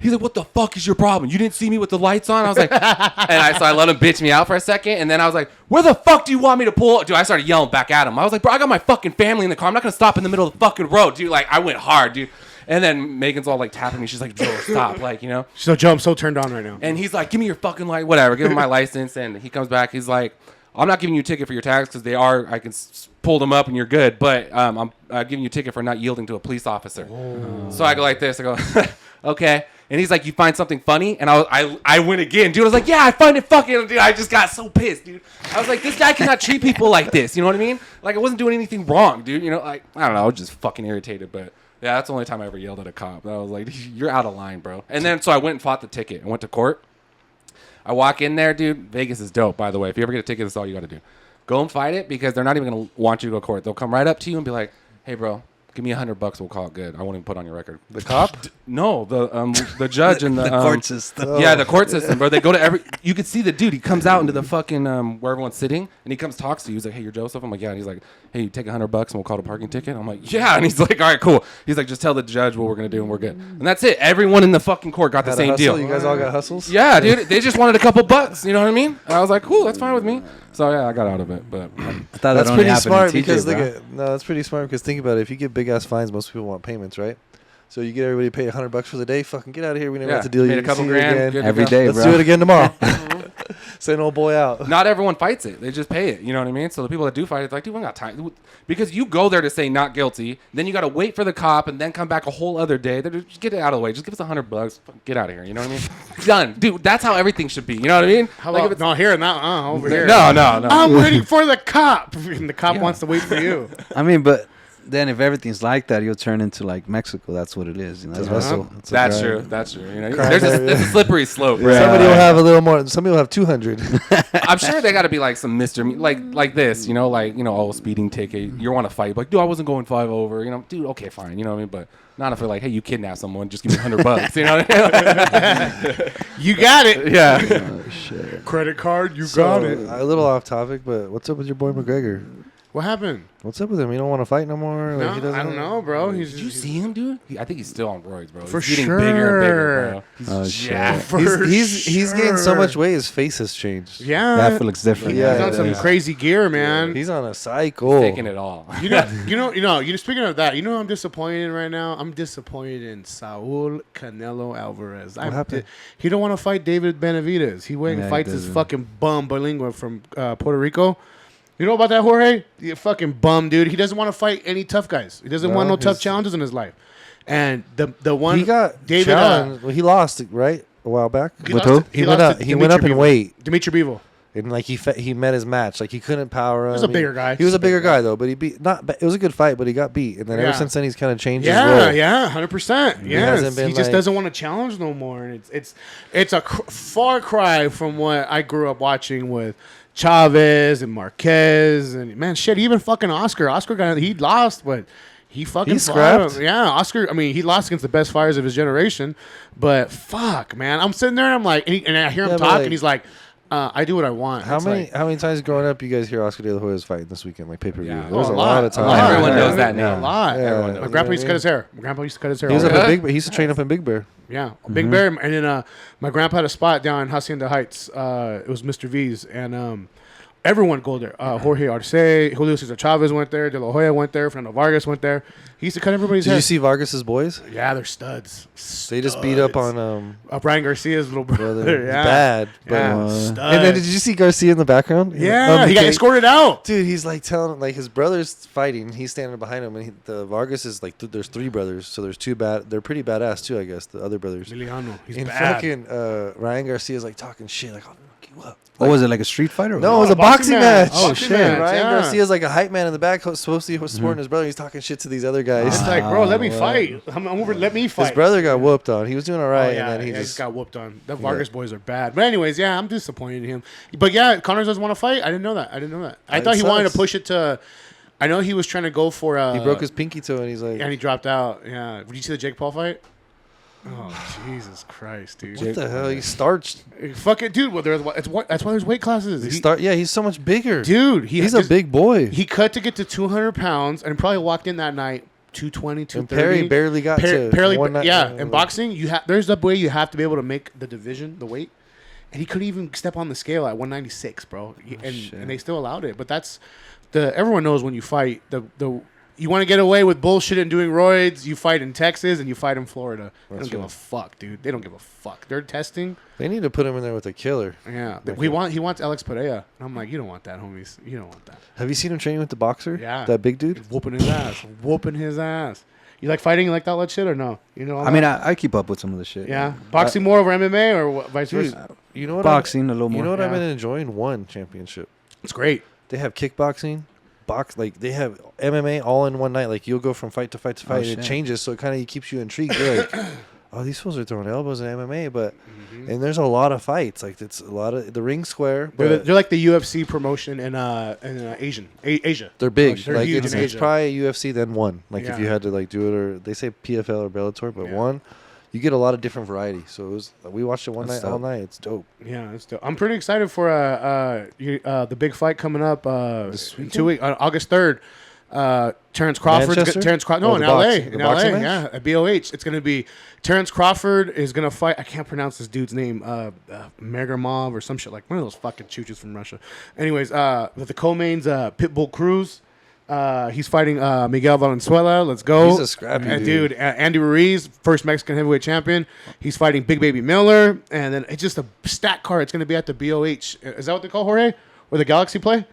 what the fuck is your problem? You didn't see me with the lights on? I was like, so I let him bitch me out for a second, and then I was like, where the fuck do you want me to pull? Dude, I started yelling back at him. I was like, bro, I got my fucking family in the car. I'm not gonna stop in the middle of the fucking road, dude. Like, I went hard, dude. And then Megan's all like tapping me. She's like, Joe, stop, like, you know. So, Joe, I'm so turned on right now. And he's like, give me your fucking whatever. Give him my license. And he comes back. He's like, I'm not giving you a ticket for your tags because I can pull them up and you're good. But I'm giving you a ticket for not yielding to a police officer. Oh. So I go like this. I go, okay. And he's like, you find something funny? And I went again. Dude, I was like, yeah, I find it fucking. Dude, I just got so pissed, dude. I was like, this guy cannot treat people like this. You know what I mean? Like, I wasn't doing anything wrong, dude. You know, like, I don't know. I was just fucking irritated. But yeah, that's the only time I ever yelled at a cop. I was like, you're out of line, bro. And then so I went and fought the ticket. I went to court. I walk in there, dude. Vegas is dope, by the way. If you ever get a ticket, that's all you got to do. Go and fight it because they're not even going to want you to go to court. They'll come right up to you and be like, hey, bro, give me $100. We'll call it good. I won't even put on your record. the cop, No, the judge and the court system. Yeah, the court system, bro. They go to you can see the dude. He comes out into the fucking where everyone's sitting, and he comes talks to you. He's like, hey, you're Joseph. I'm like, yeah. And he's like, hey, you take $100 and we'll call it a parking ticket. I'm like, yeah. And he's like, all right, cool. He's like, just tell the judge what we're gonna do and we're good. And that's it. Everyone in the fucking court got the had a same hustle? deal. You guys all got hustles? Yeah, dude. They just wanted a couple bucks. You know what I mean? And I was like, cool, that's fine with me. So yeah, I got out of it. But I thought That's that only pretty happened smart in TJ, because bro. that's pretty smart because think about it. If you get big ass fines, most people want payments, right? So you get everybody to pay $100 for the day. Fucking get out of here. We never yeah, have to deal made you. a couple See you grand again. good to Every go. day, Let's bro. do it again tomorrow. Send old boy out. Not everyone fights it. They just pay it. You know what I mean? So the people that do fight it, it's like, dude, we got time. Because you go there to say not guilty, then you got to wait for the cop and then come back a whole other day. Just get it out of the way. Just give us $100. Get out of here. You know what I mean? Done. Dude, that's how everything should be. You know what I mean? How Like, about, if it's- not hearing that over here? No. I'm waiting for the cop. And the cop Yeah. wants to wait for you. I mean, but then if everything's like that, you'll turn into like Mexico. That's what it is. You know, It's a that's hustle. what- It's a That's grind. true. That's true. You know, Crime there's area. a slippery slope. Yeah. Right? Somebody will have a little more. Somebody will have 200. I'm sure they got to be like some like this. You know, oh, speeding ticket. You want to fight? Like, dude, I wasn't going 5 over. You know, dude, okay, fine. You know what I mean? But not if they're like, hey, you kidnapped someone, just give me $100. You know what I mean? You got it. Yeah. Oh shit. Credit card, you So, got it. a little off topic, but what's up with your boy McGregor? What happened? What's up with him? He don't want to fight no more. Like, No, he doesn't, I don't know, bro. Did you he's- see him, dude? I think he's still on roids, bro. For He's getting sure. bigger and bigger, bro. Oh, Yeah. shit. For He's gained so sure. much weight. His face has changed. Yeah, That looks different. Yeah, he's on it some is. crazy gear, man. He's on a cycle. Taking it all. Speaking of that, I'm disappointed in right now. I'm disappointed in Saul Canelo Alvarez. What happened? He don't want to fight David Benavidez. He went and Yeah, he fights this doesn't. fucking bum Berlingua from Puerto Rico. You know about that, Jorge? You fucking bum, dude. He doesn't want to fight any tough guys. He doesn't want no tough challenges in his life. And the one He got David challenged. Well, he lost, right? A while back. he With lost who? to- He lost went up. to He went up Dimitri in Bivol. weight, Dimitri Bivol. and like he met his match. Like he couldn't power him. was a bigger guy. He was a bigger guy though, but he beat not. It was a good fight, but he got beat, and then Yeah. ever since then he's kind of changed his Yeah, role. yeah, 100%. Yes. hasn't been He just like- doesn't want to challenge no more, and it's a far cry from what I grew up watching with Chavez and Marquez and man, shit. Even fucking Oscar. He lost, but he fucking He fought scrapped. him. Yeah, Oscar. I mean, he lost against the best fighters of his generation, but fuck, man. I'm sitting there and I'm like, and I hear him Yeah, but talk, like- and he's like, I do what I want. How It's many like, how many times growing up you guys hear Oscar De La Hoya's fighting this weekend, like pay per view? Yeah. There was Oh, a lot of a times. lot. Everyone Yeah. knows that A name. lot. Yeah. Everyone You knows My know grandpa what used I to cut mean? his hair. My grandpa used to cut his hair. He was all up the at time. Big Bear. He used to train up in Big Bear. Yeah, Big Bear, and then my grandpa had a spot down in Hacienda Heights. It was Mr. V's, and everyone go there. Jorge Arce, Julio Cesar Chavez went there. De La Hoya went there. Fernando Vargas went there. He used to cut everybody's Did hair. you see Vargas's boys? Yeah, they're studs. They just beat up Studs. on Brian Garcia's little brother. brother. Yeah. Bad. But, Yeah, and then did you see Garcia in the background? Yeah, On he the got cage? escorted out. Dude, he's like telling like his brother's fighting. He's standing behind him, and the Vargas is like there's three brothers, so there's two bad. They're pretty badass too, I guess. The other brothers. Emiliano, he's And bad. fucking Ryan Garcia's like talking shit, like I'll fuck you up. What was it, like a street fight or No, it what? was a boxing match. Oh, Boxing shit. match. Ryan Yeah. Garcia's like a hype man in the back, supposed to be supporting his brother. He's talking shit to these other guys. It's like, bro, let me wow. fight. I'm over. Let me fight. His brother got whooped on. He was doing all right, Oh, yeah, and then he yeah, just got whooped on. The Vargas boys are bad. But anyways, yeah, I'm disappointed in him. But yeah, Connors doesn't want to fight. I didn't know that. I It thought he wanted to sucks. push it to. I know he was trying to go for. he broke his pinky toe, and he's like, and he dropped out. Yeah. Did you see the Jake Paul fight? Oh Jesus Christ, dude! "What the hell?" He starched. Fuck it, dude. Well, that's why there's weight classes. He's so much bigger. Dude, He's a big boy. He cut to get to 200 pounds and probably walked in that night 220, 230. And Perry barely got to Perry, 190. yeah. In boxing, there's a way you have to be able to make the division, the weight, and he couldn't even step on the scale at 196, bro. And they still allowed it. But that's everyone knows when you fight you want to get away with bullshit and doing roids. You fight in Texas and you fight in Florida. They don't give a fuck, dude. They don't give a fuck. They're testing. They need to put him in there with a killer. Yeah, he wants Alex Pereira. And I'm like, you don't want that, homies. You don't want that. Have you seen him training with the boxer? Yeah. That big dude? Whooping his ass. Whooping his ass. You like fighting? You like all that shit or no? You know. All I mean, that? I keep up with some of the shit. Yeah. Boxing more over MMA or vice Dude, versa? you know what? Boxing a little more. You know what I've Yeah. been enjoying? One championship. It's great. They have kickboxing, like they have MMA all in one night. Like you'll go from fight to fight to fight. shit. It changes, so it kind of keeps you intrigued. You're like, oh, these fools are throwing elbows in MMA, but and there's a lot of fights. Like it's a lot of the ring square, but They're like the UFC promotion in Asia. they're big. they're Like huge it's, in it's Asia. probably UFC then one. Like Yeah. if you had to like do it, or they say PFL or Bellator, but Yeah. one, you get a lot of different variety. So it was we watched it one That's night all dope. night. It's dope. Yeah, it's dope. I'm pretty excited for the big fight coming up This in 2 weeks, August 3rd. Terrence Crawford. Manchester? Terrence Crawford. Oh, No, in the LA. box- In the LA. boxing match? Yeah, at BOH. It's gonna be Terrence Crawford is gonna fight. I can't pronounce this dude's name. Megarmov or some shit like one of those fucking chooches from Russia. Anyways, with the co-mains, Pitbull Cruz. He's fighting Miguel Valenzuela. Let's go. He's a scrappy dude. Andy Ruiz, first Mexican heavyweight champion. He's fighting Big Baby Miller. And then it's just a stat card. It's going to be at the BOH. Is that what they call Jorge? Where the Galaxy play?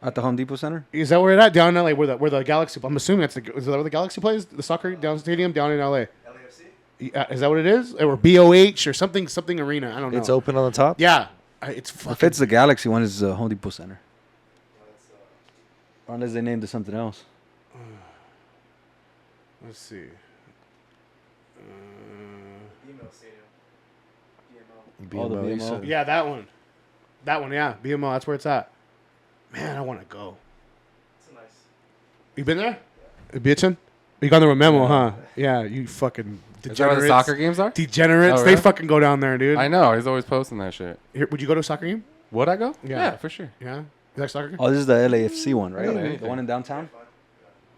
At the Home Depot Center? Is that where it at? Down in LA, where the Galaxy. I'm assuming is that where the Galaxy plays? The soccer down stadium down in LA. LAFC? Is that what it is? Or BOH or something arena? I don't know. It's open on the top. Yeah. It's If fucking. it's the Galaxy one, it's the Home Depot Center. Or unless they named it something else. Let's see. Oh, the BMO, you BMO. said. Yeah, that one. That one, yeah. BMO, that's where it's at. Man, I want to go. You been there? Bitchin'? You gone there with Memo, huh? Yeah, you fucking Is that where the degenerates. soccer games are? Degenerates. Oh, They really? fucking go down there, dude. I know. He's always posting that shit. Here, would you go to a soccer game? Would I go? Yeah. Yeah, for sure. Yeah. You like soccer? Oh, this is the LAFC one, right? Yeah. The one in downtown.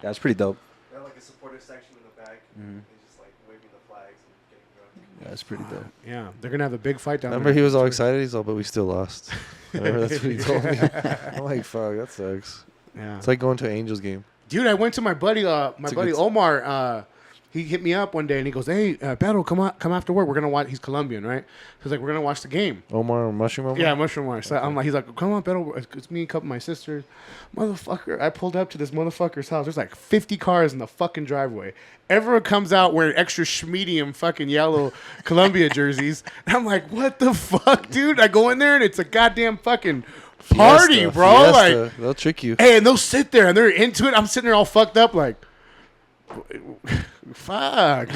Yeah, it's pretty dope. They have like a supportive section in the back. Mhm. They just like waving the flags and getting drunk. Yeah, it's pretty dope. Yeah, they're gonna have a big fight down Remember, there. he was all excited. He's all, but we still lost. Remember, that's what he told me. I'm like, fuck, that sucks. Yeah, It's like going to an Angels game. dude, I went to my buddy, a good- Omar. He hit me up one day and he goes, "Hey, Beto, come after work. We're gonna watch." He's Colombian, right? He's like, "We're gonna watch the game." Omar, Mushroom Omar? Yeah, Mushroom Omar. So I'm like, he's like, "Come on, Beto. It's me, a couple of my sisters." Motherfucker, I pulled up to this motherfucker's house. There's like 50 cars in the fucking driveway. Everyone comes out wearing extra schmedium fucking yellow Columbia jerseys. And I'm like, what the fuck, dude? I go in there and it's a goddamn fucking party, Fiesta, bro. Fiesta. Like, They'll trick you. hey, and they'll sit there and they're into it. I'm sitting there all fucked up, like, fuck.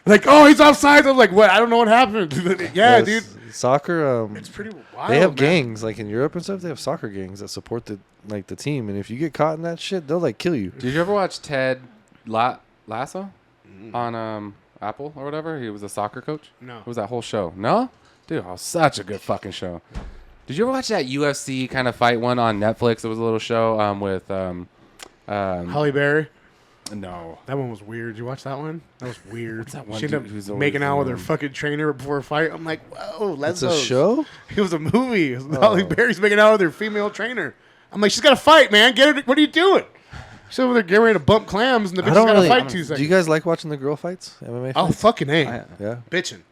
Like, oh, he's offside. I'm like, what? I don't know what happened. Yeah, dude. Soccer, It's pretty wild. they have man. gangs like in Europe and stuff. They have soccer gangs that support the team, and if you get caught in that shit, they'll like kill you. Did you ever watch Ted Lasso on Apple or whatever? He was a soccer coach. No. What was that whole show? No, dude, it was such a good fucking show. Did you ever watch that UFC kind of fight one on Netflix? It was a little show with Holly Berry. no. That one was weird. Did you watch that one? That was weird. What's that one She ended dude who's up always making out with her in- fucking trainer before a fight. I'm like, whoa, let's It's a show. It was a movie. It was Holly Berry's making out with her female trainer. I'm like, she's got to fight, man. Get her. What are you doing? She's over there getting ready to bump clams, and the I bitch don't got to really. fight 2 Do seconds. you guys like watching the girl fights? MMA Oh, fights? fucking A. Yeah. Bitching.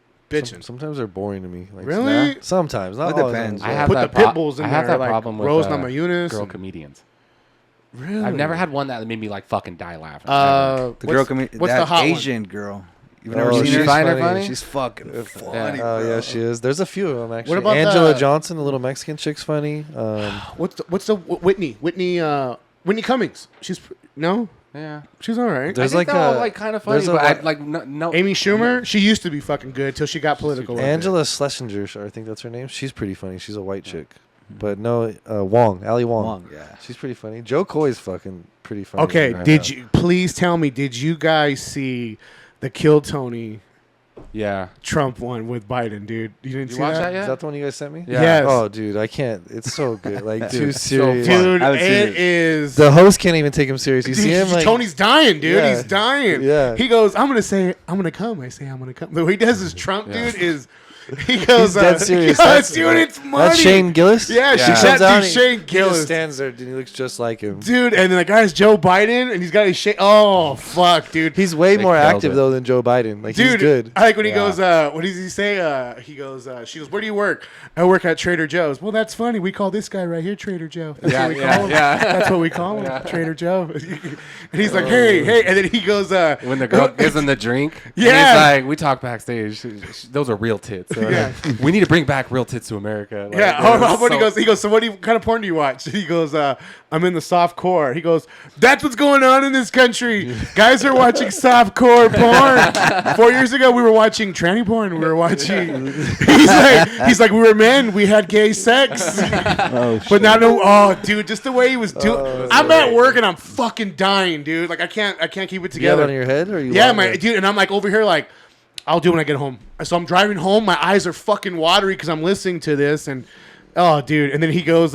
Sometimes they're boring to me. Like, Really? nah. Sometimes. Not It all the depends. time. I have Put that the pit bulls in I have there, that like problem with Rose Namajunas girl and- comedians. Really? I've never had one that made me like fucking die laughing. The girl, what's that the hot Asian girl. You've Oh, never seen she's her? You find her funny. funny? She's fucking funny. Oh bro. yeah, she is. There's a few of them actually. about Angela the- Johnson, the little Mexican chick's funny. What's the Whitney Cummings? No, Yeah. she's all right. There's I think like they're all a- like kind of funny, there's a but I, lot- like no. Amy Schumer, she used to be fucking good till she got political. with it. Angela Schlesinger, I think that's her name. She's pretty funny. She's a white chick. But no, Wong, Ali Wong. Wong, yeah. She's pretty funny. Joe Coy's fucking pretty funny. Okay, I did know. you please tell me? Did you guys see the Kill Tony Yeah. Trump one with Biden, dude? You didn't Did see you watch that? that yet? Is that the one you guys sent me? Yeah. Yes. Oh, dude, I can't. It's so good. Like too Dude, so serious. fun. Dude, I haven't seen it it. is. The host can't even take him serious. You Dude, see him like Tony's dying, dude. Yeah. He's dying. Yeah. He goes, I'm gonna come. I say I'm gonna come. The way he does his Trump, Yeah. dude, is he goes, He's dead serious. Yes, dude, it's money. that's Shane Gillis. Yeah, Yeah. she He said comes out dude, and Shane He just Gillis. stands there and he looks just like him. Dude, and then the guy's Joe Biden, and he's got his shake. Oh, fuck, dude. He's way They more killed active it. though than Joe Biden. Like Dude, he's good. I like when he Yeah. goes, what does he say? He goes, she goes, where do you work? I work at Trader Joe's. Well, that's funny. We call this guy right here Trader Joe. That's Yeah, what we yeah, call him. yeah. That's what we call him, Trader Joe. And he's like, hey. And then he goes, When the girl gives him the drink, Yeah. and he's like, we talk backstage. Those are real tits. So, Yeah. we need to bring back real tits to America. Like, yeah. they're What so- he goes, so what kind of porn do you watch? He goes, I'm in the soft core. He goes, that's what's going on in this country. Guys are watching soft core porn. 4 years ago, we were watching tranny porn. We were watching. He's like, we were men. We had gay sex. Oh, But now, no, dude, just the way he was doing. Oh, I'm at work and I'm fucking dying, dude. Like I can't keep it Do you have it on together. your head or you? Yeah, want my it? dude, and I'm like over here, like I'll do it when I get home. So I'm driving home. My eyes are fucking watery because I'm listening to this, and oh, dude. And then he goes,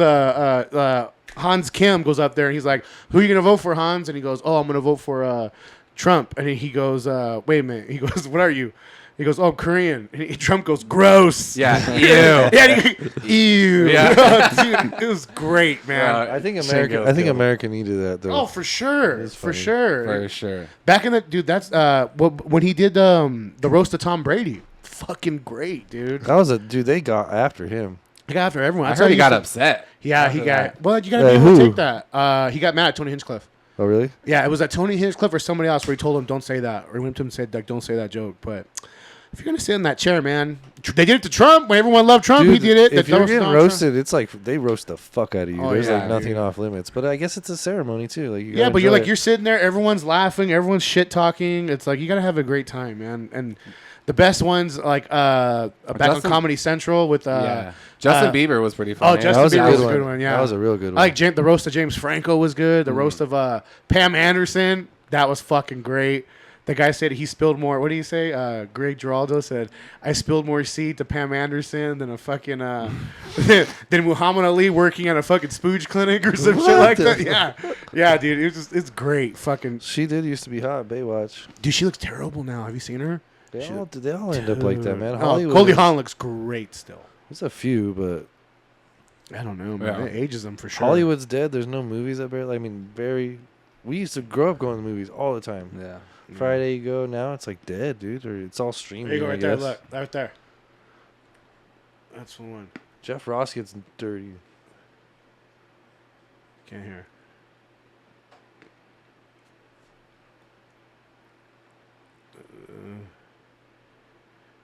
Hans Kim goes up there and he's like, "Who are you gonna vote for, Hans?" And he goes, "Oh, I'm gonna vote for Trump." And then he goes, "Wait a minute." He goes, "What are you?" He goes, "Oh, I'm Korean." And Trump goes, "Gross." Yeah. Ew. Yeah, and he, ew. Yeah. Dude, it was great, man. I think Shane America. Gillis I think killed it. America needed that though. Oh, for sure, It's for funny. sure. For sure. Back in the dude, that's when he did the roast of Tom Brady. Fucking great, dude. That was a dude. They got after him. He got after everyone. I That's heard how he got used upset. to- Yeah, he after got. that. Well, you gotta be able Who? to take that. He got mad at Tony Hinchcliffe. Oh really? Yeah, it was at Tony Hinchcliffe or somebody else where he told him, "Don't say that," or he went to him and said, "Like, don't say that joke." But if you're gonna sit in that chair, man, they did it to Trump. When everyone loved Trump, he did it. If The you're roast of getting Donald Trump. roasted, it's like they roast the fuck out of you. Oh, There's yeah, like nothing dude. off limits. But I guess it's a ceremony too. Like you Yeah, gotta but you're enjoy like it. you're sitting there, everyone's laughing, everyone's shit talking. It's like you gotta have a great time, man. And the best ones like back on Justin- Comedy Central with Yeah. Justin Bieber was pretty funny. Justin that was a Bieber good was a one. good one, yeah. That was a real good one. I like the roast of James Franco was good. The roast of Pam Anderson, that was fucking great. The guy said he spilled more. What did he say? Greg Giraldo said, "I spilled more seed to Pam Anderson than a fucking than Muhammad Ali working at a fucking spooge clinic or some shit like that." Yeah, dude. It's great. Fucking. She did used to be hot. Baywatch. Dude, she looks terrible now. Have you seen her? They all end up like that, man. Oh, Hollywood. Goldie Hawn looks great still. There's a few, but I don't know, man. Yeah. It ages them for sure. Hollywood's dead. There's no movies that barely. I mean, we used to grow up going to movies all the time. Yeah. Friday you go, now it's like dead, dude. Or it's all streaming. There you go, I right there. guess. Look, right there. That's the one. Jeff Ross gets dirty. Can't hear.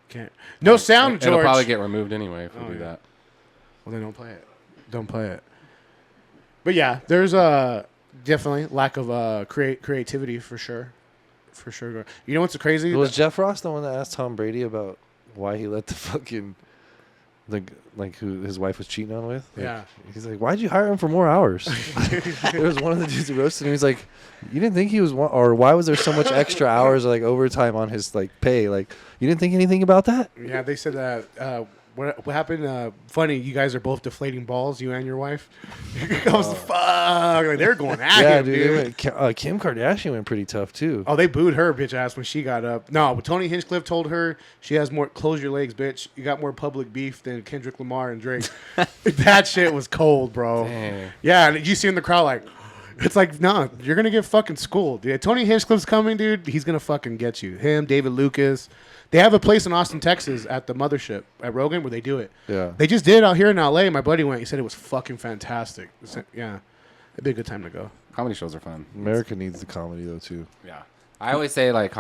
Can't. No sound, George. It'll probably get removed anyway if we Oh, do yeah. that. Well, then don't play it. Don't play it. But yeah, there's definitely lack of creativity for sure. For sure. You know what's crazy? Was Jeff Ross the one that asked Tom Brady about why he let the fucking who his wife was cheating on with? Like, Yeah. He's like, why'd you hire him for more hours? There was one of the dudes who roasted him. He's like, you didn't think he was or why was there so much extra hours or like overtime on his like pay? Like, you didn't think anything about that? Yeah, they said that. What happened? Funny, you guys are both deflating balls, you and your wife. I was fuck. Like, they're going at Yeah, him, dude. dude. They went, Kim Kardashian went pretty tough too. Oh, they booed her bitch ass when she got up. No, but Tony Hinchcliffe told her she has more. Close your legs, bitch. You got more public beef than Kendrick Lamar and Drake. That shit was cold, bro. Dang. Yeah, and you see in the crowd like, it's like, no, you're gonna get fucking schooled, dude. Tony Hinchcliffe's coming, dude. He's gonna fucking get you. Him, David Lucas. They have a place in Austin, Texas, at the Mothership at Rogan where they do it. Yeah. They just did it out here in LA. My buddy went. He said it was fucking fantastic. Yeah, it'd be a good time to go. Comedy shows are fun. America needs the comedy though too. Yeah. I always say like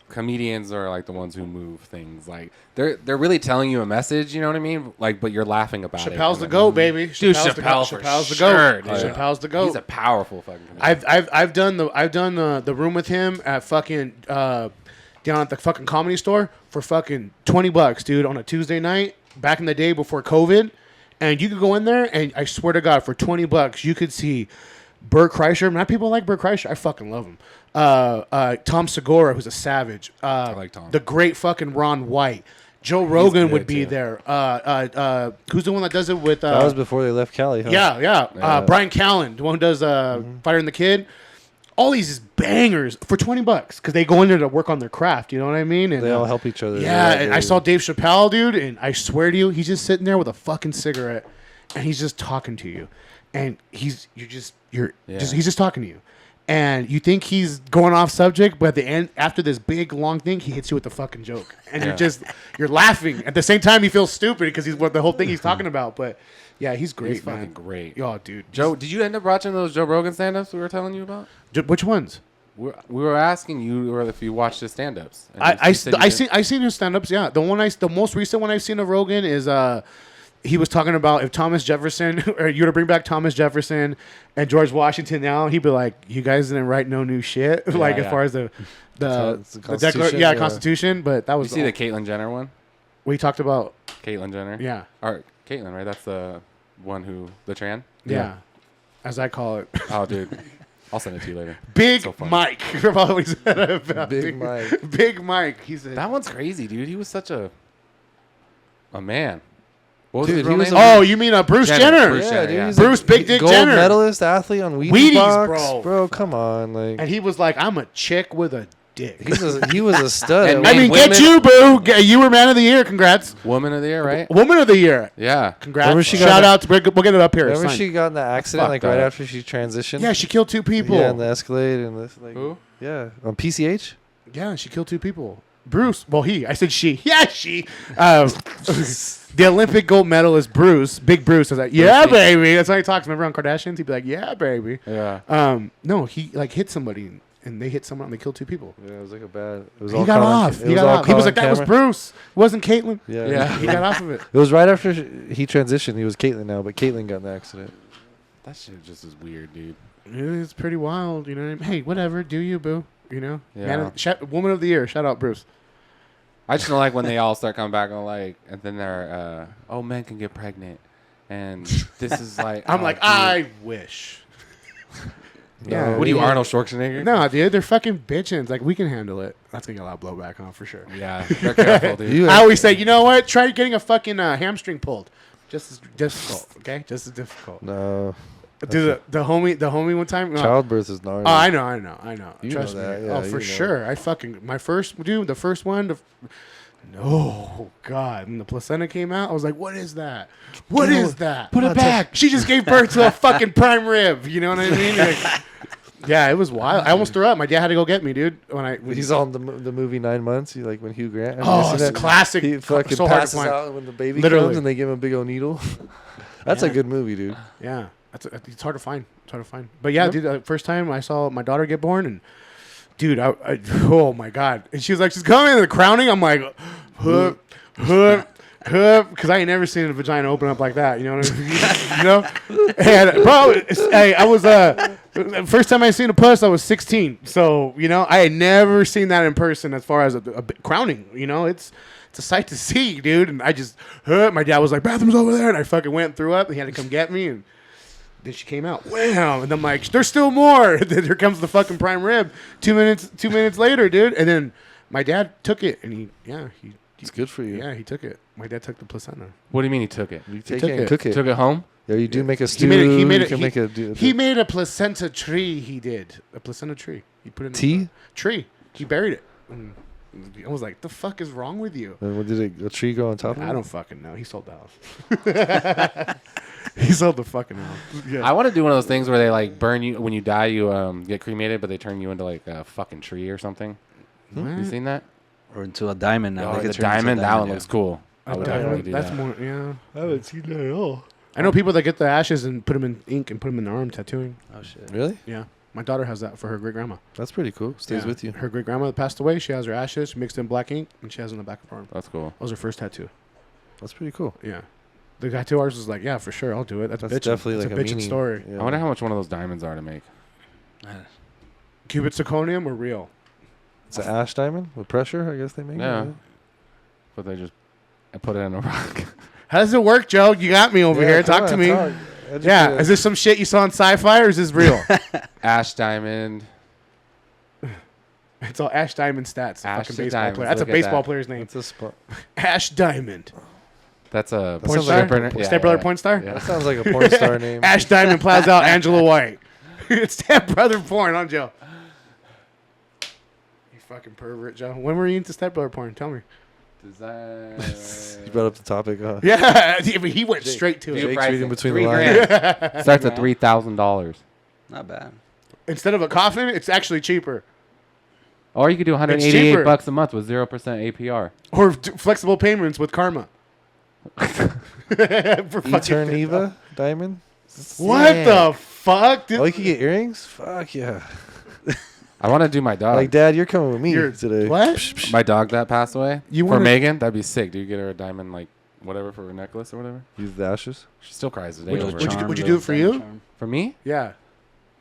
comedians are like the ones who move things. Like they're really telling you a message, you know what I mean? Like, but you're laughing about it. Chappelle's the GOAT, baby. Dude, Chappelle's the Chappelle GOAT. for Chappelle's the sure, GOAT. dude. Chappelle's the GOAT. He's a powerful fucking comedian. I've done the room with him at fucking down at the fucking Comedy Store for fucking $20, dude, on a Tuesday night back in the day before COVID, and you could go in there and I swear to God, for $20 you could see Bert Kreischer. Not people like Bert Kreischer. I fucking love him. Tom Segura, who's a savage. I like Tom. The great fucking Ron White. Joe Rogan good, would be too. there. Who's the one that does it with? That was before they left Cali, huh? Yeah. Brian Callen, the one who does Fighter and the Kid. All these is bangers for $20 because they go in there to work on their craft. You know what I mean? And They all help each other. yeah, They're and I saw Dave Chappelle, dude, and I swear to you, he's just sitting there with a fucking cigarette, and he's just talking to you, and he's just talking to you, and you think he's going off subject, but at the end, after this big long thing, he hits you with the fucking joke, and you're laughing at the same time. You feel stupid because he's what the whole thing he's talking about, but yeah, he's great, He's man. fucking great. Oh, dude, Joe, did you end up watching those Joe Rogan stand-ups we were telling you about? Which ones? We were asking you if you watched his stand-ups. And I you said you didn't. seen his stand-ups. Yeah, the most recent one I've seen of Rogan is he was talking about if Thomas Jefferson or you were to bring back Thomas Jefferson and George Washington now, he'd be like, you guys didn't write no new shit. Like as far as the Constitution, Constitution. But that You was see the Caitlyn Jenner one? we talked about. Caitlyn Jenner. Yeah, Or Caitlyn, right? That's the one the tran. yeah, as I call it, Oh, dude, I'll send it to you later. Big So funny. Mike. I've always said about Big Mike. Big Mike. He said. That one's crazy, dude. He was such a man. What was Dude, his he real was name? Oh, you mean Bruce Jenner? Bruce Yeah, Jenner, dude, yeah. he's Bruce Big Dick gold Jenner. medalist athlete on Wheaties, Wheaties, box. bro. Come on, like And he was like, I'm a chick with a dick. he was a stud. And I made mean, women- get you, boo. You were man of the year. Congrats. Woman of the year, right? Woman of the year. Yeah. Congrats. Remember she got Shout that- out to we'll get it up here. Remember Sign. she got in the accident like fucked right up. after she transitioned? Yeah, she killed 2 people. Yeah, in the Escalade and this like Who? yeah on PCH. Yeah, she killed 2 people. Bruce. Well, I said she. Yeah, she. The Olympic gold medalist Bruce, Big Bruce, was like, yeah, Bruce Lee. baby. That's how he talks. Remember on Kardashians? He'd be like, yeah, baby. Yeah. No, he like hit somebody and they hit someone and they killed 2 people. Yeah, it was like a bad. It was He all got caught on off. ca- it He was got all off. He caught was on like, that was camera. Bruce. It wasn't Caitlyn. Yeah, Yeah. He got off of it. It was right after he transitioned. He was Caitlyn now, but Caitlyn got in the accident. That shit just is weird, dude. It's pretty wild, you know what I mean? Hey, whatever, do you, boo? You know? Yeah. Woman of the year, shout out Bruce. I just don't like when they all start coming back and like, and then they're, oh, men can get pregnant, and this is like, I'm oh, like, dude. I wish. Yeah. What are you, Arnold Schwarzenegger? No, dude, they're fucking bitchins. Like, we can handle it. That's gonna get a lot of blowback on for sure. Yeah, they're careful, dude. You I always say, you know what? Try getting a fucking hamstring pulled. Just as difficult, okay? Just as difficult. No. Dude, the homie one time. Childbirth is gnarly. Oh, I know. You Trust know me. that, yeah, oh, you for know. sure. I fucking the first one. No, God. When the placenta came out, I was like, what is that? What is that? Put it back. She just gave birth to a fucking prime rib. You know what I mean? Like, yeah, it was wild. I almost threw up. My dad had to go get me, dude. When He's on the movie 9 Months. You like when Hugh Grant. Have you Oh, seen it's that? classic. He fucking So hard to passes find. out when the baby Literally. comes and they give him a big old needle. That's a good movie, dude. Yeah, it's hard to find. But yeah, dude, the first time I saw my daughter get born, and dude, oh my God, and she was like, she's coming, and the crowning. I'm like, because I ain't never seen a vagina open up like that. You know what I mean? You know, and bro, hey, I was first time I seen a puss, I was 16. So you know, I had never seen that in person. As far as a crowning, you know, it's a sight to see, dude. And I just, my dad was like, bathroom's over there, and I fucking went and threw up. And he had to come get me, and then she came out. Wow. And I'm like, there's still more. Then here comes the fucking prime rib. 2 minutes later, dude. And then my dad took it, and he It's good for you. yeah, he took it. My dad took the placenta. What do you mean he took it? You take took it and it. cook it. Took it home? Yeah, you do make a stew. He made you it. can make a He made a placenta tree. He did a placenta tree. He put it in Tea? the tree. He buried it. And I was like, the fuck is wrong with you? And what did a tree grow on top of it? I don't fucking know. He sold the house. He sold the fucking house. Yeah. I want to do one of those things where they like burn you when you die. You get cremated, but they turn you into like a fucking tree or something. You seen that? Or into a diamond now. Oh, They the get turned into a diamond. That one yeah. looks cool. I would definitely do That's that. more. Yeah. I haven't seen that at all. I know people that get the ashes and put them in ink and put them in their arm tattooing. Oh shit. Really? Yeah. My daughter has that for her great grandma. That's pretty cool. Stays with you. Her great grandma that passed away. She has her ashes mixed in black ink, and she has it in the back of her arm. That's cool. That was her first tattoo. That's pretty cool. Yeah. The tattoo artist was like, yeah, for sure, I'll do it. That's Definitely it's like a a bitchin' meaning. story. Yeah. I wonder how much one of those diamonds are to make. Cubit zirconium or real? It's an ash diamond with pressure. I guess they make Yeah. it. But they just put it in a rock. How does it work, Joe? You got me over Yeah, here. come Talk to on, me. talk. Yeah. Educate Is this some shit you saw in sci-fi, or is this real? Ash diamond. It's all Ash Diamond stats. Ash Fucking the baseball Diamonds, player. That's a look at baseball that. player's name. That's a spot. Ash Diamond. That's a That sounds like a stripper. porn- Step brother porn star? Yeah. That sounds like a porn star name. Ash Diamond plays out Angela White. It's Step brother porn, huh, Joe? You fucking pervert, Joe. When were you into Step brother porn? Tell me. You brought up the topic. Yeah, he went straight to Dude, it. Jake's pricing. reading between 3 the lines. grand. Starts at $3,000. Not bad. Instead of a coffin, it's actually cheaper. Or you could do It's cheaper. $188 a month with 0% APR. Or flexible payments with Karma. Eterniva diamond. What the fuck? Dude? Oh, you can get earrings. Fuck yeah. I want to do my dog. Like, Dad, you're coming with me You're- today. What? My dog that passed away. You For wanna- Megan, that'd be sick. Do you get her a diamond, like, whatever, for her necklace or whatever? Use the ashes. She still cries today Would you- over would it. you- would you do it for you? For me? Yeah.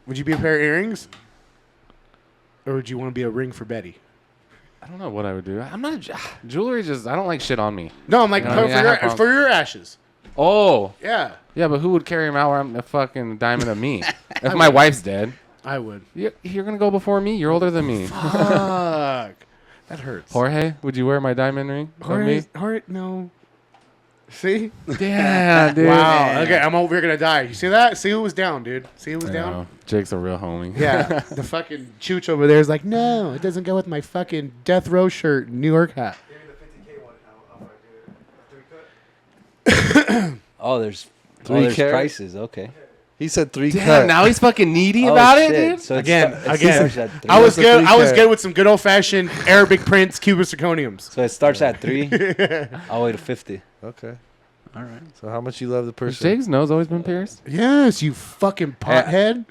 Would you be a pair of earrings? Or would you want to be a ring for Betty? I don't know what I would do. I'm not jewelry. Just I don't like shit on me. No, I'm like, You know what I mean? I have problems. for your ashes. Oh, Yeah. yeah, but who would carry him out where I'm a fucking diamond of me? If my wife's dead, I would. you're gonna go before me. You're older than me. Fuck. That hurts. Jorge, would you wear my diamond ring for me? Jorge, no. See? Yeah, dude. Wow. Okay, I'm over here gonna die. You see that? See who was down, dude? See who was I down? know. Jake's a real homie. Yeah. The fucking chooch over there is like, no, it doesn't go with my fucking death row shirt and New York hat. Oh, there's Three carat? prices. Okay. He said 3 Damn, cut. now he's fucking needy Oh, about it, shit. dude. So it Again, sta- it again. starts at 3. I was a good. I was 3 good with some good old fashioned Arabic prints, Cuban zirconiums. So it starts at 3 all the way to 50. Okay. All right. So how much you love the Has person? Jake's nose always been pierced? Yes, you fucking pothead.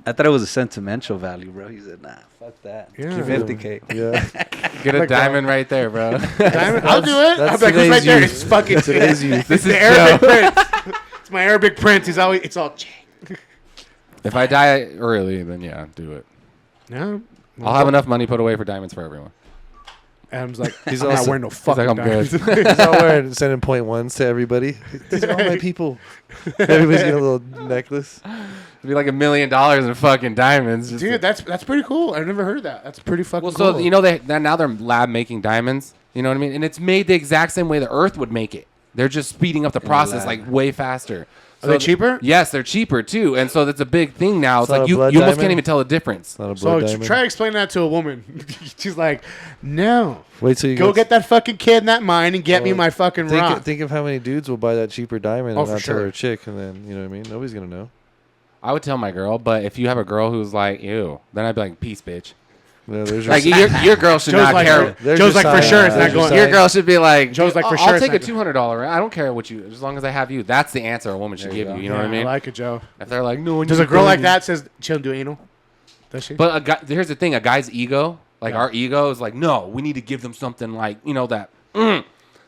I thought it was a sentimental value, bro. He said, nah, fuck that. Yeah. 50K. Yeah. Get a Like diamond right there, bro. Diamond, I'll do it. That's I'm like, who's today's right there? youth. It's fucking Today's youth. This is the Arabic prince. It's my Arabic prince. He's always. It's all. If I die early, then yeah, do it. No. I'll have enough money put away for diamonds for everyone. Adam's like, He's I'm not also- wearing no fucking like, I'm good. diamonds. He's all wearing sending point ones to everybody. These are all my people. Everybody's getting a little necklace. It'd be like $1 million in fucking diamonds. just Dude, that's pretty cool. I've never heard that. That's pretty fucking well, cool. so you know now they're lab making diamonds. You know what I mean? And it's made the exact same way the Earth would make it. They're just speeding up the process lab. like way faster. Are they cheaper? Yes, they're cheaper too, and so that's a big thing now. It's not like a you blood almost can't diamond? even tell the difference. Not a So blood diamond. try to explain that to a woman. She's like, no. Wait till you Go get that fucking kid in that mine and get me my fucking rock. Think of how many dudes will buy that cheaper diamond Oh, and for not tell sure. their chick, and then you know what I mean. Nobody's gonna know. I would tell my girl, but if you have a girl who's like, ew, then I'd be like, peace, bitch. Yeah, there's your Like your girl should Joe's not like, care. There's Joe's your like, for sign. sure it's not There's your going. sign. Your girl should be like, Joe's like, for I'll sure it's take a not $200. I don't care what you, as long as I have you. That's the answer a woman should There you give go. you. You know what I mean? I like it, Joe. If they're like, no, Does a girl like that says she don't do anal? Does she? But a guy, here's the thing: a guy's ego, like Yeah. our ego, is like, no, we need to give them something like, you know, that. So,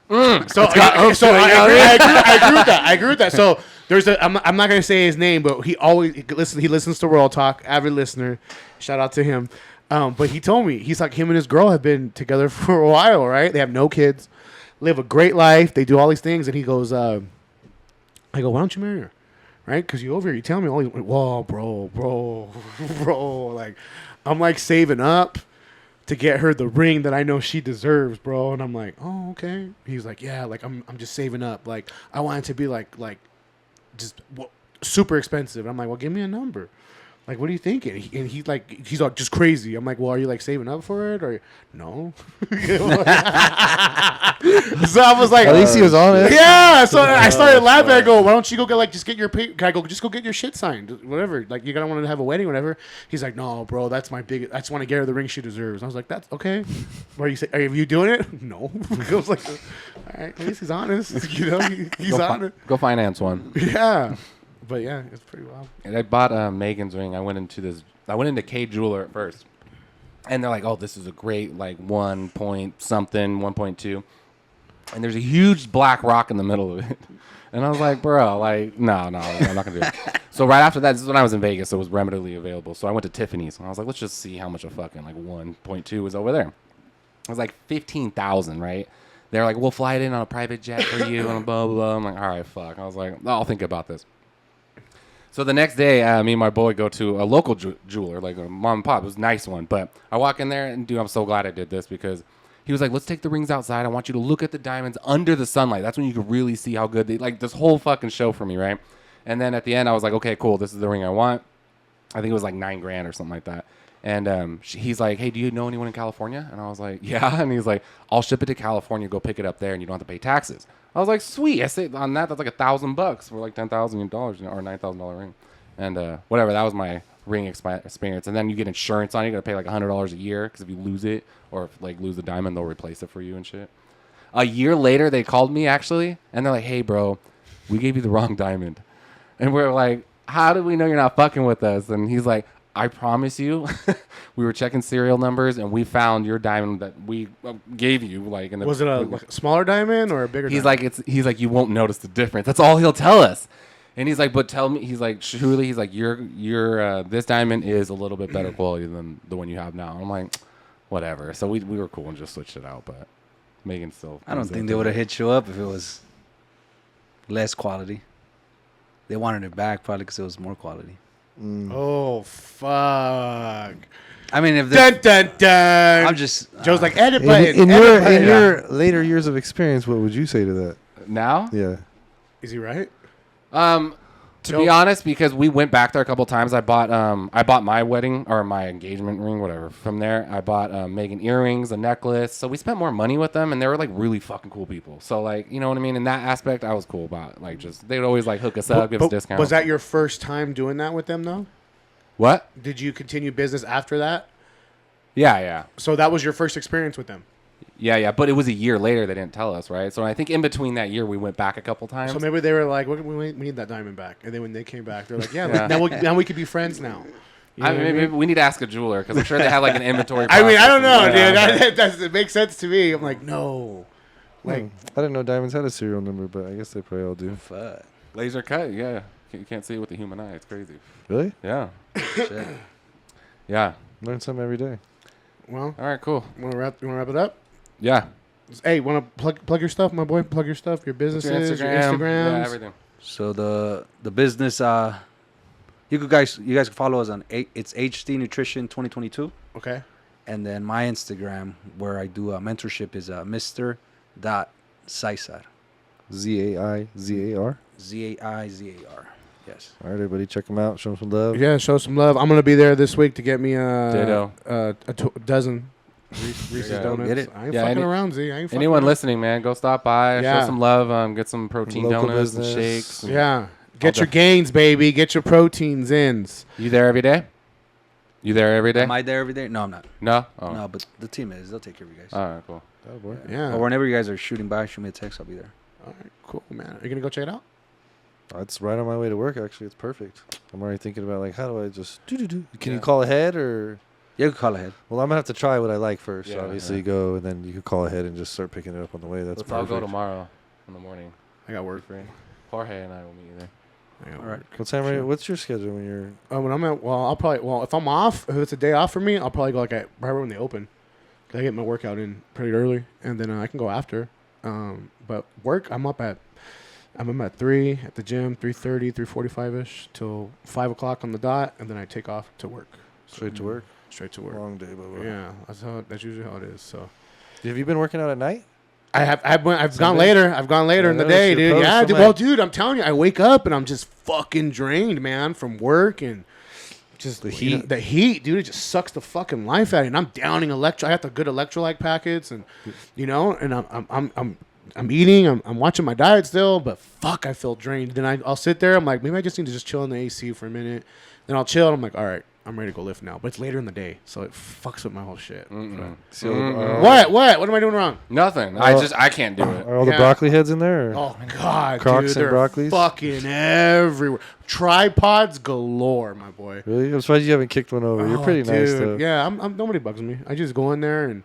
got I, oomph so to it, you know what I agree with that. I agree with that. So there's I'm not gonna say his name, but he listens to World Talk, avid listener. Shout out to him. But he told me he's like him and his girl have been together for a while, right? They have no kids, live a great life. They do all these things, and he goes, I go, why don't you marry her? Right? Because you over here, you tell me all these, whoa, bro, like I'm like saving up to get her the ring that I know she deserves, bro. And I'm like, oh, okay. He's like, yeah, like I'm just saving up. Like I want it to be like just super expensive. I'm like, well, give me a number. Like, what are you thinking? And he's like, he's all just crazy. I'm like, well, are you like saving up for it or no? So I was like, At least he was honest. yeah. So I started laughing. I go, why don't you go get just get your pay? I go, just go get your shit signed, whatever. Like you gotta want to have a wedding, whatever. He's like, no, bro, that's my big. I just want to get her the ring she deserves. I was like, that's okay. What are you saying? Are you doing it? No. I was like, all right, at least he's honest. You know, he's honest. Go finance one. Yeah. But yeah, it's pretty wild. And I bought Megan's ring. I went into K Jeweler at first, and they're like, "Oh, this is a great like 1 point something, 1.2," and there's a huge black rock in the middle of it. And I was like, "Bro, like, no, I'm not gonna do it." So right after that, this is when I was in Vegas, so it was readily available. So I went to Tiffany's, and I was like, "Let's just see how much a fucking like 1.2 is over there." It was like 15,000, right? They're like, "We'll fly it in on a private jet for you," and blah blah blah. I'm like, "All right, fuck." I was like, "I'll think about this." So the next day, me and my boy go to a local jeweler, like a mom and pop. It was a nice one. But I walk in there, and dude, I'm so glad I did this because he was like, let's take the rings outside. I want you to look at the diamonds under the sunlight. That's when you can really see how good they, like this whole fucking show for me, right? And then at the end, I was like, okay, cool. This is the ring I want. I think it was like $9,000 or something like that. And he's like, hey, do you know anyone in California? And I was like, yeah. And he's like, I'll ship it to California. Go pick it up there, and you don't have to pay taxes. I was like, sweet. I say on that, that's like $1,000 for like $10,000 or $9,000 ring. And whatever, that was my ring experience. And then you get insurance on it. You got to pay like $100 a year because if you lose it or if, like lose the diamond, they'll replace it for you and shit. A year later, they called me actually, and they're like, hey, bro, we gave you the wrong diamond. And we're like, how do we know you're not fucking with us? And he's like, I promise you, we were checking serial numbers and we found your diamond that we gave you. Like, in the, Was it like a smaller diamond or a bigger? He's diamond? like, he's like, you won't notice the difference. That's all he'll tell us. And he's like, but tell me, he's like, surely, he's like, your this diamond is a little bit better quality than the one you have now. And I'm like, whatever. So we were cool and just switched it out. But Megan still. I don't think they would have hit you up if it was less quality. They wanted it back probably because it was more quality. Oh fuck! I mean, if Dun dun dun. I'm just Joe's like edit In, button. in edit your button. in your later years of experience, what would you say to that? now. Yeah. Is he right? To be honest, because we went back there a couple times, I bought my wedding or my engagement ring, whatever. From there, I bought Megan earrings, a necklace. So we spent more money with them, and they were like really fucking cool people. So like, you know what I mean? In that aspect, I was cool about it. Like, just they'd always like hook us up, give us discounts. Was that your first time doing that with them though? what? Did you continue business after that? Yeah. So that was your first experience with them. Yeah. But it was a year later. They didn't tell us, right? So I think in between that year, we went back a couple times. So maybe they were like, we need that diamond back. And then when they came back, they're like, yeah, Yeah. now we could be friends now. You know I what mean, maybe we need to ask a jeweler because I'm sure they have like an inventory. I mean, I don't know, process. dude. It makes sense to me. I'm like, no. Like, I didn't know diamonds had a serial number, but I guess they probably all do. fuck. Laser cut. Yeah, you can't see it with the human eye. It's crazy. Really? Yeah. Shit. Yeah. Learn something every day. well, All right. Cool. you want to wrap it up? Yeah. Hey, want to plug your stuff, my boy? Plug your stuff, your businesses, your Instagrams. Yeah, everything. So the business, you guys can follow us on it's HD Nutrition 2022, Okay. and then my Instagram where I do mentorship is Mr. Zaizar. Zaizar. Zaizar. Yes. All right, everybody, check them out. Show them some love. Yeah, show some love. I'm gonna be there this week to get me Ditto. a dozen Reese's Yeah. Donuts. Get it. I ain't Yeah, fucking around, Z. I ain't fucking Anyone around. listening, man, go stop by. Yeah. Show some love. Get some protein Local donuts business. and shakes. And Yeah. Get All your the- gains, baby. Get your proteins in. You there every day? You there every day? Am I there every day? No, I'm not. No? Oh. No, but the team is. They'll take care of you guys. All right, cool. Oh, boy. Yeah. Or whenever you guys are shooting by, shoot me a text. I'll be there. All right, cool, man. Are you gonna go check it out? It's right on my way to work, actually. It's perfect. I'm already thinking about, like, how do I just do? Can you Yeah. call ahead or? Yeah, you can call ahead. Well, I'm going to have to try what I like first. Yeah, Obviously, yeah. go, and then you could call ahead and just start picking it up on the way. That's I'll perfect. go tomorrow in the morning. I got work. Free. Jorge and I will meet you there. I got All work. right. What time are you? What's your schedule when you're? When I'm at, I'll probably, if I'm off, if it's a day off for me, I'll probably go like right when they open. 'Cause I get my workout in pretty early, and then I can go after. But work, I'm up at 3 at the gym, 3:30, 3:45ish till 5 o'clock on the dot, and then I take off to work. Straight to work? Straight to work. Long day, Bubba. Yeah, that's usually how it is. So Have you been working out at night? I've gone Sunday? later. I've gone later I in the noticed day, your dude. post. Yeah, I'm dude. like- Well, dude, I'm telling you, I wake up and I'm just fucking drained, man, from work and just The you know, heat. the heat, dude. It just sucks the fucking life out of you. And I'm downing I have the good electrolyte packets, and and I'm eating. I'm watching my diet still, but fuck, I feel drained. Then I'll sit there. I'm like, maybe I just need to just chill in the AC for a minute. Then I'll chill. And I'm like, all right, I'm ready to go lift now. But it's later in the day, so it fucks with my whole shit. Mm-mm. So, What? What am I doing wrong? Nothing. Well- I can't do it. Are all the Yeah. broccoli heads in there? Or? Oh God, Crocs dude, and they're broccolis? fucking everywhere. Tripods galore, my boy. Really? I'm surprised you haven't kicked one over. You're Oh, pretty nice, dude. though. Yeah, I'm nobody bugs me. I just go in there and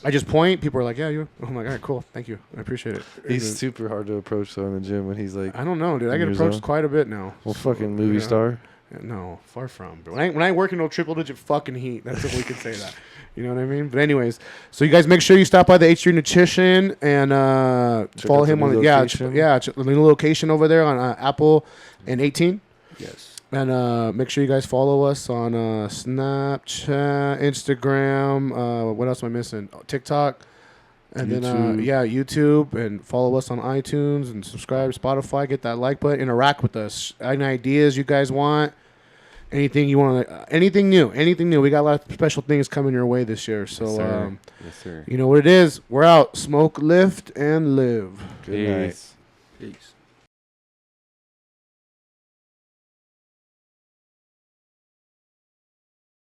I just point. People are like, "Yeah, you." I'm like, "All right, cool, thank you, I appreciate it." He's And super hard to approach, though, in the gym when he's like, I don't know, dude. I in get your approached zone? quite a bit now. well, So, fucking movie yeah. star. No, far from. But when I work in no triple digit fucking heat, that's if we can say that. You know what I mean? But anyways, so you guys make sure you stop by the H3 Nutrition and follow out the him new on the location. the new location over there on Apple and 18. Yes. And make sure you guys follow us on Snapchat, Instagram. What else am I missing? Oh, TikTok. And then, YouTube. YouTube. And follow us on iTunes and subscribe to Spotify. Get that like button. Interact with us. Any ideas you guys want? Anything you want to, anything new. We got a lot of special things coming your way this year. So, Yes, sir. Yes, sir. you know what it is. We're out. Smoke, lift, and live. Good night. Peace. Peace.